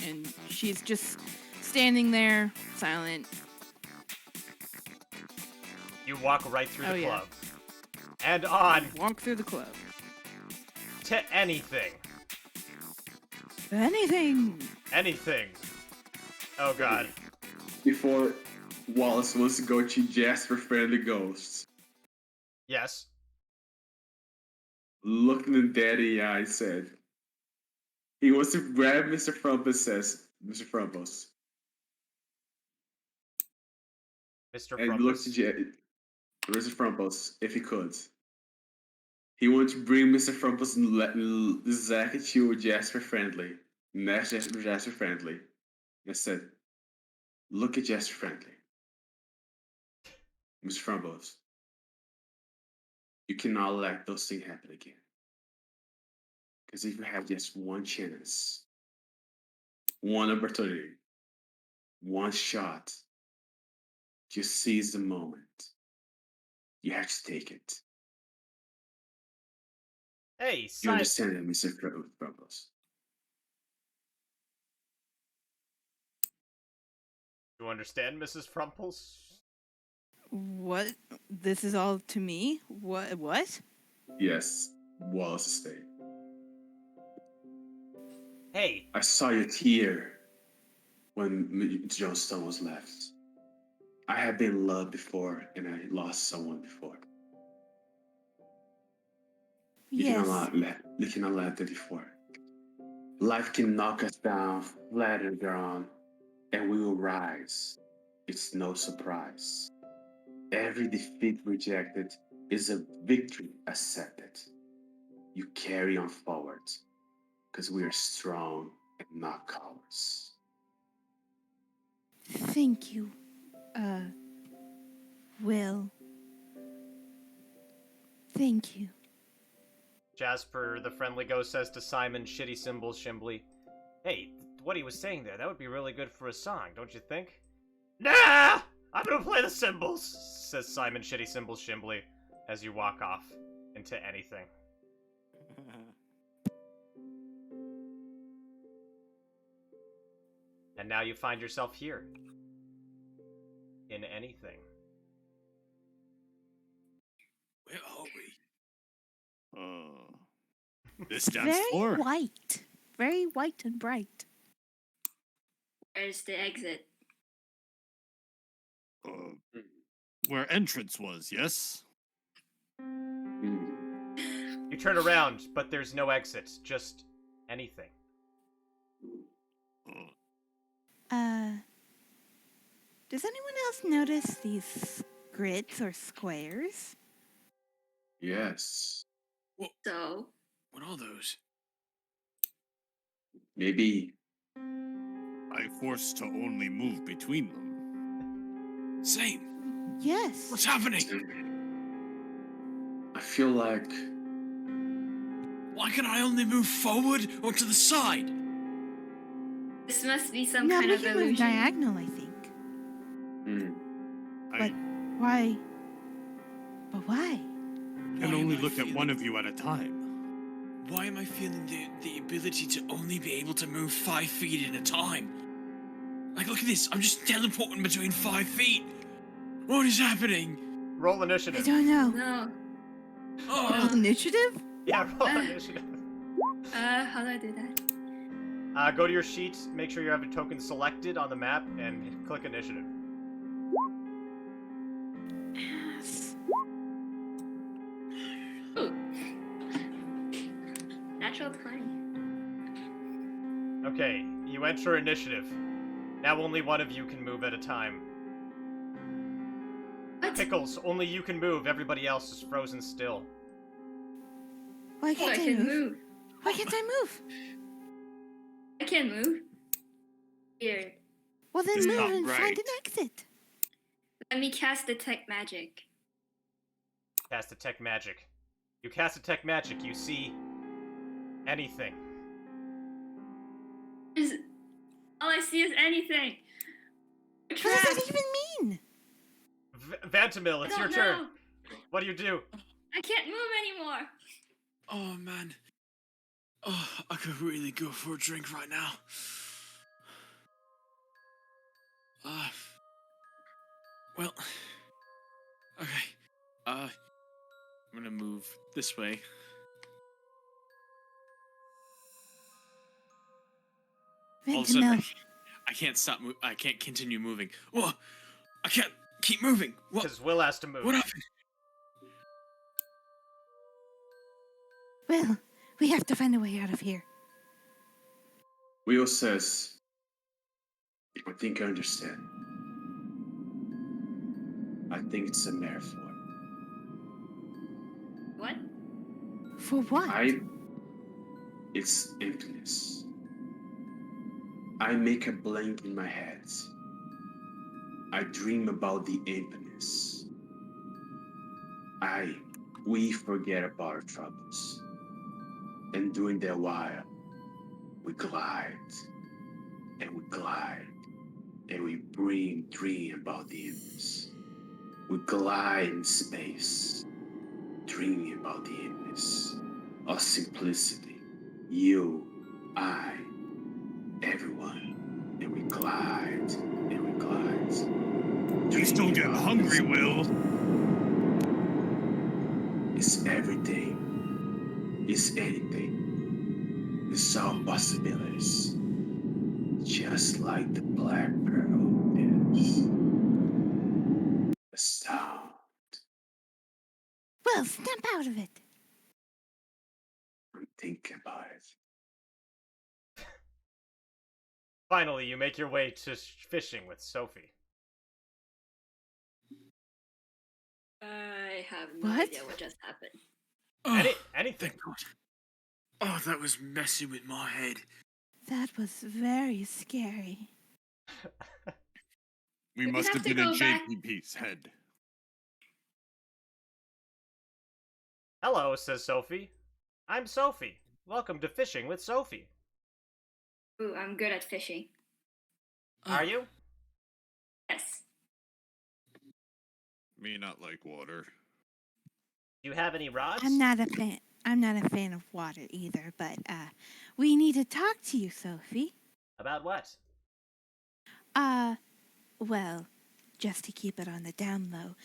Speaker 8: And she's just standing there, silent.
Speaker 1: You walk right through
Speaker 8: Oh,
Speaker 1: the
Speaker 8: yeah.
Speaker 1: club. And on
Speaker 8: Walk through the club.
Speaker 1: to anything.
Speaker 8: Anything!
Speaker 1: Anything. Oh god.
Speaker 3: Before Wallace wants to go to Jasper Friendly Ghosts,
Speaker 1: Yes.
Speaker 3: looking him dead in the eye, said, he wants to grab Mr. Frumpus, says, Mr. Frumpus,
Speaker 1: Mr.
Speaker 3: and looks
Speaker 1: Frumpus.
Speaker 3: to Mr. Frumpus, if he could. He wants to bring Mr. Frumpus and let Zach and you Jasper Friendly, not Jasper Friendly, and said, look at Jasper Friendly. Mr. Frumpus, you cannot let those things happen again. Because if you have just one chance, one opportunity, one shot, just seize the moment. You have to take it.
Speaker 1: Hey,
Speaker 3: You
Speaker 1: Simon.
Speaker 3: understand that, Mr. Frumpus?
Speaker 1: You understand, Mrs. Frumples?
Speaker 8: What? This is all to me? What?
Speaker 3: Yes, Wallace Estate.
Speaker 1: Hey,
Speaker 3: I saw you tear when John Stamos left. I have been loved before, and I lost someone before. You
Speaker 2: Yes.
Speaker 3: cannot let that before. Life can knock us down, flat and ground, and we will rise. It's no surprise. Every defeat rejected is a victory accepted. You carry on forward, because we are strong and not cowards.
Speaker 2: Thank you. Will. Thank you.
Speaker 1: Jasper, the friendly ghost, says to Simon, shitty cymbals, shimbly. Hey, what he was saying there. That would be really good for a song, don't you think? Nah! I'm gonna play the cymbals, says Simon Shitty Cymbals Shimbly as you walk off into anything. And now you find yourself here. In anything.
Speaker 6: Where are we?
Speaker 4: This dance
Speaker 2: Very
Speaker 4: floor.
Speaker 2: white. Very white and bright.
Speaker 5: Where's the exit?
Speaker 4: Where entrance was, yes?
Speaker 1: You turn around, but there's no exit, just anything.
Speaker 2: Does anyone else notice these grids or squares?
Speaker 3: Yes.
Speaker 5: So,
Speaker 6: What are those?
Speaker 3: Maybe.
Speaker 4: I forced to only move between them.
Speaker 6: Same.
Speaker 2: Yes.
Speaker 6: What's happening?
Speaker 3: I feel like
Speaker 6: Why can I only move forward or to the side?
Speaker 5: this must be some
Speaker 2: No,
Speaker 5: kind
Speaker 2: we
Speaker 5: of
Speaker 2: can move
Speaker 5: illusion.
Speaker 2: diagonal, I think. But why? But why?
Speaker 4: can only look at one of you at a time.
Speaker 6: Why am I feeling the ability to only be able to move 5 feet at a time? Like, look at this. I'm just teleporting between 5 feet. What is happening?
Speaker 1: Roll
Speaker 2: I
Speaker 1: initiative.
Speaker 2: don't know.
Speaker 5: No.
Speaker 6: Oh,
Speaker 2: Initiative?
Speaker 1: Yeah, roll initiative.
Speaker 5: How do I do that?
Speaker 1: Go to your sheet, make sure you have a token selected on the map, and click initiative.
Speaker 2: Yes.
Speaker 5: Ooh. Natural 20.
Speaker 1: Okay, you enter initiative. Now only one of you can move at a time.
Speaker 5: What?
Speaker 1: Pickles, only you can move, everybody else is frozen still.
Speaker 2: Why
Speaker 5: Oh,
Speaker 2: can't
Speaker 5: I
Speaker 2: I
Speaker 5: can
Speaker 2: move?
Speaker 5: move.
Speaker 2: Why can't I move?
Speaker 5: I can move. Here.
Speaker 2: Well, then
Speaker 4: It's
Speaker 2: move
Speaker 4: not
Speaker 2: and find
Speaker 4: right.
Speaker 2: an exit.
Speaker 5: Let me cast Detect Magic.
Speaker 1: Cast Detect Magic. You cast Detect Magic, you see anything.
Speaker 5: All I see is anything.
Speaker 2: What does that
Speaker 5: Trapped.
Speaker 2: even mean?
Speaker 1: Vantamil, it's
Speaker 5: I
Speaker 1: your
Speaker 5: don't
Speaker 1: turn.
Speaker 5: know.
Speaker 1: What do you do?
Speaker 5: I can't move anymore.
Speaker 6: oh man. Oh, I could really go for a drink right now. Well. Okay. I'm gonna move this way. All of a sudden,
Speaker 2: Ventamil.
Speaker 6: I can't stop. I can't continue moving. Whoa! I can't keep moving. What?
Speaker 1: Because Will has to move.
Speaker 6: What happened?
Speaker 2: Well, we have to find a way out of here.
Speaker 3: Will says, I think I understand. I think it's a metaphor.
Speaker 5: What?
Speaker 2: For what?
Speaker 3: It's emptiness. I make a blank in my head. I dream about the emptiness. We forget about our troubles. And during that while, we glide, and we glide, and we dream about the emptiness. We glide in space, dreaming about the emptiness of simplicity. You, I, everyone, and we glide, and we glide.
Speaker 4: You still get
Speaker 3: about
Speaker 4: hungry,
Speaker 3: this.
Speaker 4: Will.
Speaker 3: It's everything. It's anything. It's all possibilities. Just like the black pearl is. The sound.
Speaker 2: Well, snap out of it.
Speaker 3: I'm thinking about it.
Speaker 1: Finally, you make your way to fishing with Sophie.
Speaker 5: I have no
Speaker 2: What?
Speaker 5: idea what just happened.
Speaker 6: Oh,
Speaker 1: Anything.
Speaker 6: thank God. Oh, that was messing with my head.
Speaker 2: That was very scary.
Speaker 4: We
Speaker 5: We
Speaker 4: must
Speaker 5: have
Speaker 4: have
Speaker 5: to
Speaker 4: been in
Speaker 5: go back.
Speaker 4: JPP's head.
Speaker 1: Hello, says Sophie. I'm Sophie. Welcome to Fishing with Sophie.
Speaker 5: Ooh, I'm good at fishing.
Speaker 1: Are you?
Speaker 5: Yes.
Speaker 4: Me not like water.
Speaker 1: Do you have any rods?
Speaker 2: I'm not a fan. I'm not a fan of water either, but we need to talk to you, Sophie.
Speaker 1: About what?
Speaker 2: Well, just to keep it on the down low,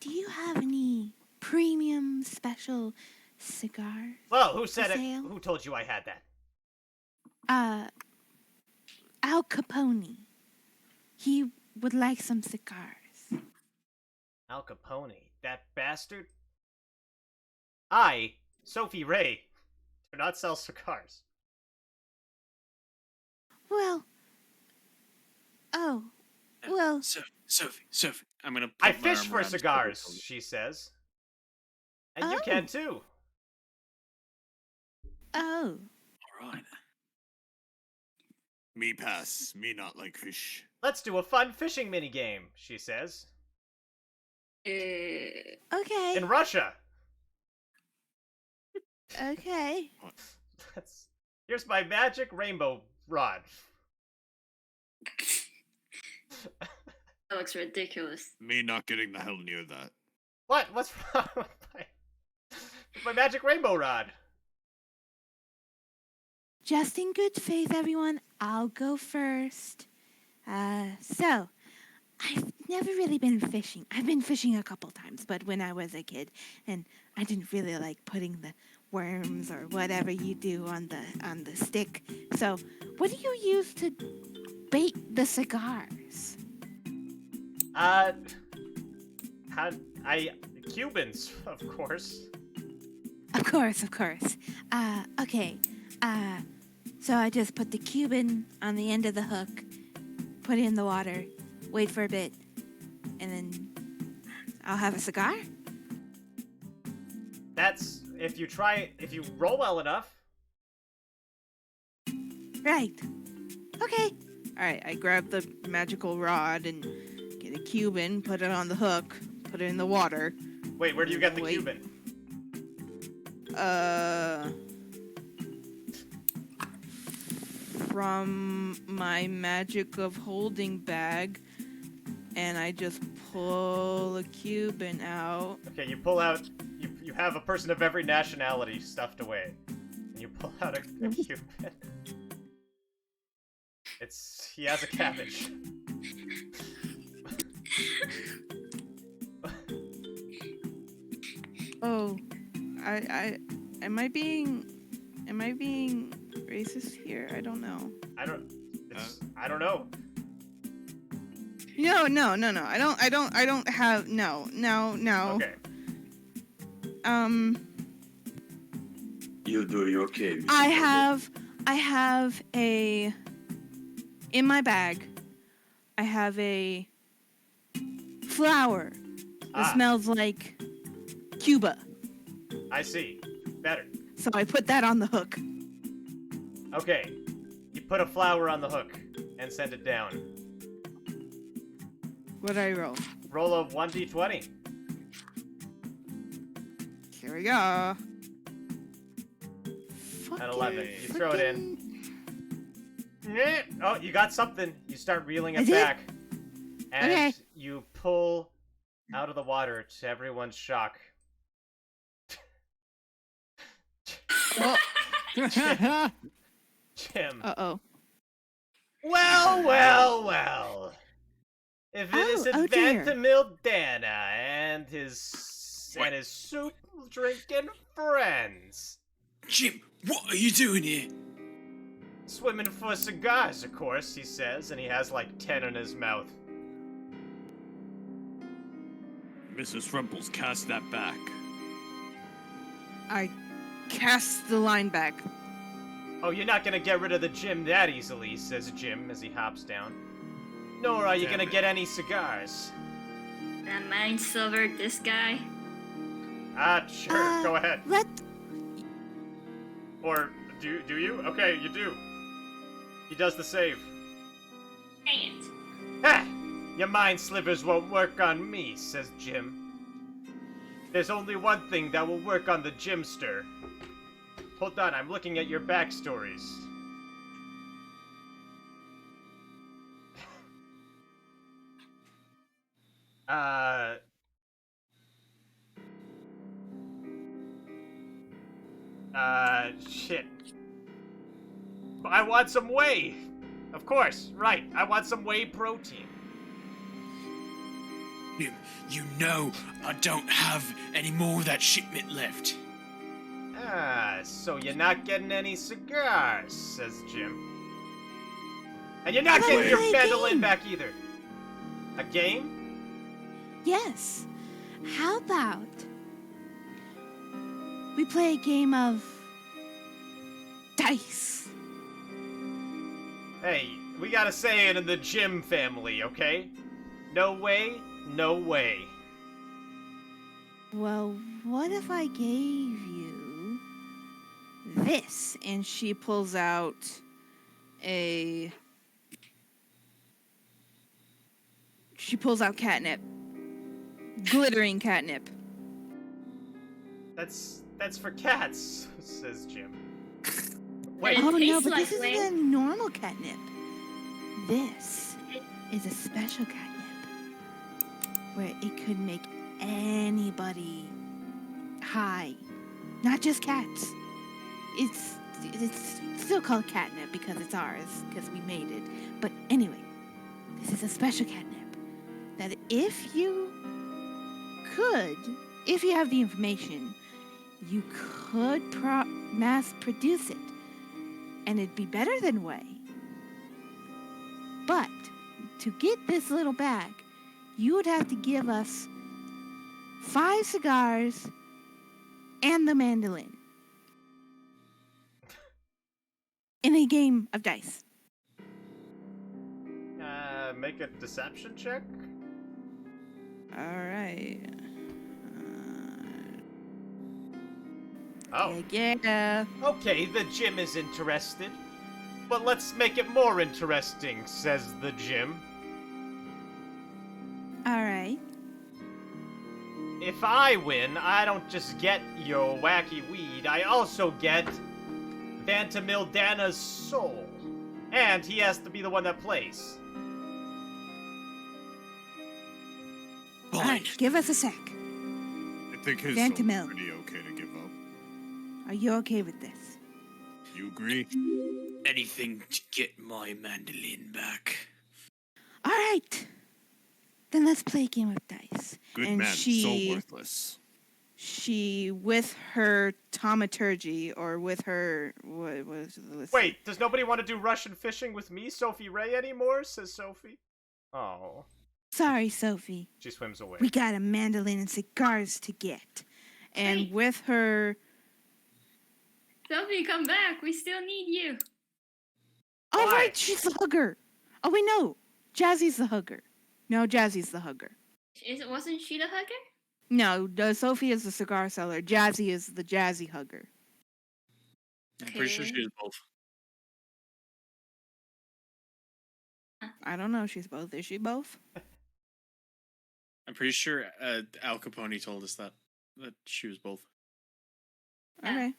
Speaker 2: do you have any premium special cigars?
Speaker 1: Whoa, who said
Speaker 2: For
Speaker 1: it?
Speaker 2: sale?
Speaker 1: Who told you I had that?
Speaker 2: Al Capone. He would like some cigars.
Speaker 1: Al Capone, that bastard? I, Sophie Ray, do not sell cigars.
Speaker 2: Well, well,
Speaker 6: Sophie, I'm gonna. Put
Speaker 1: I
Speaker 6: my
Speaker 1: fish
Speaker 6: arm
Speaker 1: for
Speaker 6: around his
Speaker 1: cigars,
Speaker 6: shoulder.
Speaker 1: she says. And you can too.
Speaker 2: oh.
Speaker 6: All right.
Speaker 4: Me pass. Me not like fish.
Speaker 1: Let's do a fun fishing minigame, she says.
Speaker 2: Okay.
Speaker 1: In Russia.
Speaker 2: Okay.
Speaker 1: Here's my magic rainbow rod.
Speaker 5: That looks ridiculous.
Speaker 4: Me not getting the hell near that.
Speaker 1: What? What's wrong with my magic rainbow rod?
Speaker 2: Just in good faith, everyone, I'll go first. So, I've never really been fishing. I've been fishing a couple times, but when I was a kid, and I didn't really like putting the worms or whatever you do on the stick. So, what do you use to bait the cigars?
Speaker 1: Cubans, of course.
Speaker 2: Of course. Okay. So I just put the Cuban on the end of the hook, put it in the water, wait for a bit, and then I'll have a cigar?
Speaker 1: That's, if you roll well enough.
Speaker 2: Right. Okay.
Speaker 8: All right, I grab the magical rod and get a Cuban, put it on the hook, put it in the water.
Speaker 1: Wait, where do you get the
Speaker 8: Wait.
Speaker 1: Cuban?
Speaker 8: From my magic of holding bag, and I just pull a Cuban out.
Speaker 1: Okay, you pull out, you have a person of every nationality stuffed away. And you pull out a Cuban. He has a cabbage.
Speaker 8: Oh, am I being racist here? I don't know.
Speaker 1: I don't know.
Speaker 8: No. I don't have no.
Speaker 1: Okay.
Speaker 3: You're doing okay. Mr.
Speaker 8: I
Speaker 3: Pollo.
Speaker 8: have in my bag. I have a flower that smells like Cuba.
Speaker 1: I see. Better.
Speaker 8: So I put that on the hook.
Speaker 1: Okay. You put a flower on the hook and send it down.
Speaker 8: What'd I roll?
Speaker 1: Roll a 1d20.
Speaker 8: Here we go.
Speaker 1: At 11. You throw it in. Oh, you got something. You start reeling
Speaker 2: I
Speaker 1: it
Speaker 2: did?
Speaker 1: back. And
Speaker 2: Okay.
Speaker 1: you pull out of the water to everyone's shock.
Speaker 8: Oh.
Speaker 1: Jim.
Speaker 8: Uh-oh.
Speaker 1: Well. If it isn't
Speaker 2: dear.
Speaker 1: Vantamil Dana and his soup drinking friends.
Speaker 6: Jim, what are you doing here?
Speaker 1: Swimming for cigars, of course, he says, and he has like 10 in his mouth.
Speaker 4: Mrs. Rumples, cast that back.
Speaker 8: I cast the line back.
Speaker 1: Oh, you're not gonna get rid of the Jim that easily, says Jim as he hops down. Nor are you
Speaker 4: Damn
Speaker 1: gonna
Speaker 4: it.
Speaker 1: get any cigars.
Speaker 5: That mind silvered this guy.
Speaker 1: Sure, go ahead.
Speaker 2: Let
Speaker 1: Or, do you? Okay, you do. He does the save.
Speaker 5: Dang it.
Speaker 1: Ha! Your mind slivers won't work on me, says Jim. There's only one thing that will work on the Jimster. Hold on, I'm looking at your backstories. Shit. I want some whey! Of course, right. I want some whey protein.
Speaker 6: Jim, you know I don't have any more of that shipment left.
Speaker 1: So you're not getting any cigars, says Jim. And you're not getting your mandolin back either. A game?
Speaker 2: Yes. How about we play a game of dice?
Speaker 1: Hey, we gotta say it in the Jim family, okay? No way, no way.
Speaker 2: Well, what if I gave you this?
Speaker 8: And she pulls out catnip. Glittering catnip.
Speaker 1: That's for cats, says Jim.
Speaker 5: Wait.
Speaker 1: Wait,
Speaker 2: Oh no,
Speaker 5: tastes
Speaker 2: but
Speaker 5: like
Speaker 2: this
Speaker 5: whey.
Speaker 2: isn't a normal catnip. This is a special catnip where it could make anybody high, not just cats. It's still called catnip because it's ours, because we made it. But anyway, this is a special catnip that if you have the information, you could mass produce it, and it'd be better than whey. But to get this little bag, you would have to give us 5 cigars and the mandolin in a game of dice.
Speaker 1: make a deception check?
Speaker 8: Alright.
Speaker 1: Oh.
Speaker 8: Yeah.
Speaker 1: Okay, the Jim is interested. But let's make it more interesting, says the Jim.
Speaker 2: Alright.
Speaker 1: If I win, I don't just get your wacky weed, I also get Vantamildana's soul. And he has to be the one that plays.
Speaker 2: Alright, give us a sec.
Speaker 4: I think his
Speaker 2: Vantamil.
Speaker 4: soul's pretty okay to give up.
Speaker 2: Are you okay with this?
Speaker 4: You agree?
Speaker 6: Anything to get my mandolin back.
Speaker 2: Alright. Then let's play a game of dice.
Speaker 4: Good
Speaker 2: And
Speaker 4: man, so worthless.
Speaker 8: She, with her taumaturgy, or with her... What was the
Speaker 1: Wait, does nobody want to do Russian fishing with me, Sophie Ray, anymore? Says Sophie. Oh.
Speaker 2: Sorry, Sophie.
Speaker 1: She swims away.
Speaker 2: We got a mandolin and cigars to get.
Speaker 8: And
Speaker 5: Wait.
Speaker 8: with her...
Speaker 5: Sophie, come back. We still need you.
Speaker 2: All
Speaker 1: Why?
Speaker 2: right, she's the hugger. Oh, wait, no. Jazzy's the hugger.
Speaker 8: No, Jazzy's the hugger.
Speaker 5: Wasn't she the hugger?
Speaker 8: No, Sophie is the cigar seller. Jazzy is the jazzy hugger.
Speaker 6: I'm pretty sure
Speaker 5: Okay.
Speaker 6: she is both.
Speaker 8: I don't know. She's both. Is she both?
Speaker 6: I'm pretty sure Al Capone told us that she was both.
Speaker 8: Okay.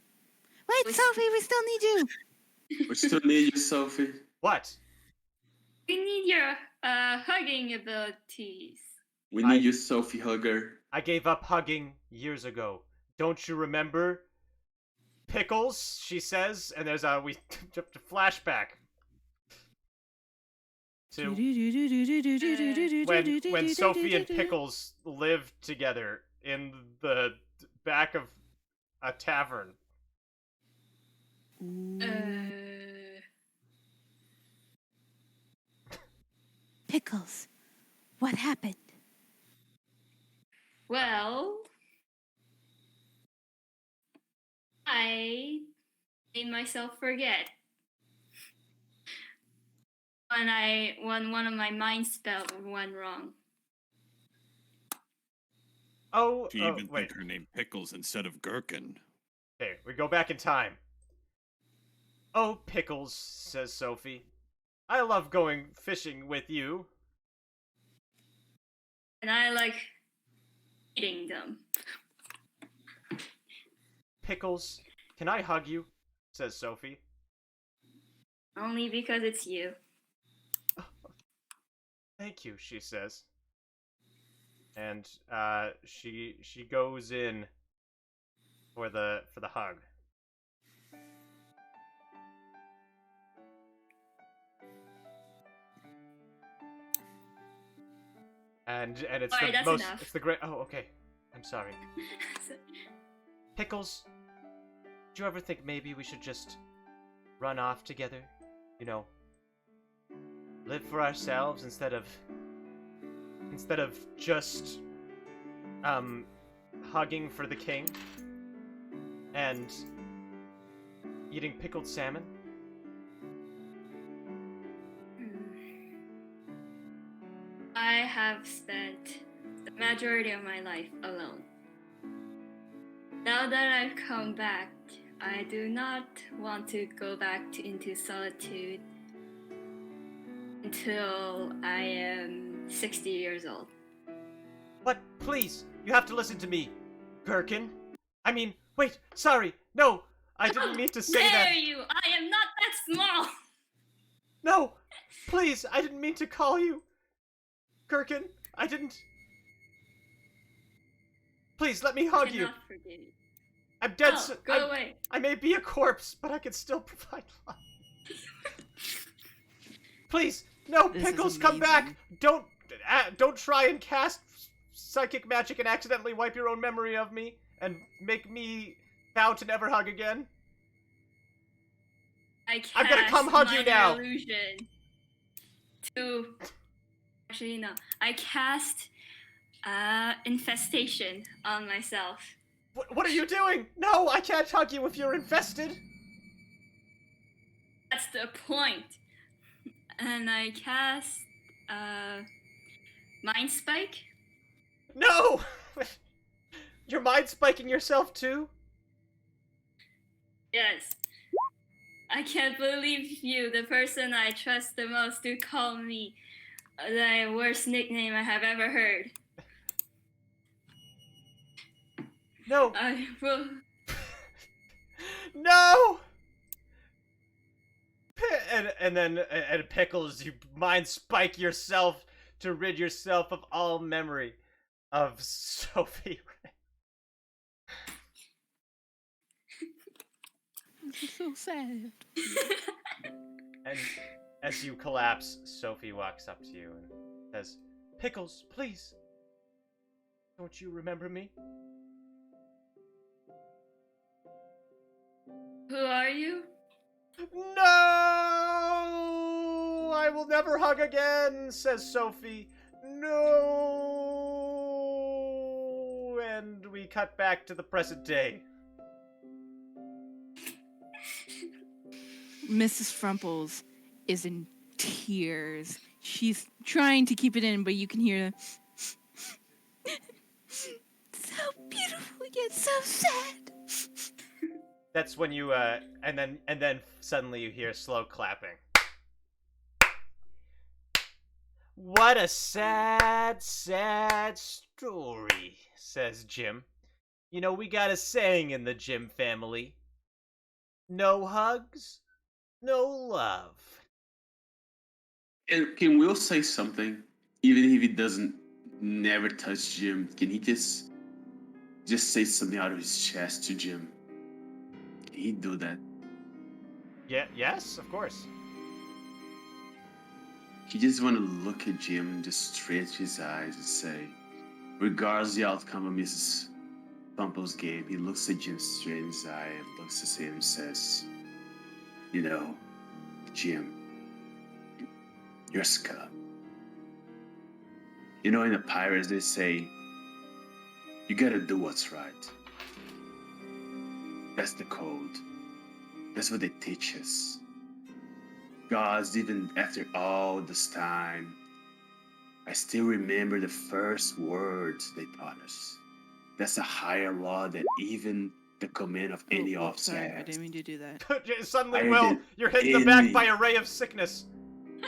Speaker 2: Wait,
Speaker 5: We-
Speaker 2: Sophie, we still need you.
Speaker 3: We still need you, Sophie.
Speaker 1: What?
Speaker 5: We need your hugging abilities.
Speaker 3: We need you, Sophie Hugger.
Speaker 1: I gave up hugging years ago. Don't you remember? Pickles, she says, and there's a flashback to when Sophie and Pickles lived together in the back of a tavern.
Speaker 2: Pickles, what happened?
Speaker 5: Well, I made myself forget when one of my mind spells went wrong.
Speaker 1: Oh,
Speaker 4: She
Speaker 1: oh,
Speaker 4: even
Speaker 1: wait.
Speaker 4: think her name Pickles instead of Gherkin.
Speaker 1: Okay, we go back in time. Oh, Pickles, says Sophie. I love going fishing with you.
Speaker 5: And I like eating them.
Speaker 1: Pickles, can I hug you? Says Sophie.
Speaker 5: Only because it's you.
Speaker 1: Thank you, she says. and she goes in for the hug. And it's
Speaker 5: Alright,
Speaker 1: the
Speaker 5: that's
Speaker 1: most
Speaker 5: enough.
Speaker 1: it's the great. Oh, okay. I'm sorry. Pickles, did you ever think maybe we should just run off together? You know, live for ourselves instead of just hugging for the king and eating pickled salmon?
Speaker 5: I have spent the majority of my life alone. Now that I've come back, I do not want to go back into solitude until I am 60 years old.
Speaker 1: What? Please, you have to listen to me, Gherkin. I mean, wait, sorry, no, I didn't mean to say
Speaker 5: Dare
Speaker 1: that.
Speaker 5: you! I am not that small!
Speaker 1: No, please, I didn't mean to call you Gherkin. I didn't. Please, let me hug you.
Speaker 5: Cannot forgive you.
Speaker 1: I'm dead.
Speaker 5: Oh, go away.
Speaker 1: I may be a corpse, but I can still provide love. Please, no,
Speaker 8: This is
Speaker 1: Pickles, come back.
Speaker 8: amazing.
Speaker 1: Don't try and cast psychic magic and accidentally wipe your own memory of me and make me vow to never hug again. I'm gonna come hug you
Speaker 5: minor
Speaker 1: now.
Speaker 5: Illusion to actually no. I cast infestation on myself.
Speaker 1: What are you doing? No, I can't hug you if you're infested.
Speaker 5: That's the point. And I cast Mind Spike.
Speaker 1: No! You're mind spiking yourself too?
Speaker 5: Yes. I can't believe you, the person I trust the most, to call me the worst nickname I have ever heard.
Speaker 1: No.
Speaker 5: I will.
Speaker 1: No! And then Pickles, you mind spike yourself to rid yourself of all memory of Sophie.
Speaker 8: This is so sad.
Speaker 1: And as you collapse, Sophie walks up to you and says, Pickles, please. Don't you remember me?
Speaker 5: Who are you?
Speaker 1: No! I will never hug again, says Sophie. No! And we cut back to the present day.
Speaker 8: Mrs. Frumples is in tears. She's trying to keep it in, but you can hear so beautiful yet so sad.
Speaker 1: That's when you and then suddenly you hear slow clapping. What a sad, sad story, says Jim. You know, we got a saying in the Jim family. No hugs, no love.
Speaker 3: And can Will say something? Even if he doesn't never touch Jim, can he just say something out of his chest to Jim? Can he do that?
Speaker 1: Yeah, yes, of course.
Speaker 3: He just want to look at Jim and just stretch his eyes and say, regardless the outcome of Mrs. Bumple's game, he looks at Jim straight in his eye and looks at him and says, you know, Jim, you're a scum. You know, in the Pirates, they say, you gotta do what's right. That's the code. That's what they teach us. Gods, even after all this time, I still remember the first words they taught us. That's a higher law than even the command of any officer
Speaker 8: Sorry, I
Speaker 3: has.
Speaker 8: didn't mean to do that.
Speaker 1: Suddenly,
Speaker 3: I
Speaker 1: Will,
Speaker 3: did
Speaker 1: you're hit in the back
Speaker 3: any-
Speaker 1: by a ray of sickness.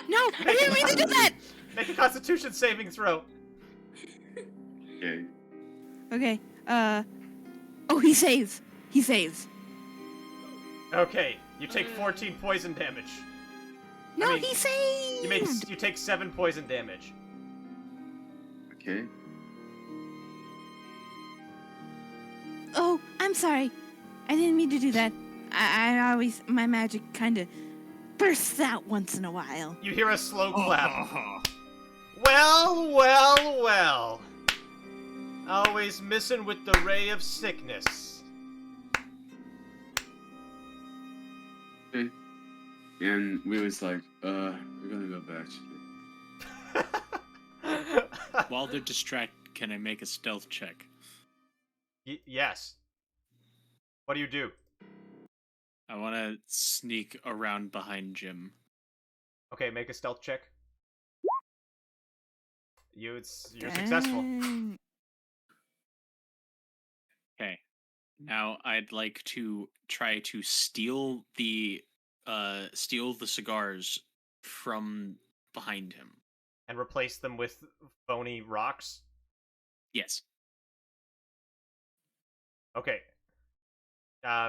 Speaker 8: No, I didn't mean to do that!
Speaker 1: Make a Constitution saving throw.
Speaker 3: Okay.
Speaker 8: Okay, oh, he saves. He saves.
Speaker 1: Okay, you take 14 poison damage.
Speaker 8: No,
Speaker 1: mean,
Speaker 8: he saved!
Speaker 1: You take 7 poison damage.
Speaker 3: Okay.
Speaker 2: Oh, I'm sorry. I didn't mean to do that. I always, my magic kind of bursts out once in a while.
Speaker 1: You hear a slow clap. Well, well, well. Always missing with the ray of sickness.
Speaker 3: Okay. And we was like, we're gonna go back.
Speaker 6: While they're distracted, can I make a stealth check?
Speaker 1: Yes. What do you do?
Speaker 6: I want to sneak around behind Jim.
Speaker 1: Okay, make a stealth check. You're successful.
Speaker 8: Dang.
Speaker 6: Okay. Now I'd like to try to steal the cigars from behind him.
Speaker 1: And replace them with phony rocks?
Speaker 6: Yes.
Speaker 1: Okay.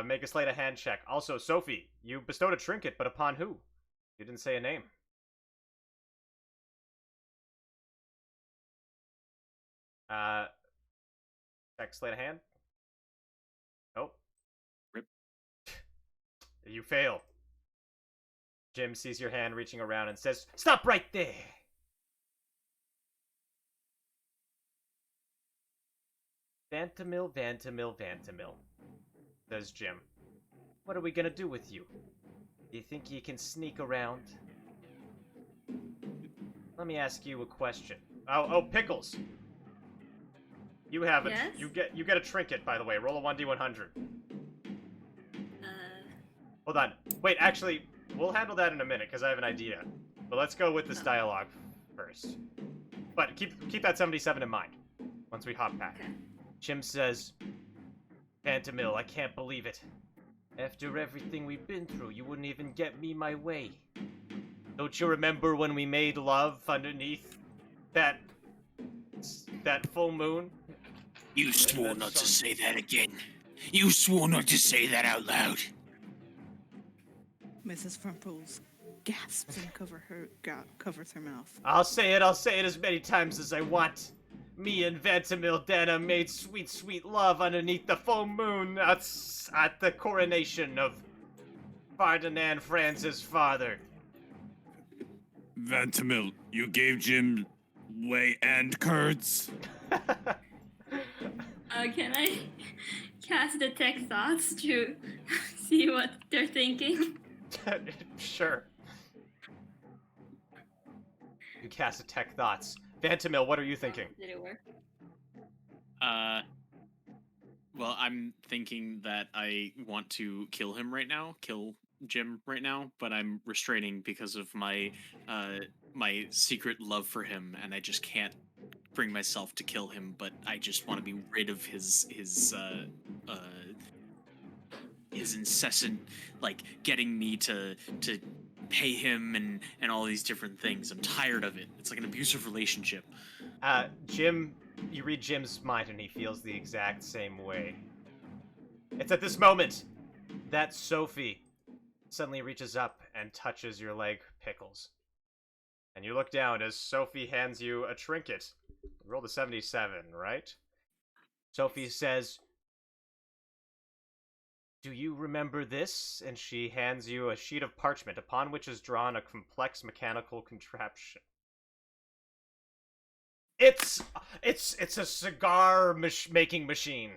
Speaker 1: Make a sleight of hand check. Also, Sophie, you bestowed a trinket, but upon who? You didn't say a name. Check sleight of hand. Nope.
Speaker 6: Rip.
Speaker 1: You fail. Jim sees your hand reaching around and says, "Stop right there!" Vantamil, Vantamil, Vantamil, says Jim. What are we gonna do with you? Do you think you can sneak around? Let me ask you a question. Oh, Pickles. You have it.
Speaker 5: Yes?
Speaker 1: You get a trinket, by the way. Roll a 1d100. Hold on. Wait, actually, we'll handle that in a minute because I have an idea. But let's go with this dialogue first. But keep that 77 in mind once we hop back.
Speaker 5: Okay.
Speaker 1: Jim says, "Vantamil, I can't believe it. After everything we've been through, you wouldn't even get me my way. Don't you remember when we made love underneath that full moon?"
Speaker 6: You swore not to say that again. You swore not to say that out loud.
Speaker 8: Mrs. Frumples gasps and covers her mouth.
Speaker 1: I'll say it as many times as I want. Me and Vantamil Dana made sweet, sweet love underneath the full moon at the coronation of Ferdinand Franz's father.
Speaker 4: Vantamil, you gave Jim whey and curds?
Speaker 5: Can I cast Detect Thoughts to see what they're thinking?
Speaker 1: Sure. You cast Detect Thoughts. Vantamil, what are you thinking?
Speaker 5: Did it work?
Speaker 6: Well, I'm thinking that I want to kill him right now, kill Jim right now, but I'm restraining because of my my secret love for him, and I just can't bring myself to kill him. But I just want to be rid of his incessant, like, getting me to pay him and all these different things. I'm tired of it. It's like an abusive relationship.
Speaker 1: Jim, you read Jim's mind and he feels the exact same way. It's at this moment that Sophie suddenly reaches up and touches your leg, Pickles. And you look down as Sophie hands you a trinket. You rolled a 77, right? Sophie says, "Do you remember this?" And she hands you a sheet of parchment upon which is drawn a complex mechanical contraption. It's a cigar making machine.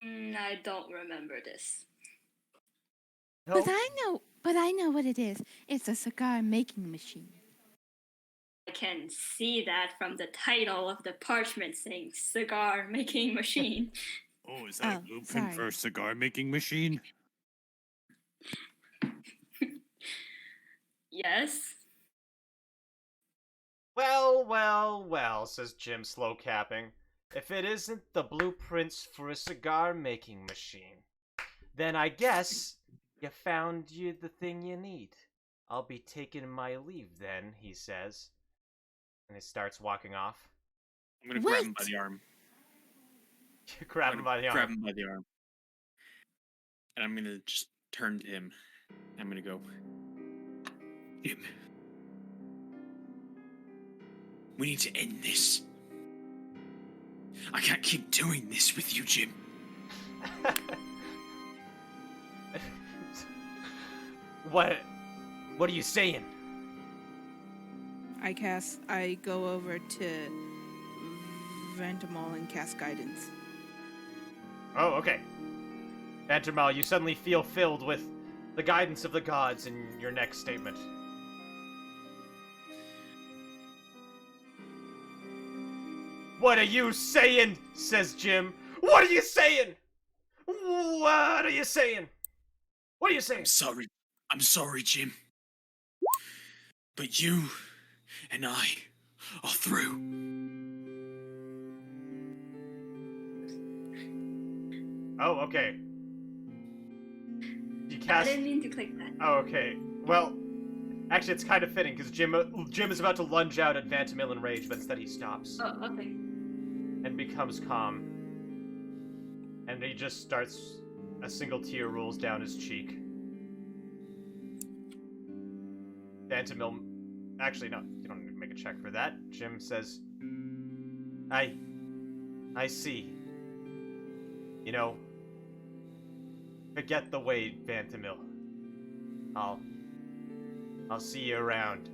Speaker 5: I don't remember this.
Speaker 1: No?
Speaker 2: But I know what it is. It's a cigar making machine.
Speaker 5: I can see that from the title of the parchment saying cigar making machine.
Speaker 4: Oh, is that a
Speaker 2: Oh,
Speaker 4: blueprint
Speaker 2: sorry.
Speaker 4: for a cigar making machine?
Speaker 5: Yes.
Speaker 1: Well, well, well, says Jim, slow capping. If it isn't the blueprints for a cigar making machine, then I guess you found the thing you need. I'll be taking my leave then, he says. And he starts walking off.
Speaker 6: I'm gonna grab him by
Speaker 2: What?
Speaker 6: the arm.
Speaker 1: You grab him by the
Speaker 6: Grab
Speaker 1: arm.
Speaker 6: him by the arm. And I'm gonna just turn to him. I'm gonna go, Jim, we need to end this. I can't keep doing this with you, Jim.
Speaker 1: What are you saying?
Speaker 8: I go over to Vantamol and cast guidance.
Speaker 1: Oh, okay. Vantermal, you suddenly feel filled with the guidance of the gods in your next statement. What are you saying? Says Jim. What are you saying? What are you saying? What are you saying?
Speaker 6: I'm sorry, Jim. But you and I are through.
Speaker 1: Oh, okay. You
Speaker 5: I
Speaker 1: cast.
Speaker 5: didn't mean to click that.
Speaker 1: Oh, okay. Well, actually, it's kind of fitting because Jim is about to lunge out at Vantamil in rage, but instead he stops
Speaker 5: Oh, okay.
Speaker 1: and becomes calm, and he just starts. A single tear rolls down his cheek. Vantamil. Actually, no, you don't need to make a check for that. Jim says, I see. You know, forget the way, Vantamil. I'll see you around.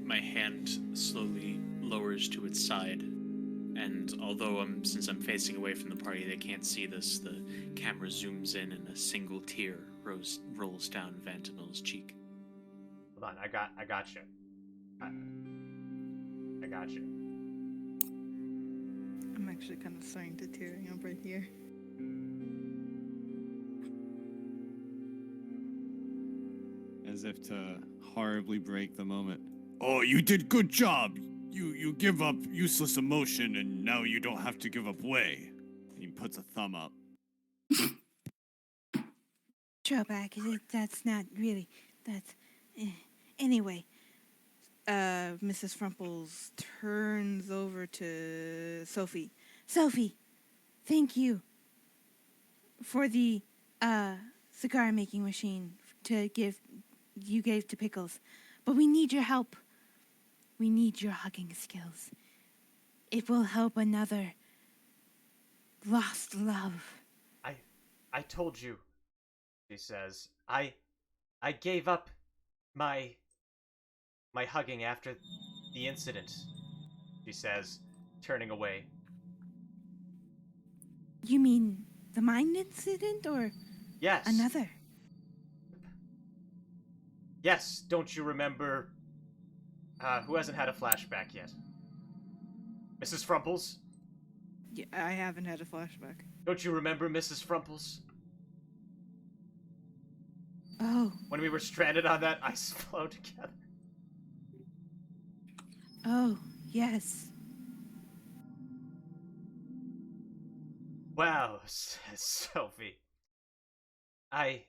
Speaker 6: My hand slowly lowers to its side, and although since I'm facing away from the party, they can't see this. The camera zooms in, and a single tear rolls down Vantamil's cheek.
Speaker 1: Hold on, I got you. I got you.
Speaker 8: I'm actually kind of starting to tearing up right here.
Speaker 7: As if to horribly break the moment.
Speaker 4: Oh, you did good job. You give up useless emotion, and now you don't have to give up way.
Speaker 7: He puts a thumb up.
Speaker 2: Throwback, that's not really, that's, anyway.
Speaker 8: Mrs. Frumples turns over to Sophie.
Speaker 2: Sophie, thank you for the, cigar making machine you gave to Pickles. But we need your help. We need your hugging skills. It will help another lost love.
Speaker 1: I told you, she says. I gave up my hugging after the incident, she says, turning away.
Speaker 2: You mean the mine incident or
Speaker 1: Yes.
Speaker 2: another?
Speaker 1: Yes, don't you remember? Who hasn't had a flashback yet? Mrs. Frumples?
Speaker 8: Yeah, I haven't had a flashback.
Speaker 1: Don't you remember Mrs. Frumples?
Speaker 2: Oh,
Speaker 1: When we were stranded on that ice floe together?
Speaker 2: oh, yes.
Speaker 1: Wow, says Sophie. I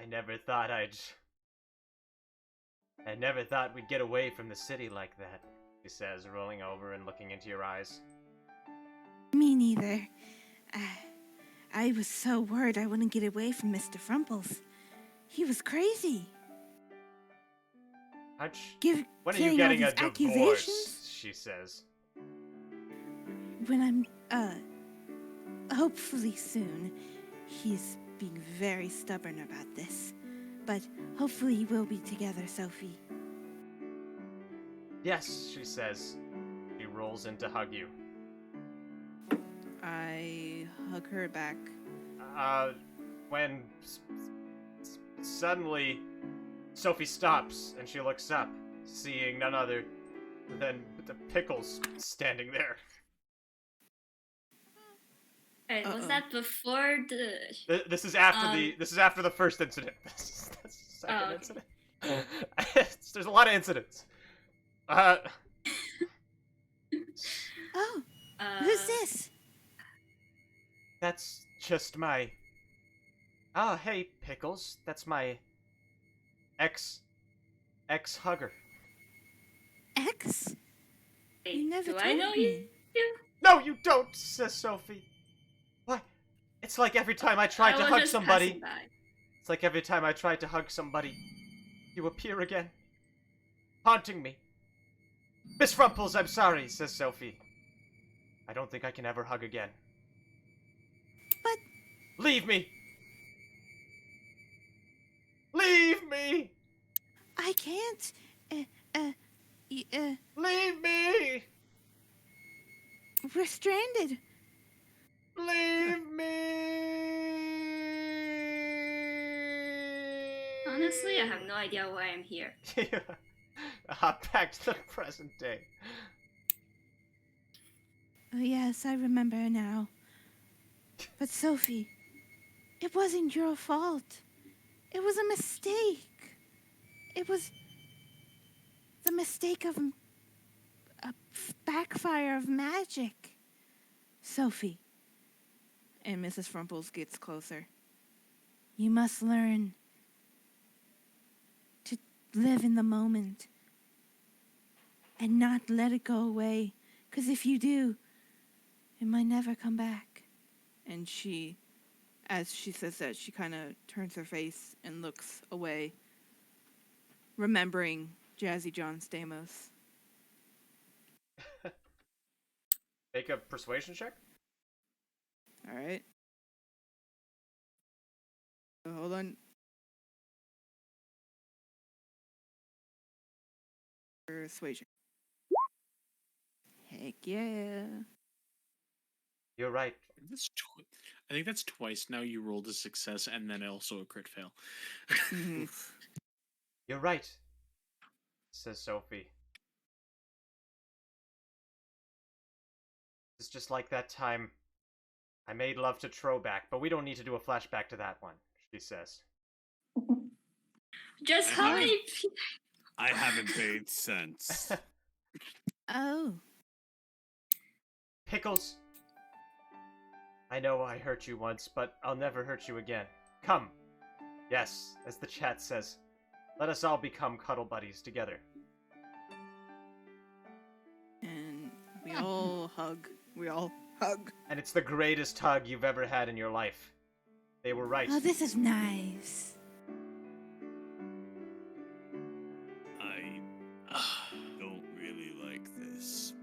Speaker 1: never thought I never thought we'd get away from the city like that, she says, rolling over and looking into your eyes.
Speaker 2: Me neither. I was so worried I wouldn't get away from Mr. Frumples. He was crazy.
Speaker 1: When are
Speaker 2: Saying
Speaker 1: you
Speaker 2: all
Speaker 1: getting a
Speaker 2: these accusations?
Speaker 1: divorce? She says.
Speaker 2: When I'm, hopefully soon. He's being very stubborn about this. But hopefully we'll be together, Sophie.
Speaker 1: Yes, she says. She rolls in to hug you.
Speaker 8: I hug her back.
Speaker 1: When suddenly Sophie stops and she looks up, seeing none other than the Pickles standing there.
Speaker 5: Wait, was
Speaker 8: Uh-oh.
Speaker 5: that before the?
Speaker 1: This is after the first incident. This is the second
Speaker 5: Oh, okay.
Speaker 1: incident. There's a lot of incidents.
Speaker 2: Oh,
Speaker 5: Uh,
Speaker 2: who's this?
Speaker 1: That's just my. Oh, hey, Pickles. That's my ex-hugger.
Speaker 2: X?
Speaker 5: Wait,
Speaker 2: You never
Speaker 5: do
Speaker 2: told
Speaker 5: I know
Speaker 2: me.
Speaker 5: you?
Speaker 1: No, you don't, says Sophie. Why? It's like every time I try to
Speaker 5: was
Speaker 1: hug
Speaker 5: just
Speaker 1: somebody.
Speaker 5: passing by.
Speaker 1: It's like every time I try to hug somebody, you appear again, haunting me. Miss Rumples, I'm sorry, says Sophie. I don't think I can ever hug again.
Speaker 2: But
Speaker 1: Leave me! Leave me!
Speaker 2: I can't.
Speaker 1: Leave me!
Speaker 2: We're stranded.
Speaker 1: Leave me!
Speaker 5: Honestly, I have no idea why I'm here.
Speaker 1: Back to the present day.
Speaker 2: Oh, yes, I remember now. But Sophie, it wasn't your fault. It was a mistake. It was the mistake of a backfire of magic. Sophie.
Speaker 8: And Mrs. Frumples gets closer.
Speaker 2: You must learn to live in the moment and not let it go away. Because if you do, it might never come back.
Speaker 8: And she, as she says that, she kind of turns her face and looks away, remembering Jazzy John Stamos.
Speaker 1: Make a persuasion check?
Speaker 8: All right. Hold on. Persuasion. Heck yeah.
Speaker 1: You're right.
Speaker 6: I think that's twice now you rolled a success and then also a crit fail.
Speaker 8: Mhm.
Speaker 1: You're right, says Sophie. It's just like that time I made love to Troback, but we don't need to do a flashback to that one, she says.
Speaker 5: Just how many
Speaker 7: I haven't made sense.
Speaker 2: Oh.
Speaker 1: Pickles, I know I hurt you once, but I'll never hurt you again. Come. Yes, as the chat says, let us all become cuddle buddies together.
Speaker 8: And we all hug. We all hug.
Speaker 1: And it's the greatest hug you've ever had in your life. They were right.
Speaker 2: Oh, this is nice.
Speaker 7: I don't really like this.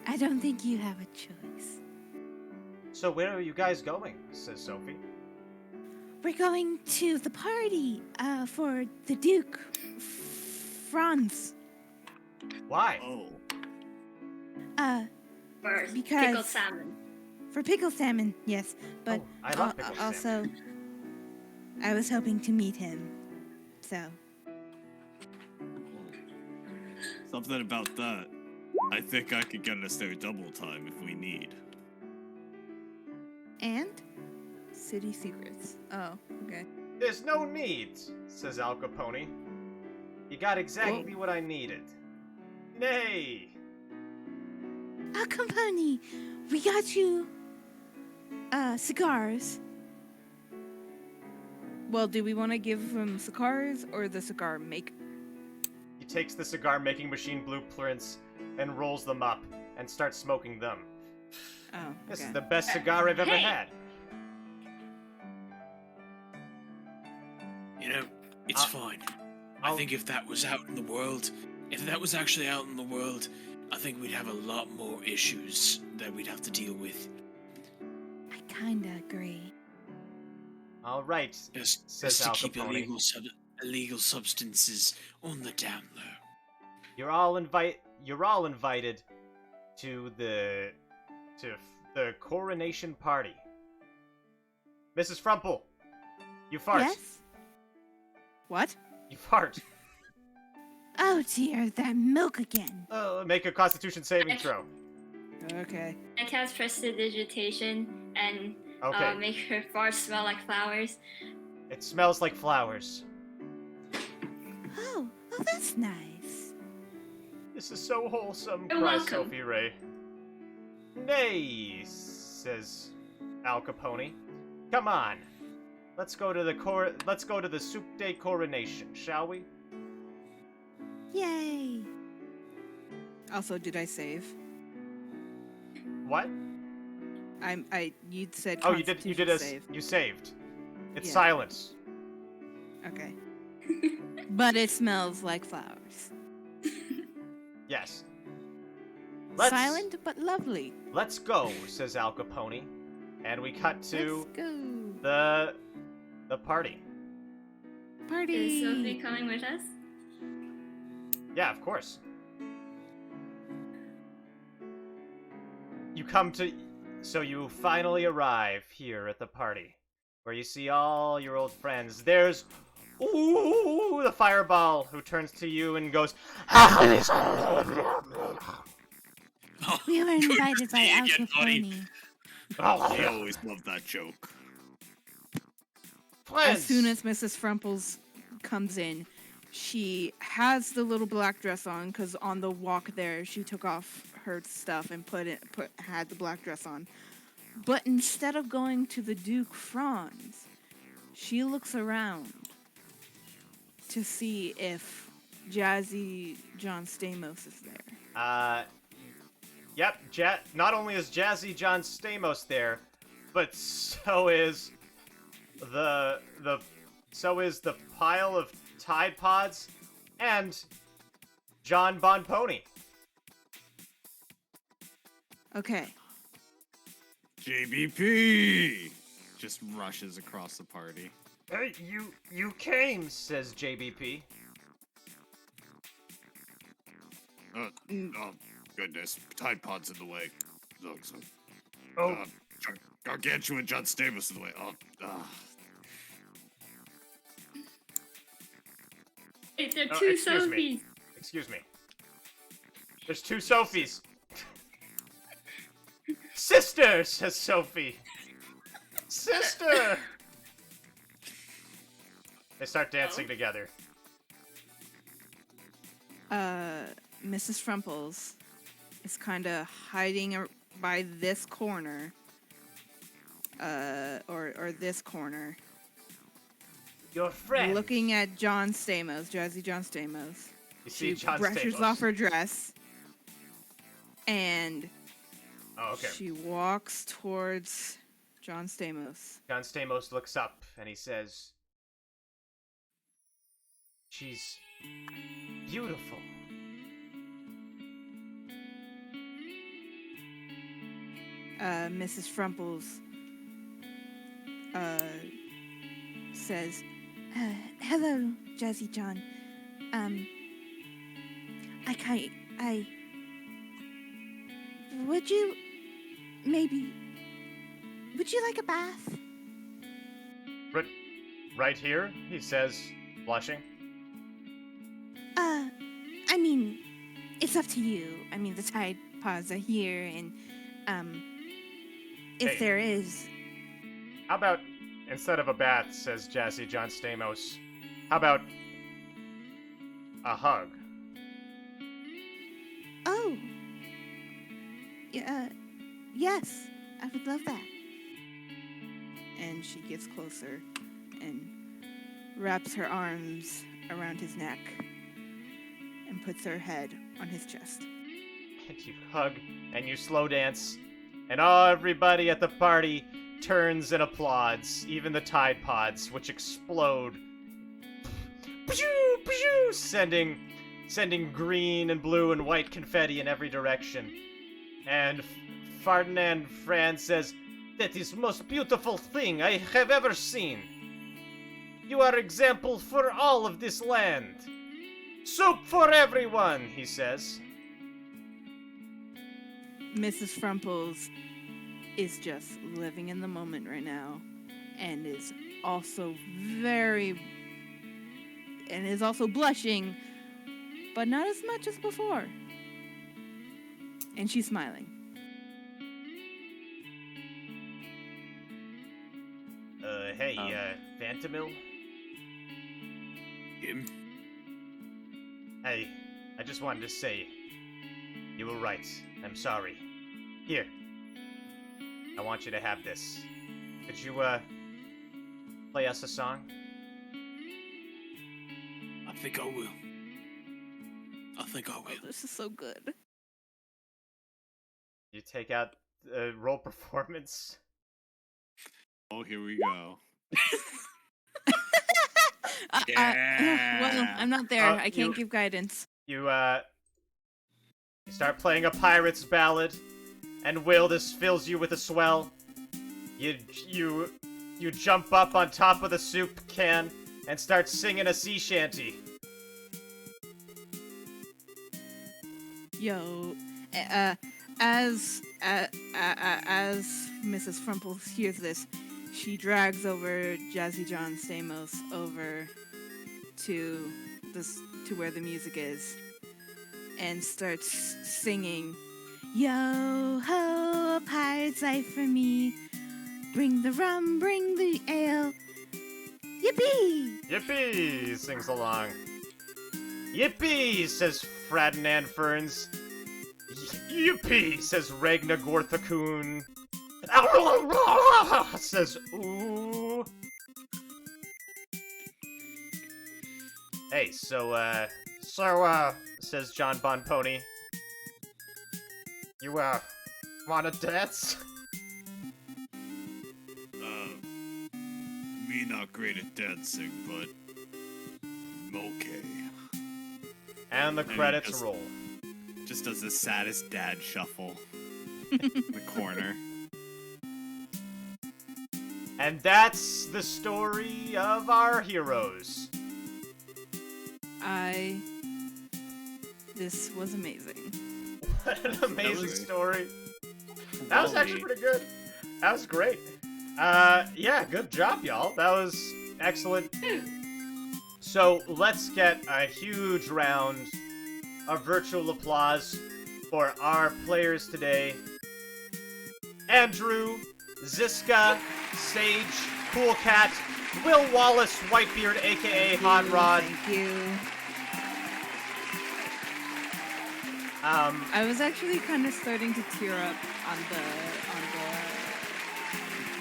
Speaker 2: I don't think you have a choice.
Speaker 1: So where are you guys going? Says Sophie.
Speaker 2: We're going to the party for the Duke Franz.
Speaker 1: Why?
Speaker 7: Oh.
Speaker 5: for
Speaker 2: Because-
Speaker 5: pickled salmon?
Speaker 2: For pickled salmon, yes. But
Speaker 1: Oh, I love pickled
Speaker 2: also,
Speaker 1: salmon.
Speaker 2: I was hoping to meet him. So,
Speaker 7: Something about that. I think I could get us there double time if we need.
Speaker 2: and
Speaker 8: City secrets. Oh, okay.
Speaker 1: There's no need, says Al Capone. You got exactly what I needed. Nay!
Speaker 2: Company, we got you cigars.
Speaker 8: Well, do we want to give him cigars or the cigar maker?
Speaker 1: He takes the cigar making machine blueprints and rolls them up and starts smoking them.
Speaker 8: Oh, okay.
Speaker 1: This is the best cigar I've ever
Speaker 5: Hey.
Speaker 1: had.
Speaker 6: You know, it's
Speaker 1: Uh,
Speaker 6: fine. I think if that was out in the world, if that was actually out in the world, I think we'd have a lot more issues that we'd have to deal with.
Speaker 2: I kinda agree.
Speaker 1: All right,
Speaker 6: Just
Speaker 1: says
Speaker 6: to
Speaker 1: Al
Speaker 6: keep
Speaker 1: Capone.
Speaker 6: illegal substances on the down low.
Speaker 1: You're all invited to the coronation party. Mrs. Frumple, you fart.
Speaker 2: Yes?
Speaker 8: What?
Speaker 1: You fart.
Speaker 2: Oh dear, that milk again.
Speaker 1: Make a Constitution saving throw.
Speaker 8: Okay.
Speaker 5: I cast prestidigitation and
Speaker 1: Okay.
Speaker 5: make her fart smell like flowers.
Speaker 1: It smells like flowers.
Speaker 2: Oh, that's nice.
Speaker 1: This is so wholesome,
Speaker 5: You're
Speaker 1: cries
Speaker 5: welcome.
Speaker 1: Sophie Ray. Nay, says Al Capone. Come on. Let's go to the soup day coronation, shall we?
Speaker 2: Yay.
Speaker 8: Also, did I save?
Speaker 1: What?
Speaker 8: You said
Speaker 1: Oh, you did
Speaker 8: Constitution save.
Speaker 1: you saved. It's
Speaker 8: Yeah.
Speaker 1: silence.
Speaker 8: Okay. But it smells like flowers.
Speaker 1: Yes.
Speaker 8: Silent but lovely.
Speaker 1: Let's go, says Al Capone. And we cut to
Speaker 8: Let's go.
Speaker 1: the party.
Speaker 8: Party.
Speaker 5: Is Sophie coming with us?
Speaker 1: Yeah, of course. So you finally arrive here at the party, where you see all your old friends. There's, the fireball, who turns to you and goes,
Speaker 2: We were invited by Al
Speaker 6: again, buddy.
Speaker 2: Capone.
Speaker 4: I always loved that joke.
Speaker 8: As soon as Mrs. Frumples comes in, she has the little black dress on because on the walk there she took off her stuff and had the black dress on. But instead of going to the Duke Franz, she looks around to see if Jazzy John Stamos is there.
Speaker 1: Yep, not only is Jazzy John Stamos there, but so is the pile of Tide Pods and John Bon Pony.
Speaker 8: Okay.
Speaker 7: JBP just rushes across the party.
Speaker 1: Hey, you came, says JBP.
Speaker 4: Oh, goodness. Tide Pod's in the way.
Speaker 1: Oh.
Speaker 4: Gargantuan John Stamos in the way.
Speaker 5: Wait, there are
Speaker 1: Oh,
Speaker 5: two
Speaker 1: excuse me.
Speaker 5: Sophies.
Speaker 1: Excuse me. There's two Sophies. Sister, says Sophie. Sister! They start dancing together.
Speaker 8: Mrs. Frumples is kind of hiding by this corner, or this corner,
Speaker 1: Your friend.
Speaker 8: looking at John Stamos, Jazzy John Stamos.
Speaker 1: You see
Speaker 8: She
Speaker 1: John
Speaker 8: brushes
Speaker 1: Stamos.
Speaker 8: off her dress, and
Speaker 1: Oh, okay.
Speaker 8: she walks towards John Stamos.
Speaker 1: John Stamos looks up and he says, "She's beautiful."
Speaker 8: Mrs. Frumples says,
Speaker 2: Hello, Jazzy John. Would you like a bath?
Speaker 1: Right here, he says, blushing.
Speaker 2: I mean, it's up to you. I mean, the Tide Pods are here, and, if
Speaker 1: Hey.
Speaker 2: there is...
Speaker 1: How about, instead of a bath, says Jazzy John Stamos, how about a hug?
Speaker 2: Oh. Yes, I would love that.
Speaker 8: and she gets closer and wraps her arms around his neck and puts her head on his chest.
Speaker 1: And you hug, and you slow dance, and everybody at the party turns and applauds, even the Tide Pods, which explode, sending green and blue and white confetti in every direction. And Ferdinand Franz says, "That is most beautiful thing I have ever seen. You are example for all of this land. Soup for everyone," he says.
Speaker 8: Mrs. Frumples is just living in the moment right now and is also blushing, but not as much as before. And she's smiling.
Speaker 1: Hey, Vantamil?
Speaker 6: Him?
Speaker 1: Hey, I just wanted to say, you were right. I'm sorry. Here. I want you to have this. Could you, play us a song?
Speaker 6: I think I will.
Speaker 8: Oh, this is so good.
Speaker 1: You take out, role performance.
Speaker 7: Oh, here we go.
Speaker 8: Well, I'm not there. I can't
Speaker 1: you-
Speaker 8: give guidance.
Speaker 1: You, You start playing a pirate's ballad, and Will, this fills you with a swell. You jump up on top of the soup can and start singing a sea shanty.
Speaker 8: Yo, as Mrs. Frumple hears this, she drags over Jazzy John Stamos over to where the music is, and starts singing, "Yo ho, a pirate's life for me. Bring the rum, bring the ale. Yippee!"
Speaker 1: Yippee! Sings along. Yippee! Says Ferdinand Ferns. Yippee! Says Regna Gorthakun. Says ooh. Hey, so says John Bon Pony. You wanna dance?
Speaker 4: Me not great at dancing, but okay.
Speaker 1: And the credits
Speaker 7: just-
Speaker 1: roll.
Speaker 7: Just does the saddest dad shuffle in the corner.
Speaker 1: And that's the story of our heroes.
Speaker 8: This was amazing.
Speaker 1: What an amazing
Speaker 7: was-
Speaker 1: story. That was actually pretty good. That was great. Yeah, good job, y'all. That was excellent. So let's get a huge round of virtual applause for our players today. Andrew, Ziska, Sage, Cool Cat, Will Wallace, Whitebeard, aka Hot Rod.
Speaker 8: Thank you.
Speaker 1: Um,
Speaker 8: I was actually kind of starting to tear up on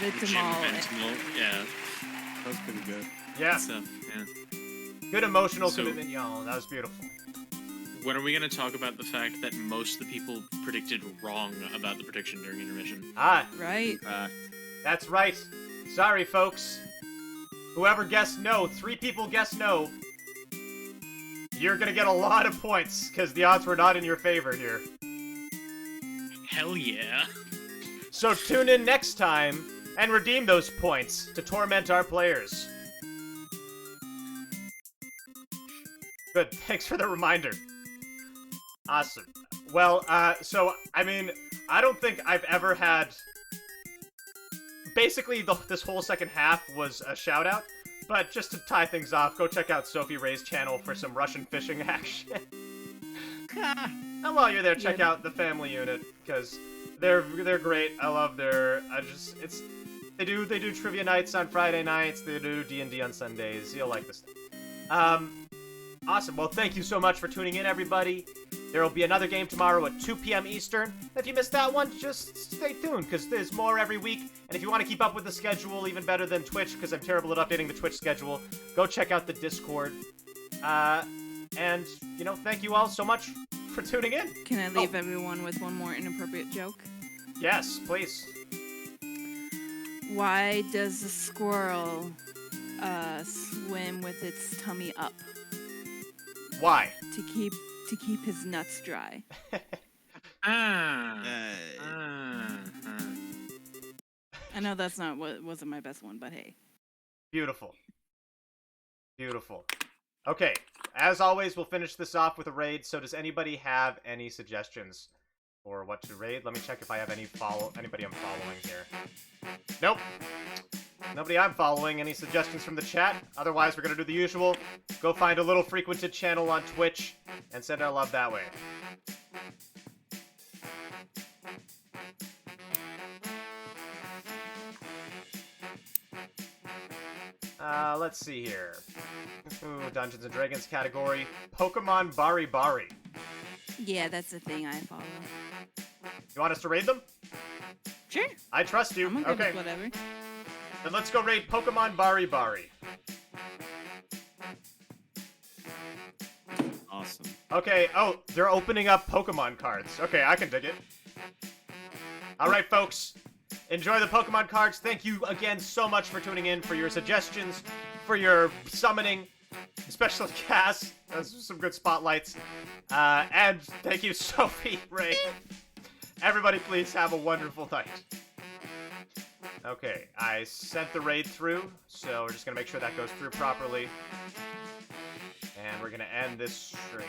Speaker 8: the Tamal.
Speaker 6: Yeah.
Speaker 7: That was pretty good.
Speaker 1: yeah,
Speaker 6: So, yeah.
Speaker 1: good emotional
Speaker 6: So-
Speaker 1: commitment, y'all. That was beautiful.
Speaker 6: When are we going to talk about the fact that most of the people predicted wrong about the prediction during intermission?
Speaker 1: Ah,
Speaker 8: Right?
Speaker 1: that's right. Sorry, folks. Whoever guessed no, 3 people guessed no. You're gonna get a lot of points, because the odds were not in your favor here.
Speaker 6: Hell yeah.
Speaker 1: So tune in next time and redeem those points to torment our players. Good, thanks for the reminder. Awesome. Well, so, I mean, I don't think I've ever had... Basically, this whole second half was a shout-out, but just to tie things off, go check out Sophie Ray's channel for some Russian fishing action. And while you're there, check out the Family Unit, because they're great. I love their... They do trivia nights on Friday nights, they do D&D on Sundays, you'll like this stuff. Awesome, well thank you so much for tuning in, everybody. There will be another game tomorrow at 2 p.m. Eastern. If you missed that one, just stay tuned, because there's more every week. And if you want to keep up with the schedule even better than Twitch, because I'm terrible at updating the Twitch schedule, go check out the Discord. And, you know, thank you all so much for tuning in.
Speaker 8: Can I leave everyone with one more inappropriate joke?
Speaker 1: Yes, please.
Speaker 8: Why does the squirrel swim with its tummy up?
Speaker 1: Why?
Speaker 8: To keep his nuts dry.
Speaker 6: Ah.
Speaker 8: I know that's not what wasn't my best one, but hey.
Speaker 1: Beautiful. Beautiful. Okay, as always, we'll finish this off with a raid, so does anybody have any suggestions for what to raid? Let me check if I have anybody I'm following here. Nope. Nobody I'm following. Any suggestions from the chat? Otherwise, we're gonna do the usual. Go find a little frequented channel on Twitch and send our love that way. Let's see here. Ooh, Dungeons and Dragons category. Pokemon Bari Bari.
Speaker 8: Yeah, that's the thing I follow.
Speaker 1: You want us to raid them?
Speaker 8: Sure.
Speaker 1: I trust you.
Speaker 8: I'm okay
Speaker 1: Okay.
Speaker 8: with whatever.
Speaker 1: Then let's go raid Pokemon Bari Bari.
Speaker 7: Awesome.
Speaker 1: Okay, oh, they're opening up Pokemon cards. Okay, I can dig it. Alright, folks. Enjoy the Pokemon cards. Thank you again so much for tuning in, for your suggestions, for your summoning, especially Cass. Those are some good spotlights. And thank you, Sophie, Ray. Everybody, please have a wonderful night. Okay, I sent the raid through, so we're just gonna make sure that goes through properly. And we're gonna end this stream.